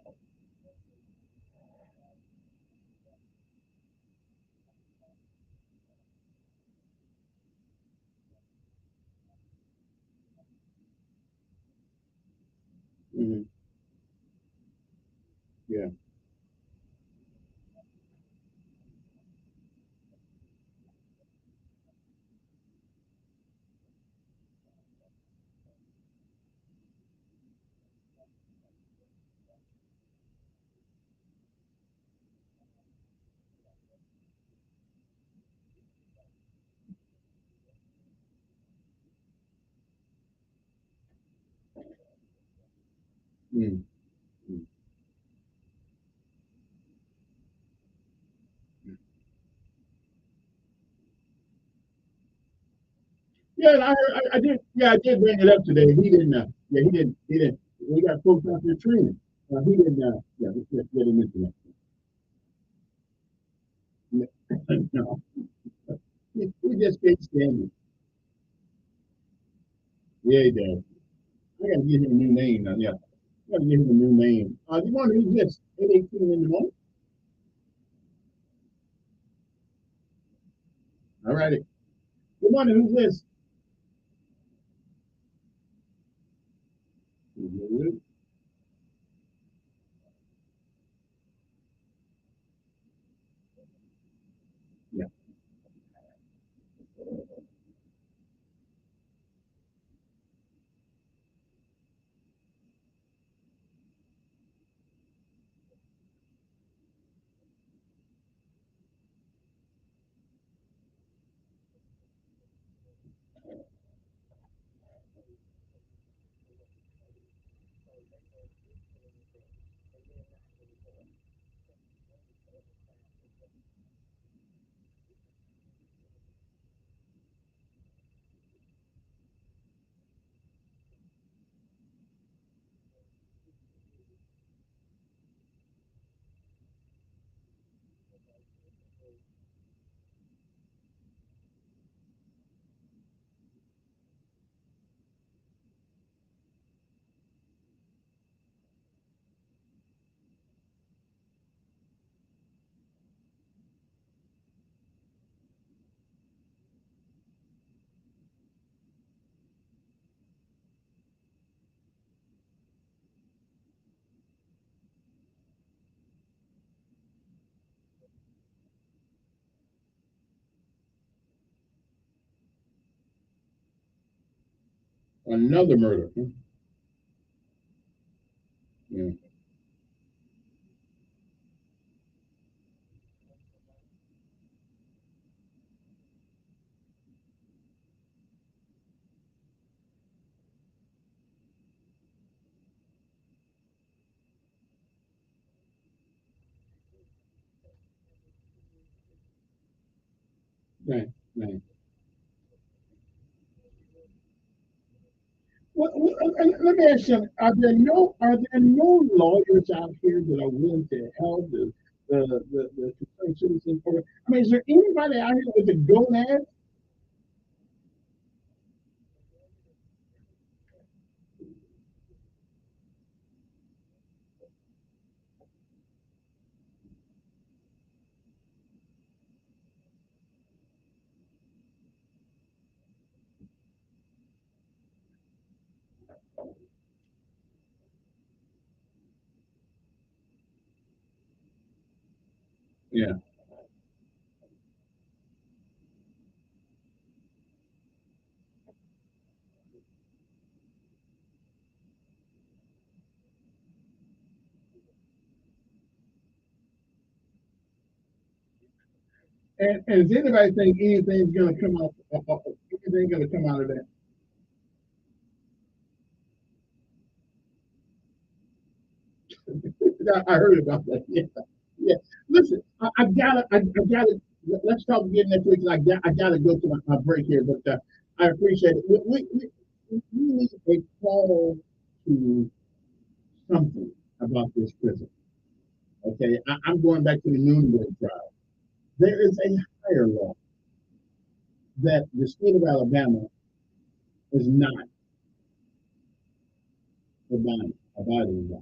Yeah. Mm. Mm. Yeah, I did. Yeah, I did bring it up today. He didn't. Yeah, he didn't. He didn't. We got folks out there training. He didn't. Yeah, let's get him into that. No, he just can't stand it. Yeah, he does. I gotta give him a new name now. Yeah, I gotta give him a new name. Good morning. Who's this? 8:18 in the morning. All righty. Good morning. Who's this? Yeah. Another murder. Yeah. Right. Right. Let me ask you: Are there no lawyers out here that are willing to help the concerned citizens? I mean, is there anybody out here with a gonad? Yeah. And does anybody think anything's going to come out? Anything going to come out of that? I heard about that. Yeah. Yeah. Listen, I gotta. I gotta. Let's talk again next week. I gotta go to my break here, but I appreciate it. We need a call to something about this prison. Okay, I'm going back to the Nuremberg trial. There is a higher law that the state of Alabama is not abiding by.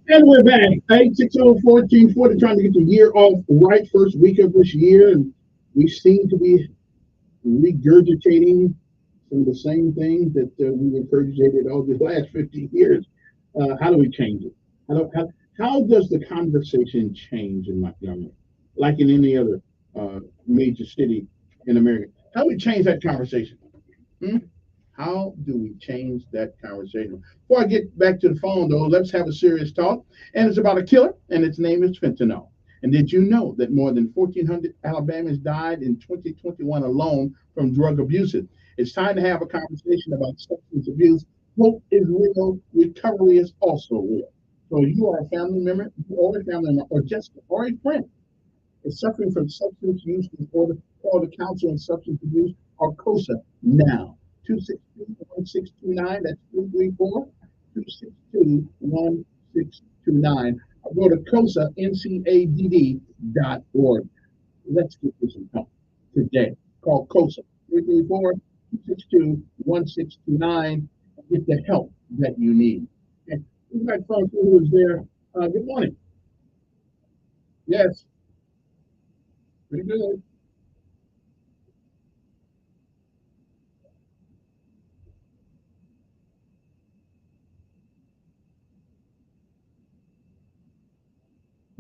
And we're back. 860-1440, trying to get the year off right first week of this year. And we seem to be regurgitating some of the same things that we regurgitated all the last 50 years. How do we change it? How does the conversation change in Montgomery, like in any other major city in America? How do we change that conversation? How do we change that conversation? Before I get back to the phone, though, let's have a serious talk. And it's about a killer, and its name is fentanyl. And did you know that more than 1,400 Alabamians died in 2021 alone from drug abuse? It's time to have a conversation about substance abuse. Hope is real. Recovery is also real. So you are a family member, or a family member, or just or a friend is suffering from substance use disorder, call the Council on Substance Abuse or COSA now. 262-1629, that's 334-262-1629. Or go to COSA.NCADD.org. Let's get this in today. Call COSA 334-262-1629 and get the help that you need. And we've got folks who is there. Good morning. Yes, pretty good.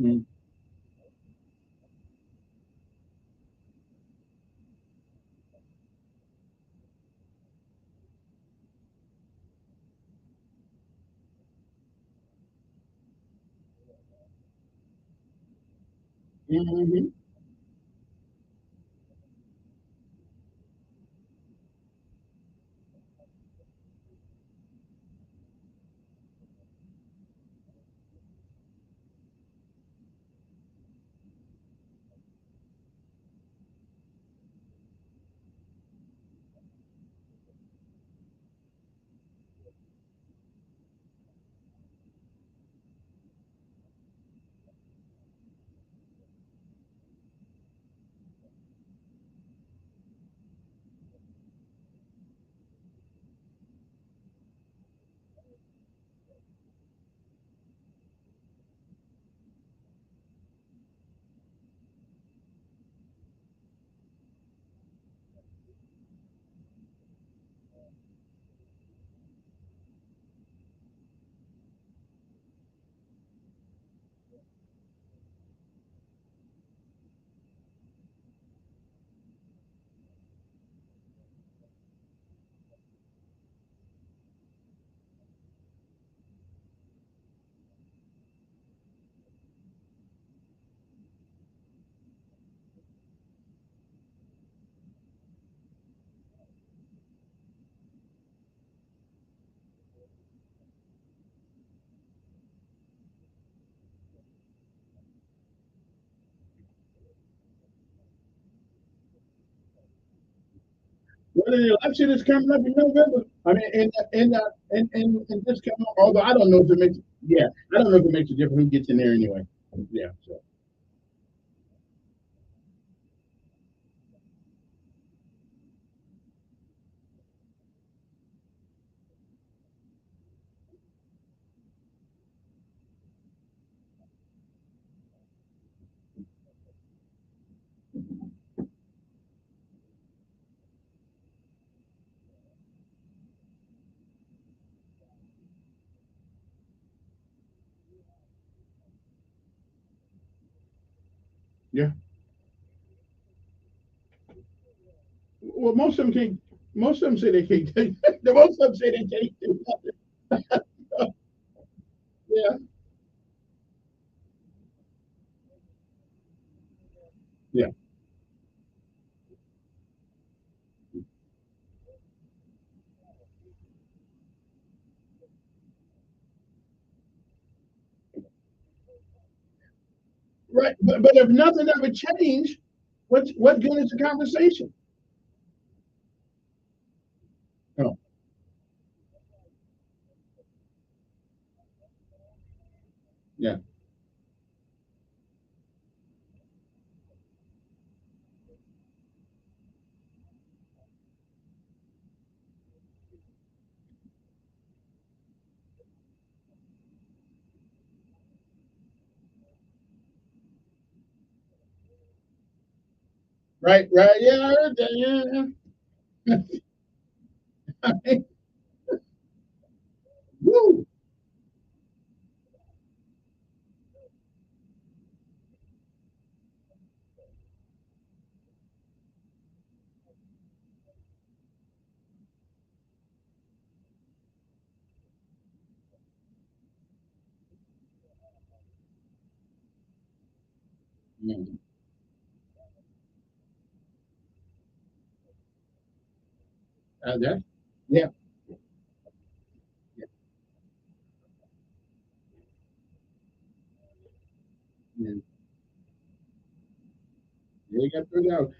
Mm. Mm-hmm. Well, the election is coming up in November. I mean, in this coming, although I don't know if it makes, yeah, I don't know if it makes a difference who gets in there anyway. Yeah, so yeah. Well, most of them can't. Most of them say they can't. Most of them say they can't do nothing. Yeah, yeah. Right, but if nothing ever changed, what good is the conversation? Oh, yeah. Right, right. Yeah, I heard that. Yeah. Woo. Mm. That, yeah, yeah, yeah. Yeah, you got through that.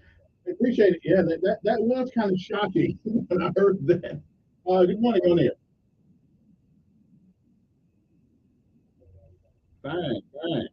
I appreciate it. Yeah, that was kind of shocking when I heard that. Good morning on there. Fine, fine.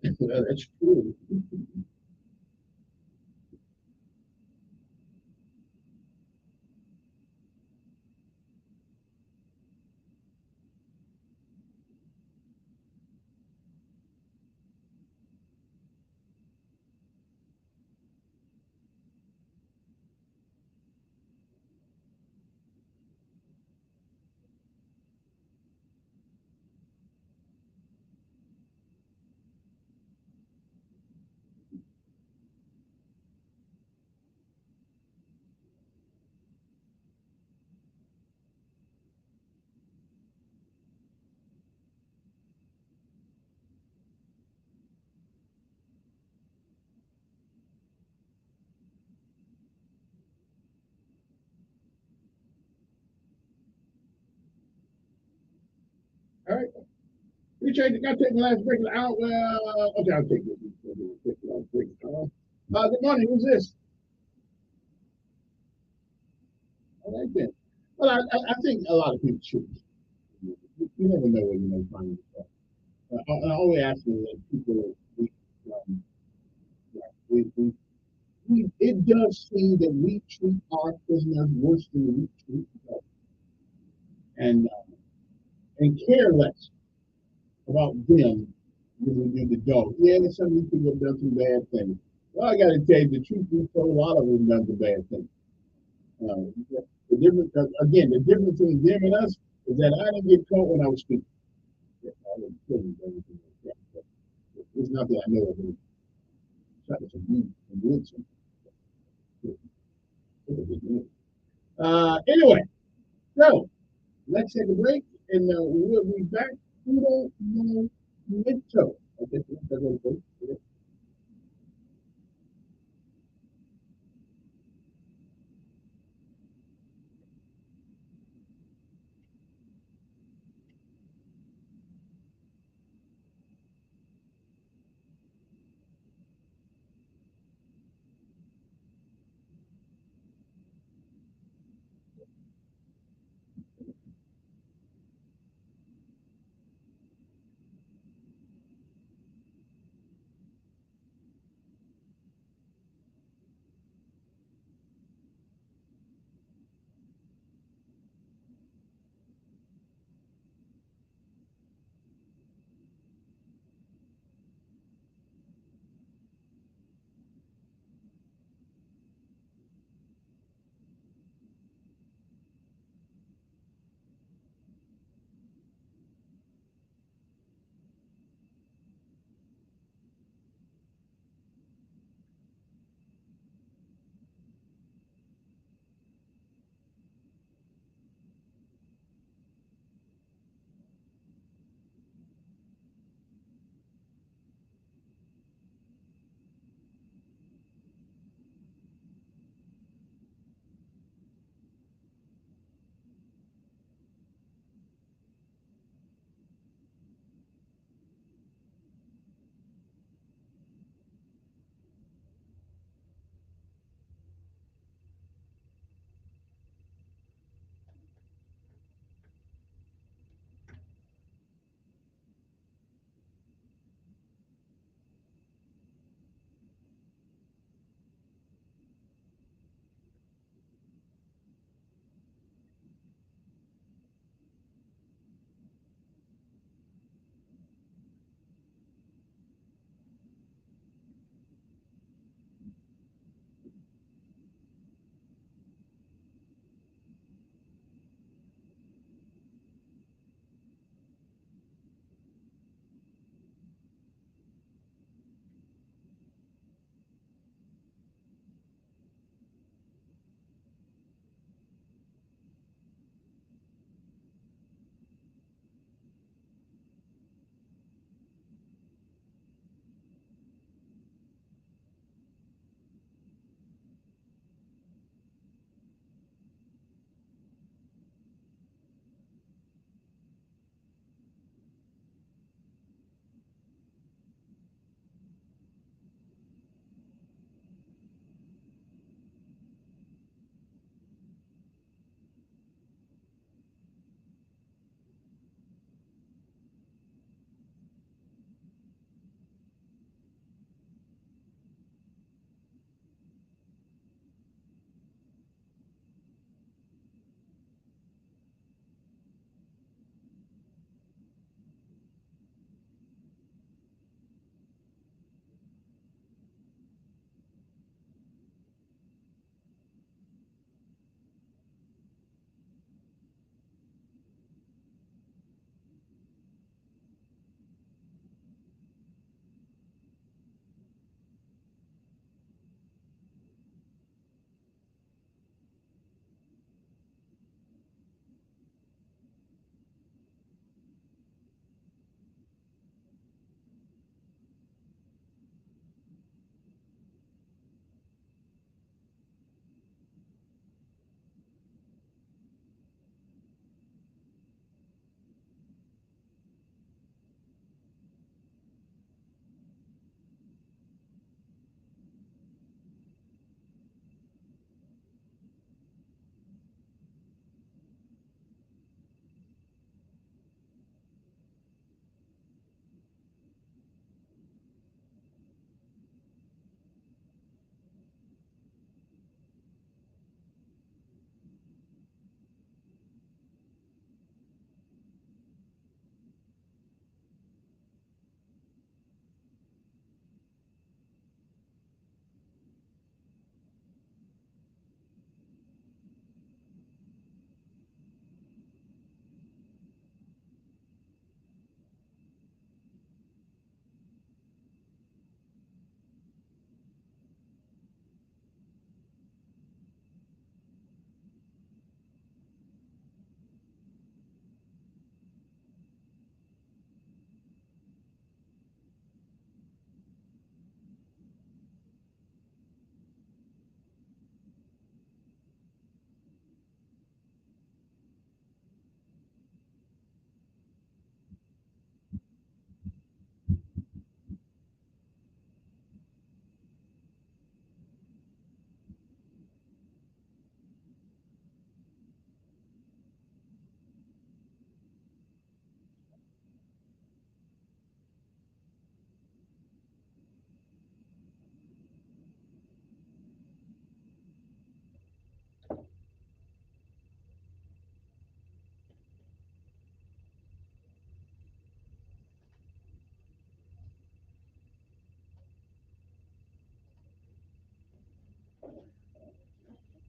That's true. All right. Appreciate it. Got to take the last break of the hour. Well, okay, I'll take this. Take the last break. Good morning. Who's this? I like that. Well, I think a lot of people should. You never know when you may find yourself. I always ask them that people, um, it does seem that we treat our prisoners worse than we treat others, and care less about them than we do the dog. Yeah, some of these people have done some bad things. Well, I got to tell you, the truth be told, a lot of them done some bad things. The difference, again, the difference between them and us is that I didn't get caught when I was speaking. Yeah, I was killing everything like that. But it's not that I know of any. Try to convince them. Anyway, so let's take a break and we'll be back. Pluto Mito. Okay, that's what it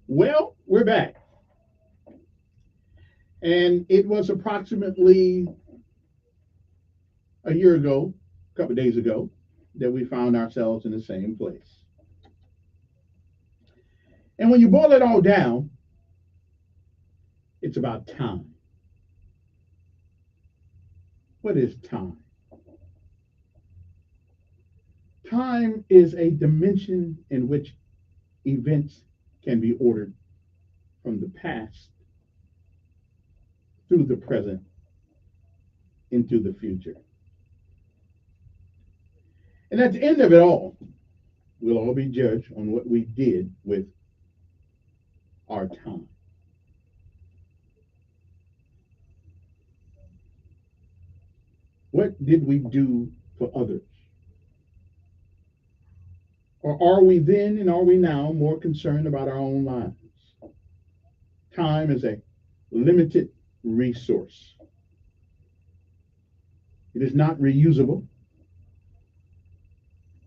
Well, we're back. And it was approximately a year ago, a couple of days ago, that we found ourselves in the same place. And when you boil it all down, it's about time. What is time? Time is a dimension in which events can be ordered from the past through the present into the future. And at the end of it all, we'll all be judged on what we did with our time. What did we do for others? Or are we then and are we now more concerned about our own lives? Time is a limited resource. It is not reusable.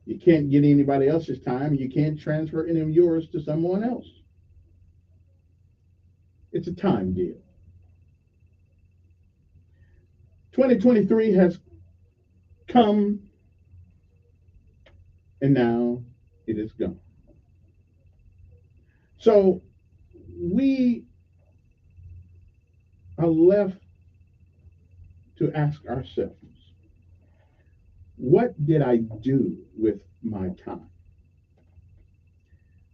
You can't get anybody else's time. You can't transfer any of yours to someone else. It's a time deal. 2023 has come and now it is gone. So we are left to ask ourselves, what did I do with my time?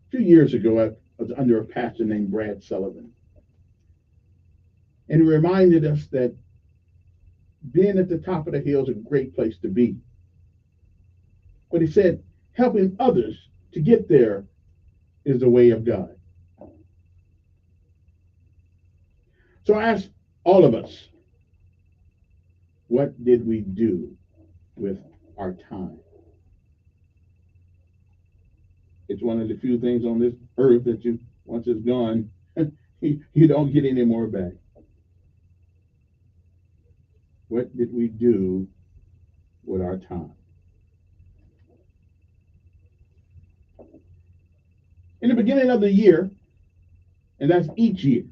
A few years ago, I was under a pastor named Brad Sullivan. And he reminded us that being at the top of the hill is a great place to be. But he said, helping others to get there is the way of God. So I ask all of us, what did we do with our time? It's one of the few things on this earth that you, once it's gone, you don't get any more back. What did we do with our time? In the beginning of the year, and that's each year,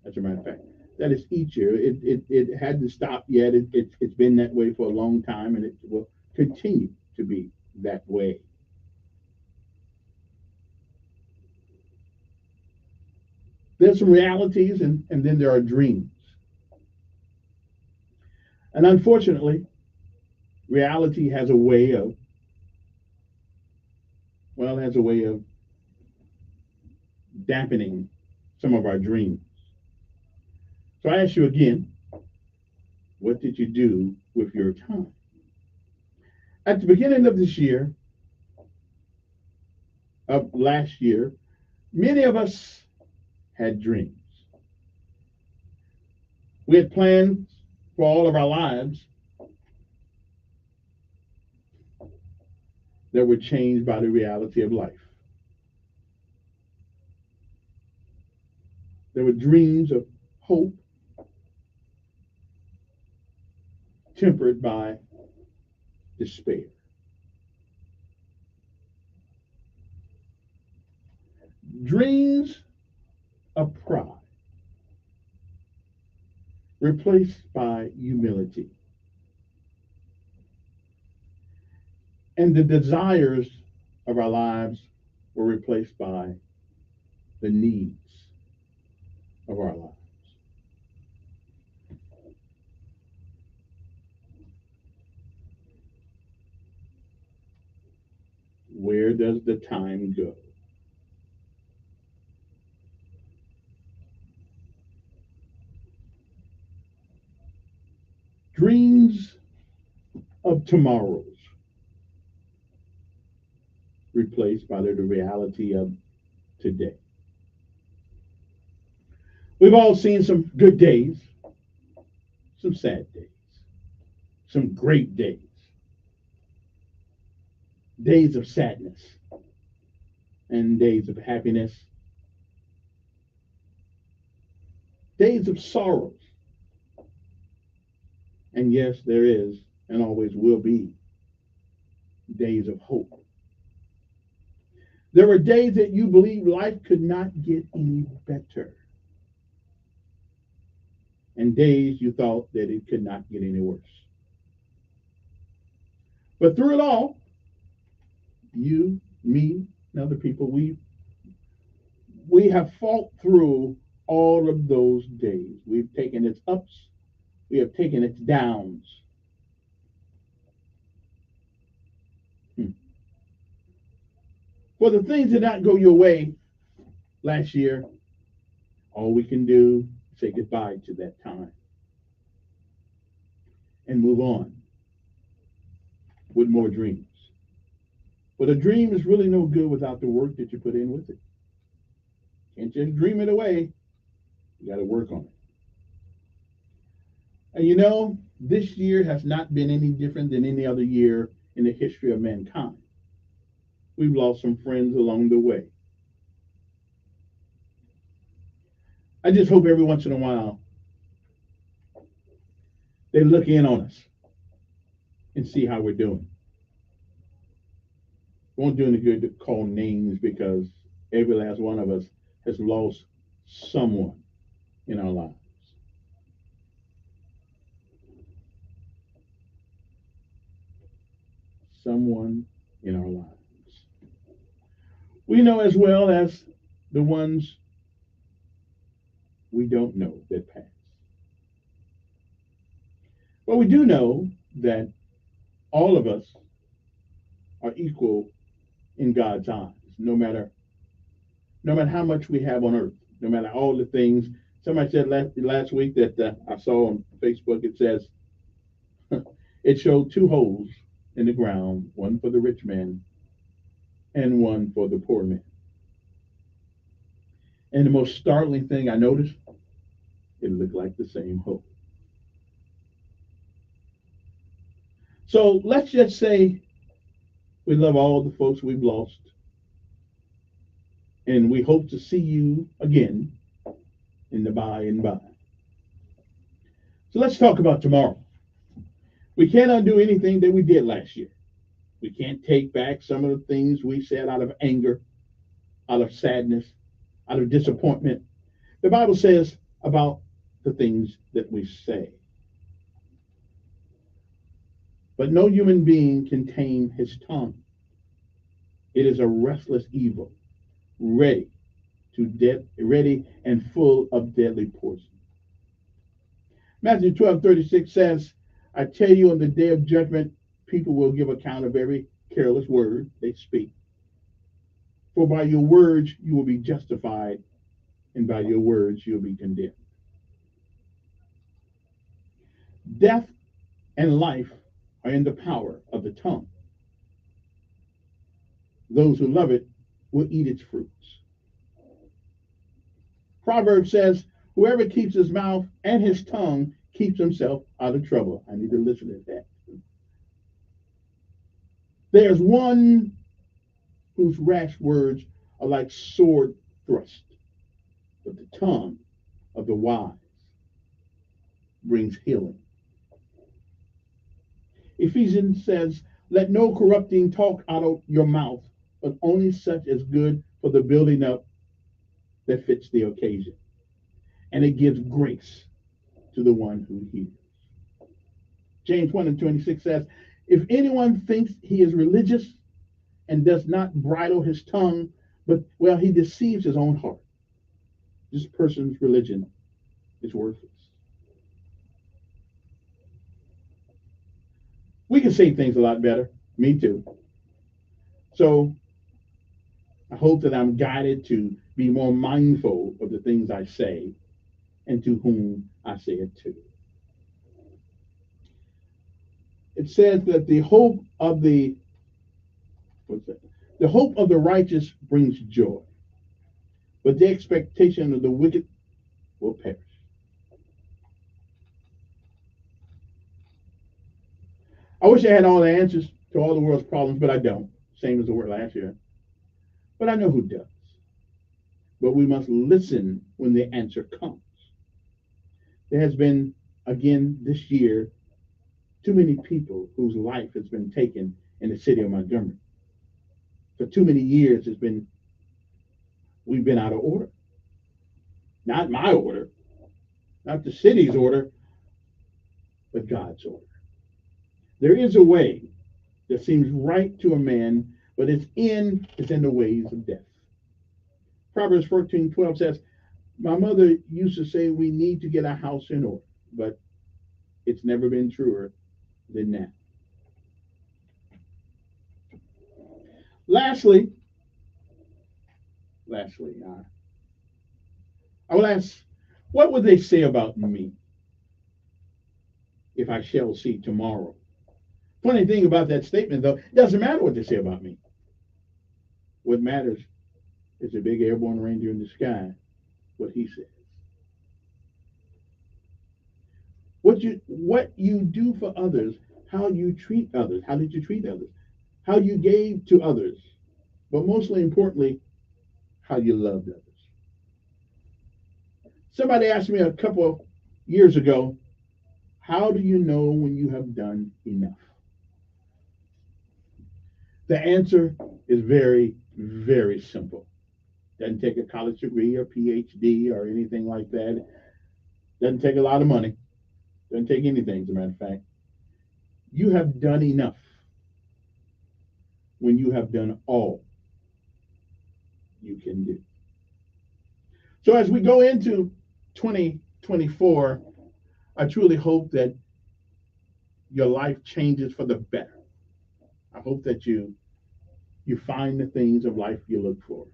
as a matter of fact, that is each year. It hadn't stopped yet. It's been that way for a long time, and it will continue to be that way. There's some realities, and then there are dreams. And unfortunately, reality has a way of dampening some of our dreams. So I ask you again, what did you do with your time? At the beginning of this year, of last year, many of us had dreams. We had plans for all of our lives that were changed by the reality of life. There were dreams of hope tempered by despair. Dreams of pride replaced by humility. And the desires of our lives were replaced by the needs of our lives. Where does the time go? Dreams of tomorrows replaced by the reality of today. We've all seen some good days, some sad days, some great days, days of sadness, and days of happiness, days of sorrows. And yes, there is and always will be days of hope. There were days that you believed life could not get any better, and days you thought that it could not get any worse. But through it all, you, me, and other people, we have fought through all of those days. We've taken its ups, we have taken its downs. For the things that did not go your way last year, all we can do is say goodbye to that time and move on with more dreams. But a dream is really no good without the work that you put in with it. Can't just dream it away. You got to work on it. And you know, this year has not been any different than any other year in the history of mankind. We've lost some friends along the way. I just hope every once in a while they look in on us and see how we're doing. It won't do any good to call names because every last one of us has lost someone in our lives. Someone in our lives. We know as well as the ones we don't know that pass. But we do know that all of us are equal in God's eyes, no matter how much we have on earth, no matter all the things. Somebody said last week that I saw on Facebook, it says, it showed two holes in the ground, one for the rich man and one for the poor man. And the most startling thing I noticed, it looked like the same hole. So let's just say we love all the folks we've lost, and we hope to see you again in the by and by. So let's talk about tomorrow. We can't undo anything that we did last year. We can't take back some of the things we said out of anger, out of sadness, out of disappointment. The Bible says about the things that we say. But no human being can tame his tongue. It is a restless evil, ready and full of deadly poison. Matthew 12:36 says, I tell you, on the day of judgment, people will give account of every careless word they speak. For by your words you will be justified, and by your words you will be condemned. Death and life are in the power of the tongue. Those who love it will eat its fruits. Proverbs says, whoever keeps his mouth and his tongue keeps himself out of trouble. I need to listen to that. There's one whose rash words are like sword thrust, but the tongue of the wise brings healing. Ephesians says, let no corrupting talk out of your mouth, but only such as good for the building up that fits the occasion. And it gives grace to the one who hears. James 1:26 says, if anyone thinks he is religious and does not bridle his tongue, but, well, he deceives his own heart. This person's religion is worthless. We can say things a lot better. Me too. So I hope that I'm guided to be more mindful of the things I say and to whom I say it to. It says that the hope of the righteous brings joy, but the expectation of the wicked will perish. I wish I had all the answers to all the world's problems, but I don't. Same as the word last year. But I know who does. But we must listen when the answer comes. There has been, again this year, too many people whose life has been taken in the city of Montgomery. for too many years we've been out of order. Not my order, not the city's order, but God's order. There is a way that seems right to a man, but its end is in the ways of death. Proverbs 14:12 says, my mother used to say we need to get our house in order, but it's never been truer than that. Lastly, I will ask, what would they say about me if I shall see tomorrow? Funny thing about that statement, though, it doesn't matter what they say about me. What matters is the big airborne ranger in the sky, what he says. What you do for others, how you treat others, how did you treat others, how you gave to others, but mostly importantly, how you loved others. Somebody asked me a couple years ago, how do you know when you have done enough? The answer is very, very simple. Doesn't take a college degree or PhD or anything like that. Doesn't take a lot of money. Doesn't take anything, as a matter of fact. You have done enough when you have done all you can do. So as we go into 2024, I truly hope that your life changes for the better. I hope that you find the things of life you look for.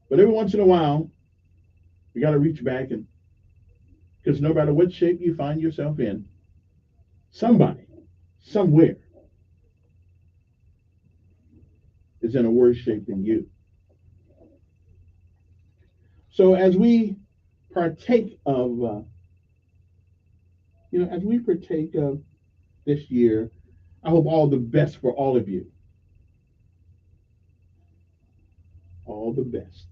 But every once in a while, you got to reach back, and because no matter what shape you find yourself in, somebody, somewhere, is in a worse shape than you. So as we partake of, this year, I hope all the best for all of you. All the best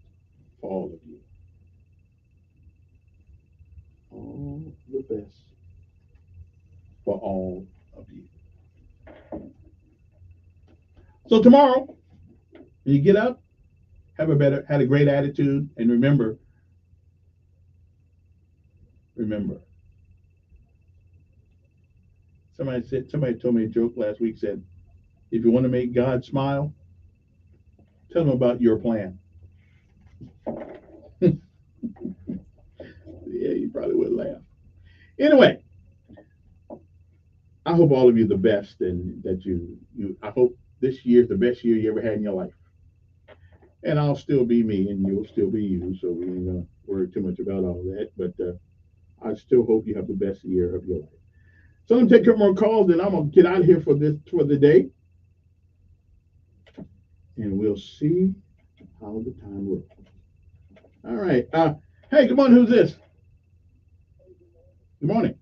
for all of you. All the best for all of you. So tomorrow, when you get up, had a great attitude, and remember, somebody told me a joke last week, said, if you want to make God smile, tell him about your plan. Yeah, you probably would laugh. Anyway, I hope all of you the best, and that I hope this year is the best year you ever had in your life. And I'll still be me, and you'll still be you, so we ain't gonna worry too much about all that. But I still hope you have the best year of your life. So I'm gonna take a couple more calls, and I'm gonna get out of here for the day, and we'll see how the time rolls. All right. Hey, good morning. Who's this? Good morning.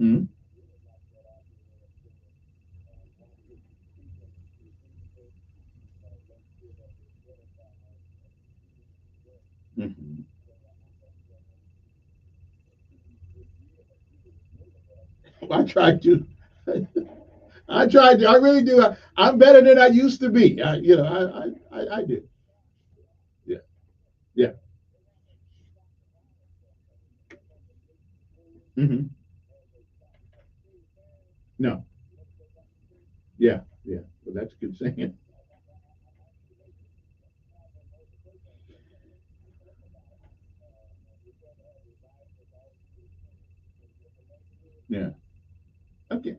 Mm-hmm. Mm-hmm. I tried to. I tried to. I really do. I'm better than I used to be. I do. Yeah. Yeah. Mm-hmm. No. Yeah. Yeah. Well, that's a good saying. Yeah. Okay.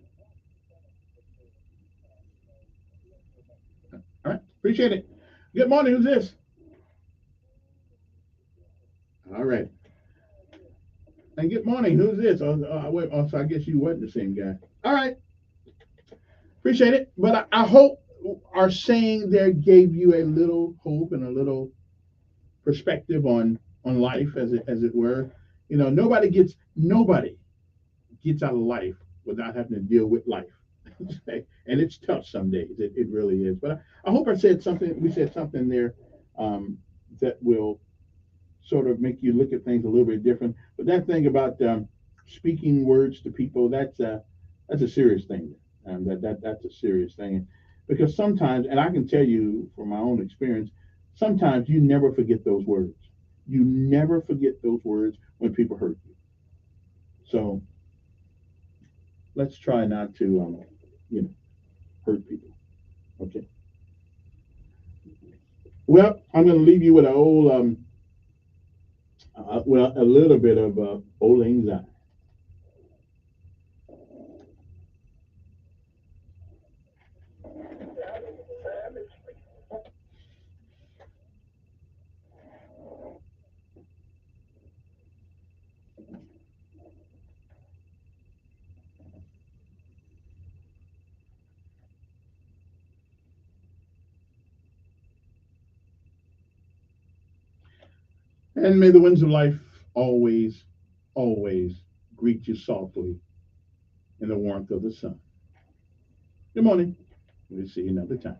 All right. Appreciate it. Good morning. Who's this? All right. And good morning. Who's this? So I guess you wasn't the same guy. All right. Appreciate it. But I hope our saying there gave you a little hope and a little perspective on life, as it were. Nobody gets out of life without having to deal with life. And it's tough some days. It really is. But I hope we said something there that will sort of make you look at things a little bit different. But that thing about speaking words to people, that's a serious thing. That's a serious thing, because sometimes, and I can tell you from my own experience, sometimes you never forget those words. You never forget those words when people hurt you. So let's try not to, hurt people. Okay. Well, I'm going to leave you with a little bit of old anxiety. And may the winds of life always, always greet you softly in the warmth of the sun. Good morning. We'll see you another time.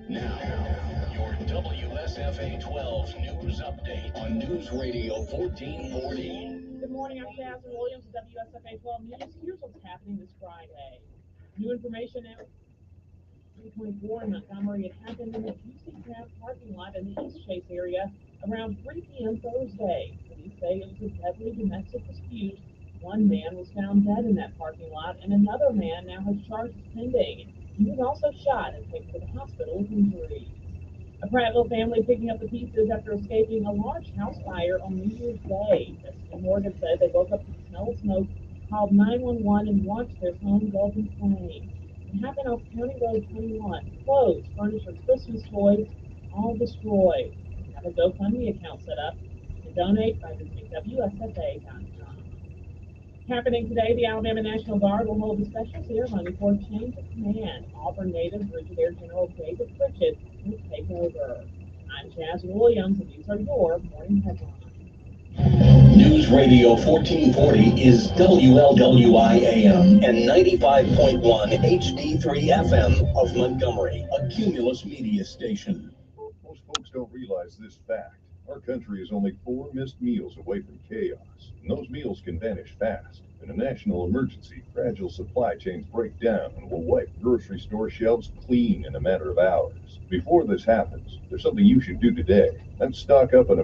Now, your WSFA 12 news update on News Radio 1440. Good morning, I'm Jasmine Williams with WSFA 12 News. Here's what's happening this Friday. New information now. 324 in Montgomery. It happened in the Juicy Crab parking lot in the East Chase area around 3 p.m. Thursday. Police say it was a deadly domestic dispute. One man was found dead in that parking lot, and another man now has charges pending. He was also shot and taken to the hospital with injuries. A Prattville family picking up the pieces after escaping a large house fire on New Year's Day. Mr. Morgan said they woke up to the smell of smoke, called 911, and watched their home go up in flames. It happened off County Road 21. Clothes, furniture, Christmas toys, all destroyed. We have a GoFundMe account set up to donate by visiting WSFA.com. Happening today, the Alabama National Guard will hold a special ceremony for a change of command. Auburn native Brigadier General David Pritchett will take over. I'm Chaz Williams, and these are your morning headlines. News Radio 1440 is WLWI AM and 95.1 HD3 FM of Montgomery, a Cumulus media station. Most folks don't realize this fact. Our country is only 4 missed meals away from chaos, and those meals can vanish fast. In a national emergency, fragile supply chains break down and will wipe grocery store shelves clean in a matter of hours. Before this happens, there's something you should do today. Let's stock up on